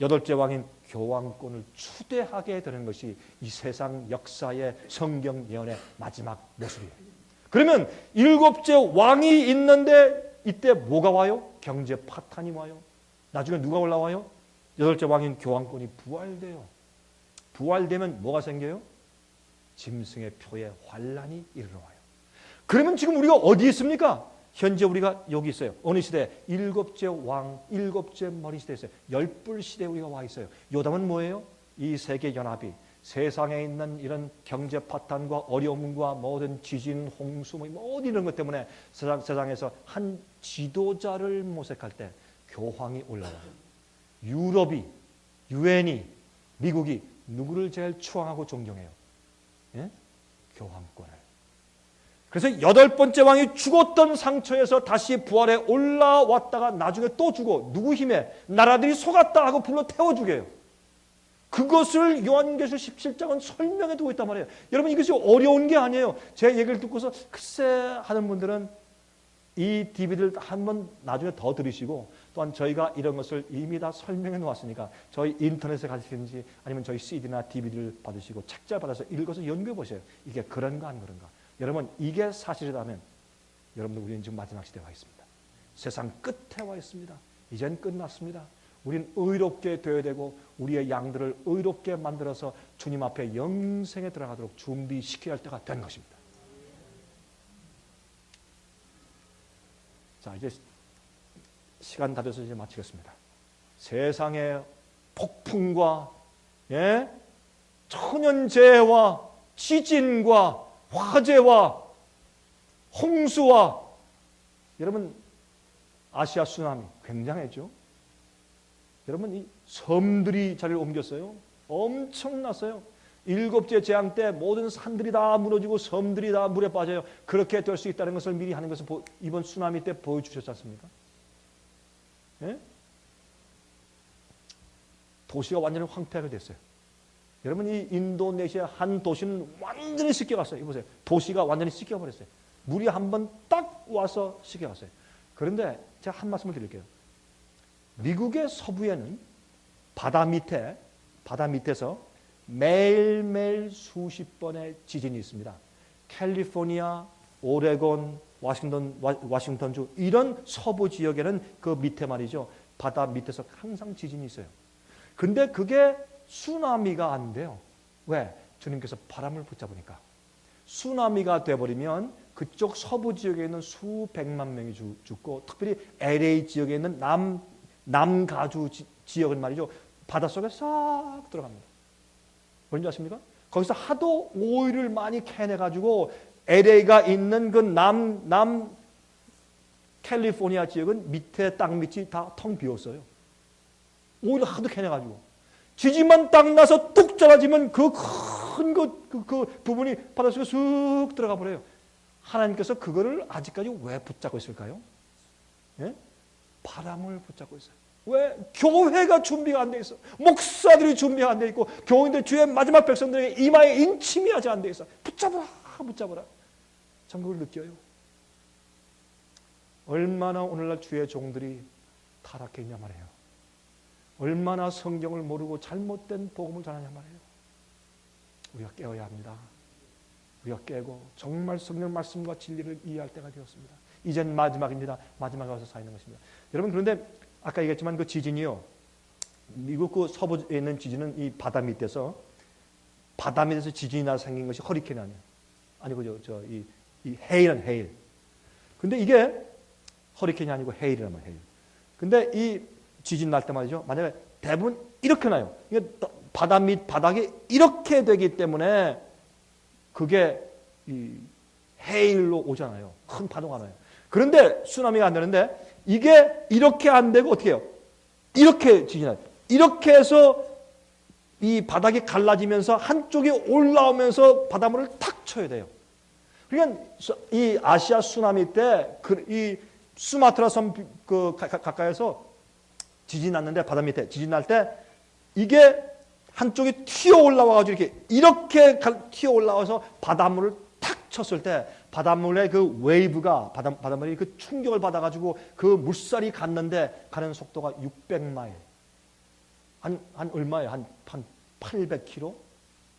여덟째 왕인 교황권을 추대하게 되는 것이 이 세상 역사의 성경 예언의 마지막 모습이에요. 그러면 일곱째 왕이 있는데 이때 뭐가 와요? 경제 파탄이 와요. 나중에 누가 올라와요? 여덟째 왕인 교황권이 부활돼요. 부활되면 뭐가 생겨요? 짐승의 표에 환란이 이르러 와요. 그러면 지금 우리가 어디 있습니까? 현재 우리가 여기 있어요. 어느 시대? 일곱째 왕, 일곱째 머리 시대에 있어요. 열뿔 시대에 우리가 와 있어요. 요담은 뭐예요? 이 세계 연합이 세상에 있는 이런 경제 파탄과 어려움과 모든 지진, 홍수, 모든 이런 것 때문에 세상에서 한 지도자를 모색할 때 교황이 올라와요. 유럽이, 유엔이, 미국이 누구를 제일 추앙하고 존경해요? 예? 교황권을. 그래서 여덟 번째 왕이 죽었던 상처에서 다시 부활해 올라왔다가 나중에 또 죽어. 누구 힘에? 나라들이 속았다 하고 불러 태워 죽여요. 그것을 요한계시록 17장은 설명해 두고 있단 말이에요. 여러분, 이것이 어려운 게 아니에요. 제 얘기를 듣고서 글쎄 하는 분들은 이 DVD를 한번 나중에 더 들으시고, 또한 저희가 이런 것을 이미 다 설명해 놓았으니까 저희 인터넷에 가시든지 아니면 저희 CD나 DVD를 받으시고 책자 받아서 읽어서 연구해 보세요. 이게 그런가 안 그런가. 여러분, 이게 사실이라면 여러분들 우리는 지금 마지막 시대에 와 있습니다. 세상 끝에 와 있습니다. 이젠 끝났습니다. 우린 의롭게 되어야 되고 우리의 양들을 의롭게 만들어서 주님 앞에 영생에 들어가도록 준비시켜야 할 때가 된 것입니다. 자, 이제 시간 다 돼서 이제 마치겠습니다. 세상의 폭풍과 천연재해와 지진과 화재와 홍수와 여러분 아시아 쓰나미 굉장했죠. 여러분 이 섬들이 자리를 옮겼어요. 엄청났어요. 7째 재앙 때 모든 산들이 다 무너지고 섬들이 다 물에 빠져요. 그렇게 될 수 있다는 것을 미리 하는 것을 이번 쓰나미 때 보여주셨지 않습니까? 예? 도시가 완전히 황폐하게 됐어요. 여러분 이 인도네시아 한 도시는 완전히 씻겨갔어요. 보세요. 도시가 완전히 씻겨버렸어요. 물이 한번 딱 와서 씻겨갔어요. 그런데 제가 한 말씀을 드릴게요. 미국의 서부에는 바다 밑에서 매일매일 수십 번의 지진이 있습니다. 캘리포니아, 오레곤, 워싱턴주 이런 서부 지역에는 그 밑에 말이죠. 바다 밑에서 항상 지진이 있어요. 근데 그게 쓰나미가 안 돼요. 왜? 주님께서 바람을 붙잡으니까. 쓰나미가 돼버리면 그쪽 서부 지역에 있는 수백만 명이 죽고 특별히 LA 지역에 있는 남가주 지역은 말이죠. 바닷속에 싹 들어갑니다. 뭔지 아십니까? 거기서 하도 오일을 많이 캐내가지고 LA가 있는 그 남 캘리포니아 지역은 밑에 땅 밑이 다 텅 비었어요. 오일을 하도 캐내가지고. 지진만 딱 나서 뚝 잘라지면 그 큰 그 부분이 바닷속에 쑥 들어가 버려요. 하나님께서 그거를 아직까지 왜 붙잡고 있을까요? 예? 바람을 붙잡고 있어요. 왜? 교회가 준비가 안 돼 있어. 목사들이 준비가 안 돼 있고 교인들 주의 마지막 백성들에게 이마에 인침이 아직 안 돼 있어. 붙잡아라. 전 그걸 느껴요. 얼마나 오늘날 주의 종들이 타락해 있냐 말이에요. 얼마나 성경을 모르고 잘못된 복음을 전하냐 말이에요. 우리가 깨어야 합니다. 우리가 깨고 정말 성령 말씀과 진리를 이해할 때가 되었습니다. 이젠 마지막입니다. 마지막에 와서 사 있는 것입니다. 여러분 그런데 아까 얘기했지만 그 지진이요. 미국 그 서부에 있는 지진은 이 바다 밑에서 지진이 나 생긴 것이 허리케인이 아니고 이 헤일은 헤일. 근데 이게 허리케인이 아니고 헤일이란 말이에요. 헤일. 근데 이 지진 날 때 말이죠. 만약에 대부분 이렇게 나요. 이게 바다 밑 바닥이 이렇게 되기 때문에 그게 이 헤일로 오잖아요. 큰 파도가 나요. 그런데 쓰나미가 안 되는데 이게 이렇게 안 되고 어떻게 해요? 이렇게 지진이 나요. 이렇게 해서 이 바닥이 갈라지면서 한쪽이 올라오면서 바닷물을 탁 쳐야 돼요. 그러니까 이 아시아 쓰나미 때 이 수마트라 섬 그 가까이에서 지진 났는데 바다 밑에 지진 날 때 이게 한쪽이 튀어 올라와가지고 이렇게 튀어 올라와서 바닷물을 탁 쳤을 때 바닷물의 그 웨이브가 바닷물이 그 충격을 받아가지고 그 물살이 갔는데 가는 속도가 600마일. 한 얼마예요? 한 800km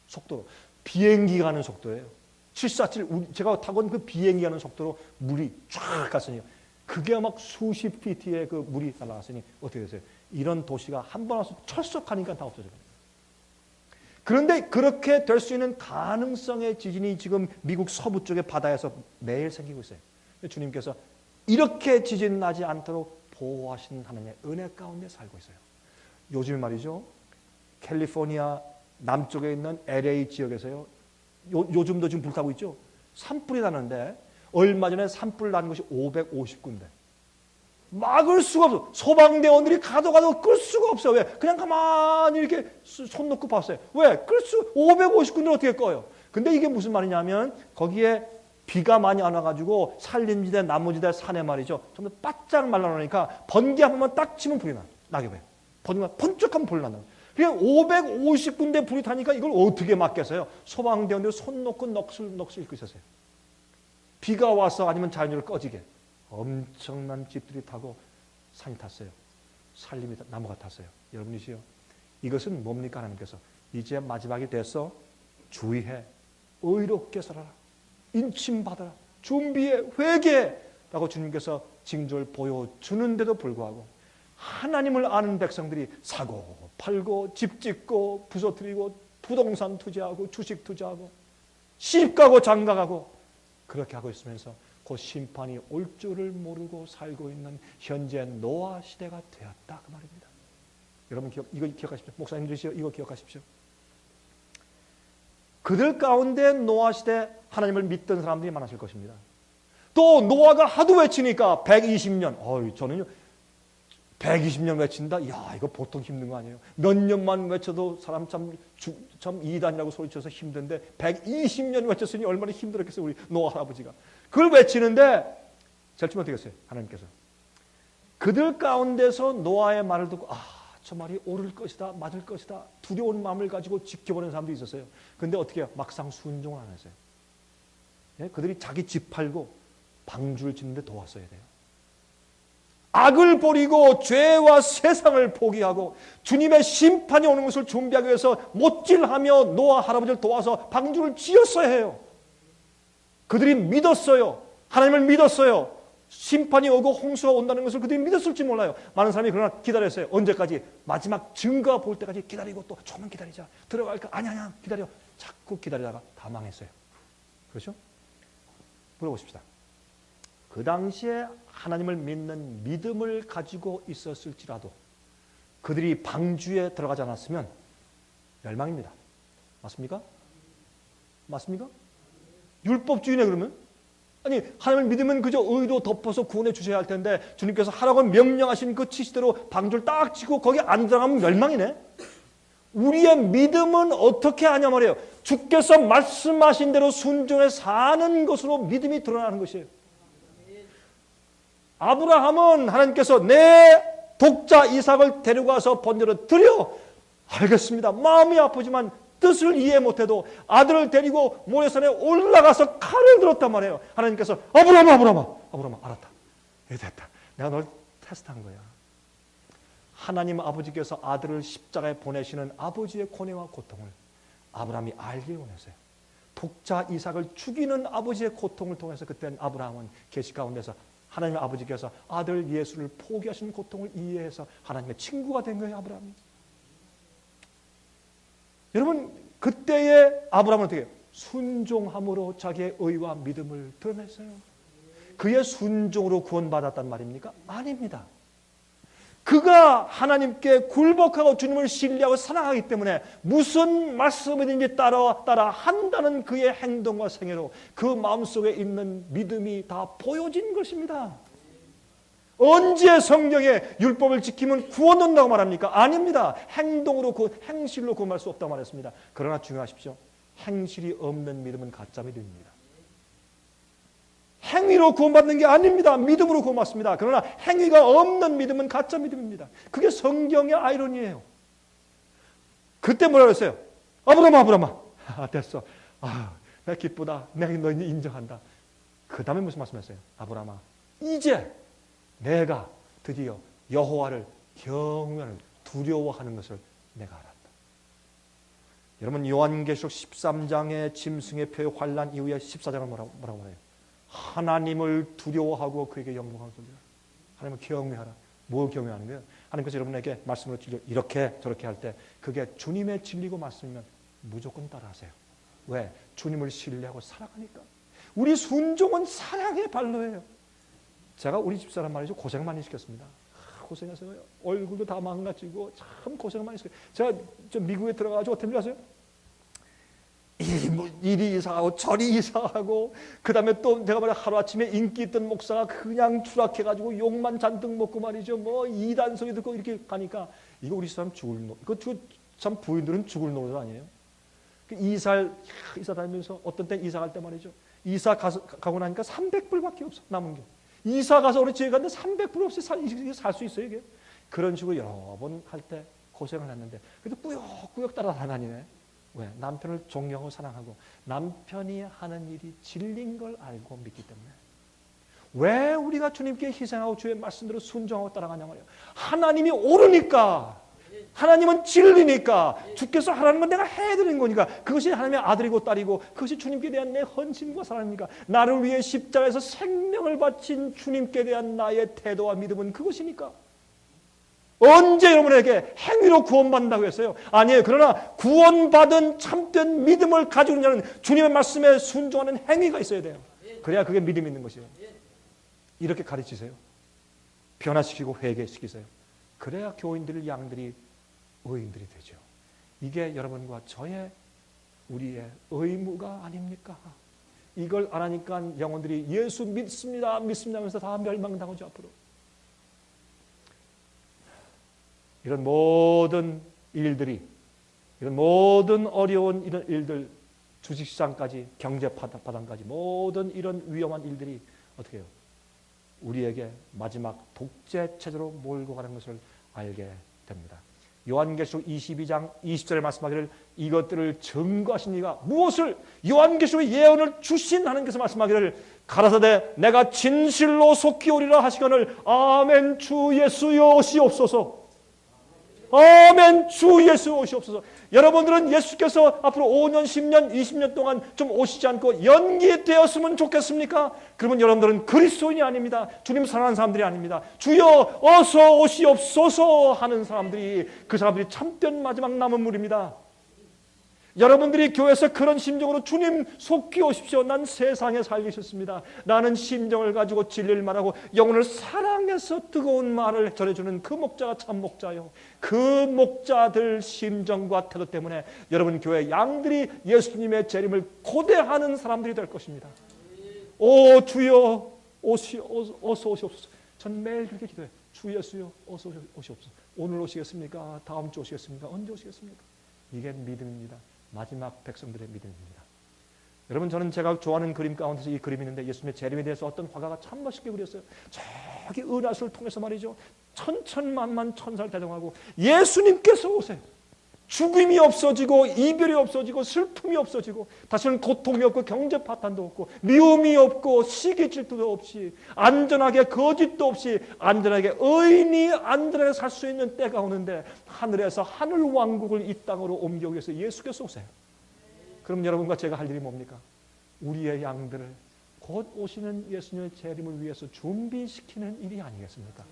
속도로. 비행기 가는 속도예요. 747 제가 타고 온 그 비행기 가는 속도로 물이 쫙 갔으니 그게 막 수십 피트의 그 물이 날아갔으니 어떻게 되세요? 이런 도시가 한 번 와서 철썩하니까 다 없어져요. 그런데 그렇게 될 수 있는 가능성의 지진이 지금 미국 서부 쪽의 바다에서 매일 생기고 있어요. 주님께서 이렇게 지진 나지 않도록 보호하시는 하나님의 은혜 가운데 살고 있어요. 요즘 말이죠. 캘리포니아 남쪽에 있는 LA 지역에서요. 요즘도 지금 불타고 있죠. 산불이 나는데 얼마 전에 산불 난 것이 550군데. 막을 수가 없어. 소방대원들이 가도 끌 수가 없어요. 왜? 그냥 가만히 이렇게 손 놓고 봤어요. 왜? 550군데 어떻게 꺼요? 근데 이게 무슨 말이냐면 거기에 비가 많이 안 와가지고 산림지대, 나무지대, 산에 말이죠. 전부 바짝 말라놓으니까 번개 한 번만 딱 치면 불이 나게 돼요. 번쩍하면 불이 난다. 그냥 550군데 불이 타니까 이걸 어떻게 막겠어요? 소방대원들이 손 놓고 넋을 읽고 있었어요. 비가 와서 아니면 자연으로 꺼지게. 엄청난 집들이 타고 산이 탔어요. 산림이 나무가 탔어요. 여러분이시요. 이것은 뭡니까? 하나님께서 이제 마지막이 됐어. 주의해. 의롭게 살아라. 인침받아라. 준비해. 회개해. 라고 주님께서 징조를 보여주는데도 불구하고 하나님을 아는 백성들이 사고 팔고 집 짓고 부서뜨리고 부동산 투자하고 주식 투자하고 시집 가고 장가 가고 그렇게 하고 있으면서 그 심판이 올 줄을 모르고 살고 있는 현재 노아 시대가 되었다 그 말입니다. 여러분 이거 기억하십시오. 목사님들이 이거 기억하십시오. 그들 가운데 노아 시대 하나님을 믿던 사람들이 많았을 것입니다. 또 노아가 하도 외치니까 120년. 저는요 120년 외친다. 야 이거 보통 힘든 거 아니에요. 몇 년만 외쳐도 사람 참 이단이라고 소리쳐서 힘든데 120년 외쳤으니 얼마나 힘들었겠어요. 우리 노아 할아버지가. 그걸 외치는데 제일 처음 어떻게 했어요? 하나님께서 그들 가운데서 노아의 말을 듣고 저 말이 옳을 것이다 맞을 것이다 두려운 마음을 가지고 지켜보는 사람도 있었어요. 근데 어떻게 해요? 막상 순종을 안 했어요. 예? 그들이 자기 집 팔고 방주를 짓는데 도왔어야 돼요. 악을 버리고 죄와 세상을 포기하고 주님의 심판이 오는 것을 준비하기 위해서 못질하며 노아 할아버지를 도와서 방주를 지었어야 해요. 그들이 믿었어요. 하나님을 믿었어요. 심판이 오고 홍수가 온다는 것을 그들이 믿었을지 몰라요. 많은 사람이 그러나 기다렸어요. 언제까지? 마지막 증거가 볼 때까지 기다리고 또 조금만 기다리자. 들어갈까? 아니야 기다려. 자꾸 기다리다가 다 망했어요. 그렇죠? 물어보십시다. 그 당시에 하나님을 믿는 믿음을 가지고 있었을지라도 그들이 방주에 들어가지 않았으면 멸망입니다. 맞습니까? 맞습니까? 율법주의네 그러면? 아니 하나님을 믿으면 그저 의로 덮어서 구원해 주셔야 할 텐데 주님께서 하라고 명령하신 그 지시대로 방주를 딱 치고 거기 안 들어가면 멸망이네. 우리의 믿음은 어떻게 하냐 말이에요. 주께서 말씀하신 대로 순종해 사는 것으로 믿음이 드러나는 것이에요. 아브라함은 하나님께서 내 독자 이삭을 데려가서 번제로 드려. 알겠습니다. 마음이 아프지만 뜻을 이해 못해도 아들을 데리고 모래산에 올라가서 칼을 들었단 말이에요. 하나님께서 아브라함아 알았다. 됐다. 내가 널 테스트한 거야. 하나님 아버지께서 아들을 십자가에 보내시는 아버지의 고뇌와 고통을 아브라함이 알길 원했어요. 독자 이삭을 죽이는 아버지의 고통을 통해서 그때 아브라함은 계시 가운데서 하나님 아버지께서 아들 예수를 포기하신 고통을 이해해서 하나님의 친구가 된 거예요. 아브라함이. 여러분 그때의 아브라함은 어떻게 해요? 순종함으로 자기의 의와 믿음을 드러냈어요. 그의 순종으로 구원받았단 말입니까? 아닙니다. 그가 하나님께 굴복하고 주님을 신뢰하고 사랑하기 때문에 무슨 말씀이든지 따라 한다는 그의 행동과 생애로 그 마음속에 있는 믿음이 다 보여진 것입니다. 언제 성경에 율법을 지키면 구원 얻는다고 말합니까? 아닙니다. 행동으로 행실로 구원할 수 없다고 말했습니다. 그러나 중요하십시오. 행실이 없는 믿음은 가짜 믿음입니다. 행위로 구원받는 게 아닙니다. 믿음으로 구원받습니다. 그러나 행위가 없는 믿음은 가짜 믿음입니다. 그게 성경의 아이러니예요. 그때 뭐라 그랬어요? 아브라함아. 됐어. 내가 기쁘다. 내가 너 인정한다. 그 다음에 무슨 말씀했어요? 아브라함아, 이제 내가 드디어 여호와를 경외하는 두려워하는 것을 내가 알았다. 여러분 요한계시록 13장의 짐승의 표의 환난 이후에 14장을 뭐라고 해요? 하나님을 두려워하고 그에게 영광을 돌리라. 하나님을 경외하라. 뭘 경외하는 거예요? 하나님께서 여러분에게 말씀으로 이렇게 저렇게 할 때 그게 주님의 진리고 말씀이면 무조건 따라하세요. 왜? 주님을 신뢰하고 살아가니까. 우리 순종은 사랑의 발로예요. 제가 우리 집사람 말이죠. 고생 많이 시켰습니다. 고생했어요. 얼굴도 다 망가지고 참 고생 많이 시켰어요. 제가 저 미국에 들어가가지고 어떻게 하세요? 이리 이사하고 저리 이사하고 그 다음에 또 제가 말해 하루아침에 인기 있던 목사가 그냥 추락해가지고 욕만 잔뜩 먹고 말이죠. 뭐 이단 소리 듣고 이렇게 가니까 이거 우리 사람 죽을 노. 이거 참 부인들은 죽을 노릇 아니에요? 이사 다니면서 어떤 때 이사 갈 때 말이죠. 이사 가고 나니까 300불밖에 없어 남은 게. 이사 가서 우리 집에 갔는데 300불 없이 살 수 있어요 이게. 그런 식으로 여러 번 할 때 고생을 했는데 그래도 꾸역꾸역 따라다니네. 왜? 남편을 존경하고 사랑하고 남편이 하는 일이 진리인 걸 알고 믿기 때문에. 왜 우리가 주님께 희생하고 주의 말씀대로 순종하고 따라가냐 말이에요. 하나님이 옳으니까. 하나님은 진리니까 주께서 하라는 건 내가 해야 되는 거니까 그것이 하나님의 아들이고 딸이고 그것이 주님께 대한 내 헌신과 사랑입니까? 나를 위해 십자가에서 생명을 바친 주님께 대한 나의 태도와 믿음은 그것이니까. 언제 여러분에게 행위로 구원받는다고 했어요? 아니에요. 그러나 구원받은 참된 믿음을 가지고 있는 자는 주님의 말씀에 순종하는 행위가 있어야 돼요. 그래야 그게 믿음 있는 것이에요. 이렇게 가르치세요. 변화시키고 회개시키세요. 그래야 교인들, 양들이 의인들이 되죠. 이게 여러분과 저의 우리의 의무가 아닙니까? 이걸 안 하니까 영혼들이 예수 믿습니다 하면서 다 멸망당하죠. 앞으로 이런 모든 일들이, 이런 모든 어려운 이런 일들, 주식시장까지 경제파단까지 모든 이런 위험한 일들이 어떻게 해요? 우리에게 마지막 독재 체제로 몰고 가는 것을 알게 됩니다. 요한계시록 22장 20절에 말씀하기를 이것들을 증거하신 이가 무엇을? 요한계시록의 예언을 주신 하나님께서 말씀하기를 가라사대 내가 진실로 속히 오리라 하시거늘 아멘 주 예수여 오시옵소서. 아멘 주 예수 오시옵소서. 여러분들은 예수께서 앞으로 5년 10년 20년 동안 좀 오시지 않고 연기되었으면 좋겠습니까? 그러면 여러분들은 그리스도인이 아닙니다. 주님 사랑하는 사람들이 아닙니다. 주여 어서 오시옵소서 하는 사람들이, 그 사람들이 참된 마지막 남은 물입니다. 여러분들이 교회에서 그런 심정으로 주님 속히 오십시오. 난 세상에 살기 싫습니다. 라는 심정을 가지고 진리를 말하고 영혼을 사랑해서 뜨거운 말을 전해주는 그 목자가 참 목자요. 그 목자들 심정과 태도 때문에 여러분 교회 양들이 예수님의 재림을 고대하는 사람들이 될 것입니다. 오 주여 어서 오시옵소서. 전 매일 그렇게 기도해요. 주 예수여 어서 오시옵소서. 오늘 오시겠습니까? 다음 주 오시겠습니까? 언제 오시겠습니까? 이게 믿음입니다. 마지막 백성들의 믿음입니다. 여러분 저는 제가 좋아하는 그림 가운데서 이 그림이 있는데 예수님의 재림에 대해서 어떤 화가가 참 멋있게 그렸어요. 저기 은하수를 통해서 말이죠. 천천만만 천사를 대동하고 예수님께서 오세요. 죽음이 없어지고 이별이 없어지고 슬픔이 없어지고 다시는 고통이 없고 경제 파탄도 없고 미움이 없고 시기 질투도 없이 안전하게 거짓도 없이 안전하게 의인이 안전하게 살 수 있는 때가 오는데 하늘에서 하늘 왕국을 이 땅으로 옮기기 위해서 예수께서 오세요. 그럼 여러분과 제가 할 일이 뭡니까? 우리의 양들을 곧 오시는 예수님의 재림을 위해서 준비시키는 일이 아니겠습니까?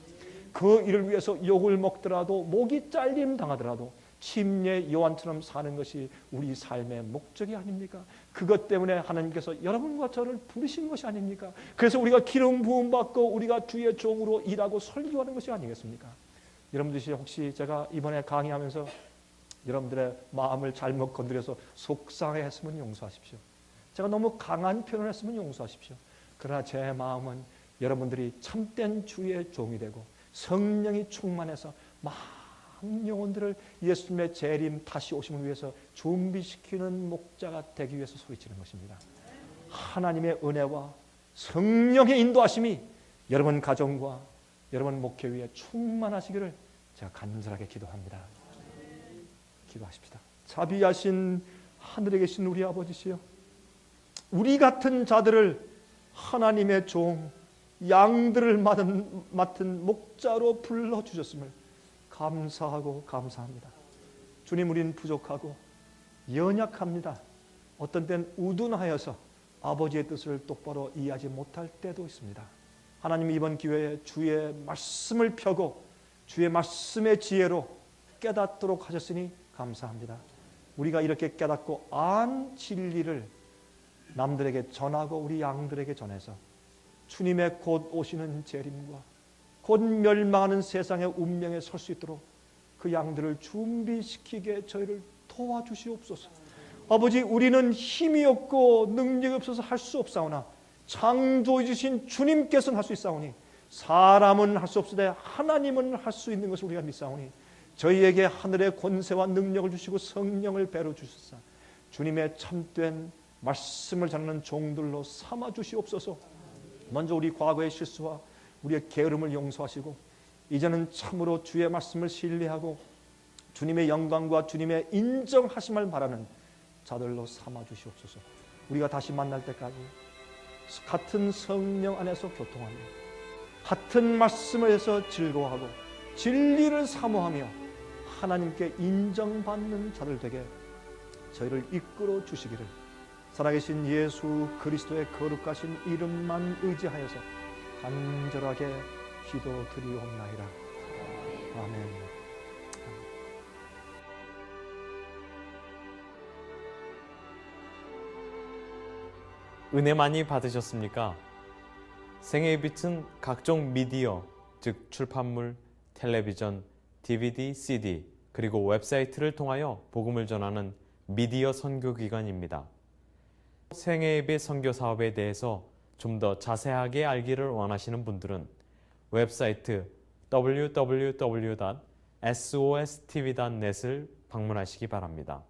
그 일을 위해서 욕을 먹더라도 목이 잘림 당하더라도 침례 요한처럼 사는 것이 우리 삶의 목적이 아닙니까? 그것 때문에 하나님께서 여러분과 저를 부르신 것이 아닙니까? 그래서 우리가 기름 부음 받고 우리가 주의 종으로 일하고 설교하는 것이 아니겠습니까? 여러분들이 혹시 제가 이번에 강의하면서 여러분들의 마음을 잘못 건드려서 속상해했으면 용서하십시오. 제가 너무 강한 표현을 했으면 용서하십시오. 그러나 제 마음은 여러분들이 참된 주의 종이 되고 성령이 충만해서 영혼들을 예수님의 재림 다시 오심을 위해서 준비시키는 목자가 되기 위해서 소리치는 것입니다. 하나님의 은혜와 성령의 인도하심이 여러분 가정과 여러분 목회 위에 충만하시기를 제가 간절하게 기도합니다. 기도하십시다. 자비하신 하늘에 계신 우리 아버지시여, 우리 같은 자들을 하나님의 종 양들을 맡은 목자로 불러주셨음을 감사하고 감사합니다. 주님, 우리는 부족하고 연약합니다. 어떤 때는 우둔하여서 아버지의 뜻을 똑바로 이해하지 못할 때도 있습니다. 하나님, 이번 기회에 주의 말씀을 펴고 주의 말씀의 지혜로 깨닫도록 하셨으니 감사합니다. 우리가 이렇게 깨닫고 안 진리를 남들에게 전하고 우리 양들에게 전해서 주님의 곧 오시는 재림과 곧 멸망하는 세상의 운명에 설 수 있도록 그 양들을 준비시키게 저희를 도와주시옵소서. 아버지, 우리는 힘이 없고 능력이 없어서 할 수 없사오나 창조해 주신 주님께서는 할 수 있사오니 사람은 할 수 없으되 하나님은 할 수 있는 것을 우리가 믿사오니 저희에게 하늘의 권세와 능력을 주시고 성령을 배로 주셨사 주님의 참된 말씀을 전하는 종들로 삼아 주시옵소서. 먼저 우리 과거의 실수와 우리의 게으름을 용서하시고 이제는 참으로 주의 말씀을 신뢰하고 주님의 영광과 주님의 인정하심을 바라는 자들로 삼아 주시옵소서. 우리가 다시 만날 때까지 같은 성령 안에서 교통하며 같은 말씀을 해서 즐거워하고 진리를 사모하며 하나님께 인정받는 자들 되게 저희를 이끌어 주시기를 살아계신 예수 그리스도의 거룩하신 이름만 의지하여서 간절하게 기도드리옵나이다. 아멘. 은혜 많이 받으셨습니까? 생애의 빛은 각종 미디어, 즉 출판물, 텔레비전, DVD, CD, 그리고 웹사이트를 통하여 복음을 전하는 미디어 선교기관입니다. 생애의 빛 선교 사업에 대해서 좀 더 자세하게 알기를 원하시는 분들은 웹사이트 www.sostv.net을 방문하시기 바랍니다.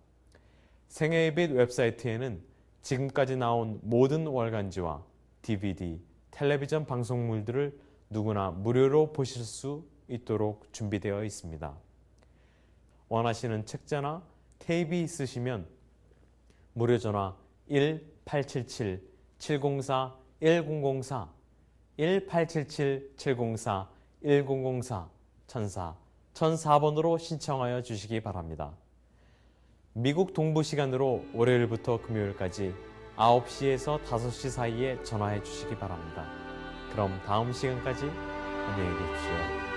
생애의 빛 웹사이트에는 지금까지 나온 모든 월간지와 DVD, 텔레비전 방송물들을 누구나 무료로 보실 수 있도록 준비되어 있습니다. 원하시는 책자나 테이프 있으시면 무료 전화 1-877-704-1004, 1-877-704-1004, 1004번으로 신청하여 주시기 바랍니다. 미국 동부 시간으로 월요일부터 금요일까지 9시에서 5시 사이에 전화해 주시기 바랍니다. 그럼 다음 시간까지 안녕히 계십시오.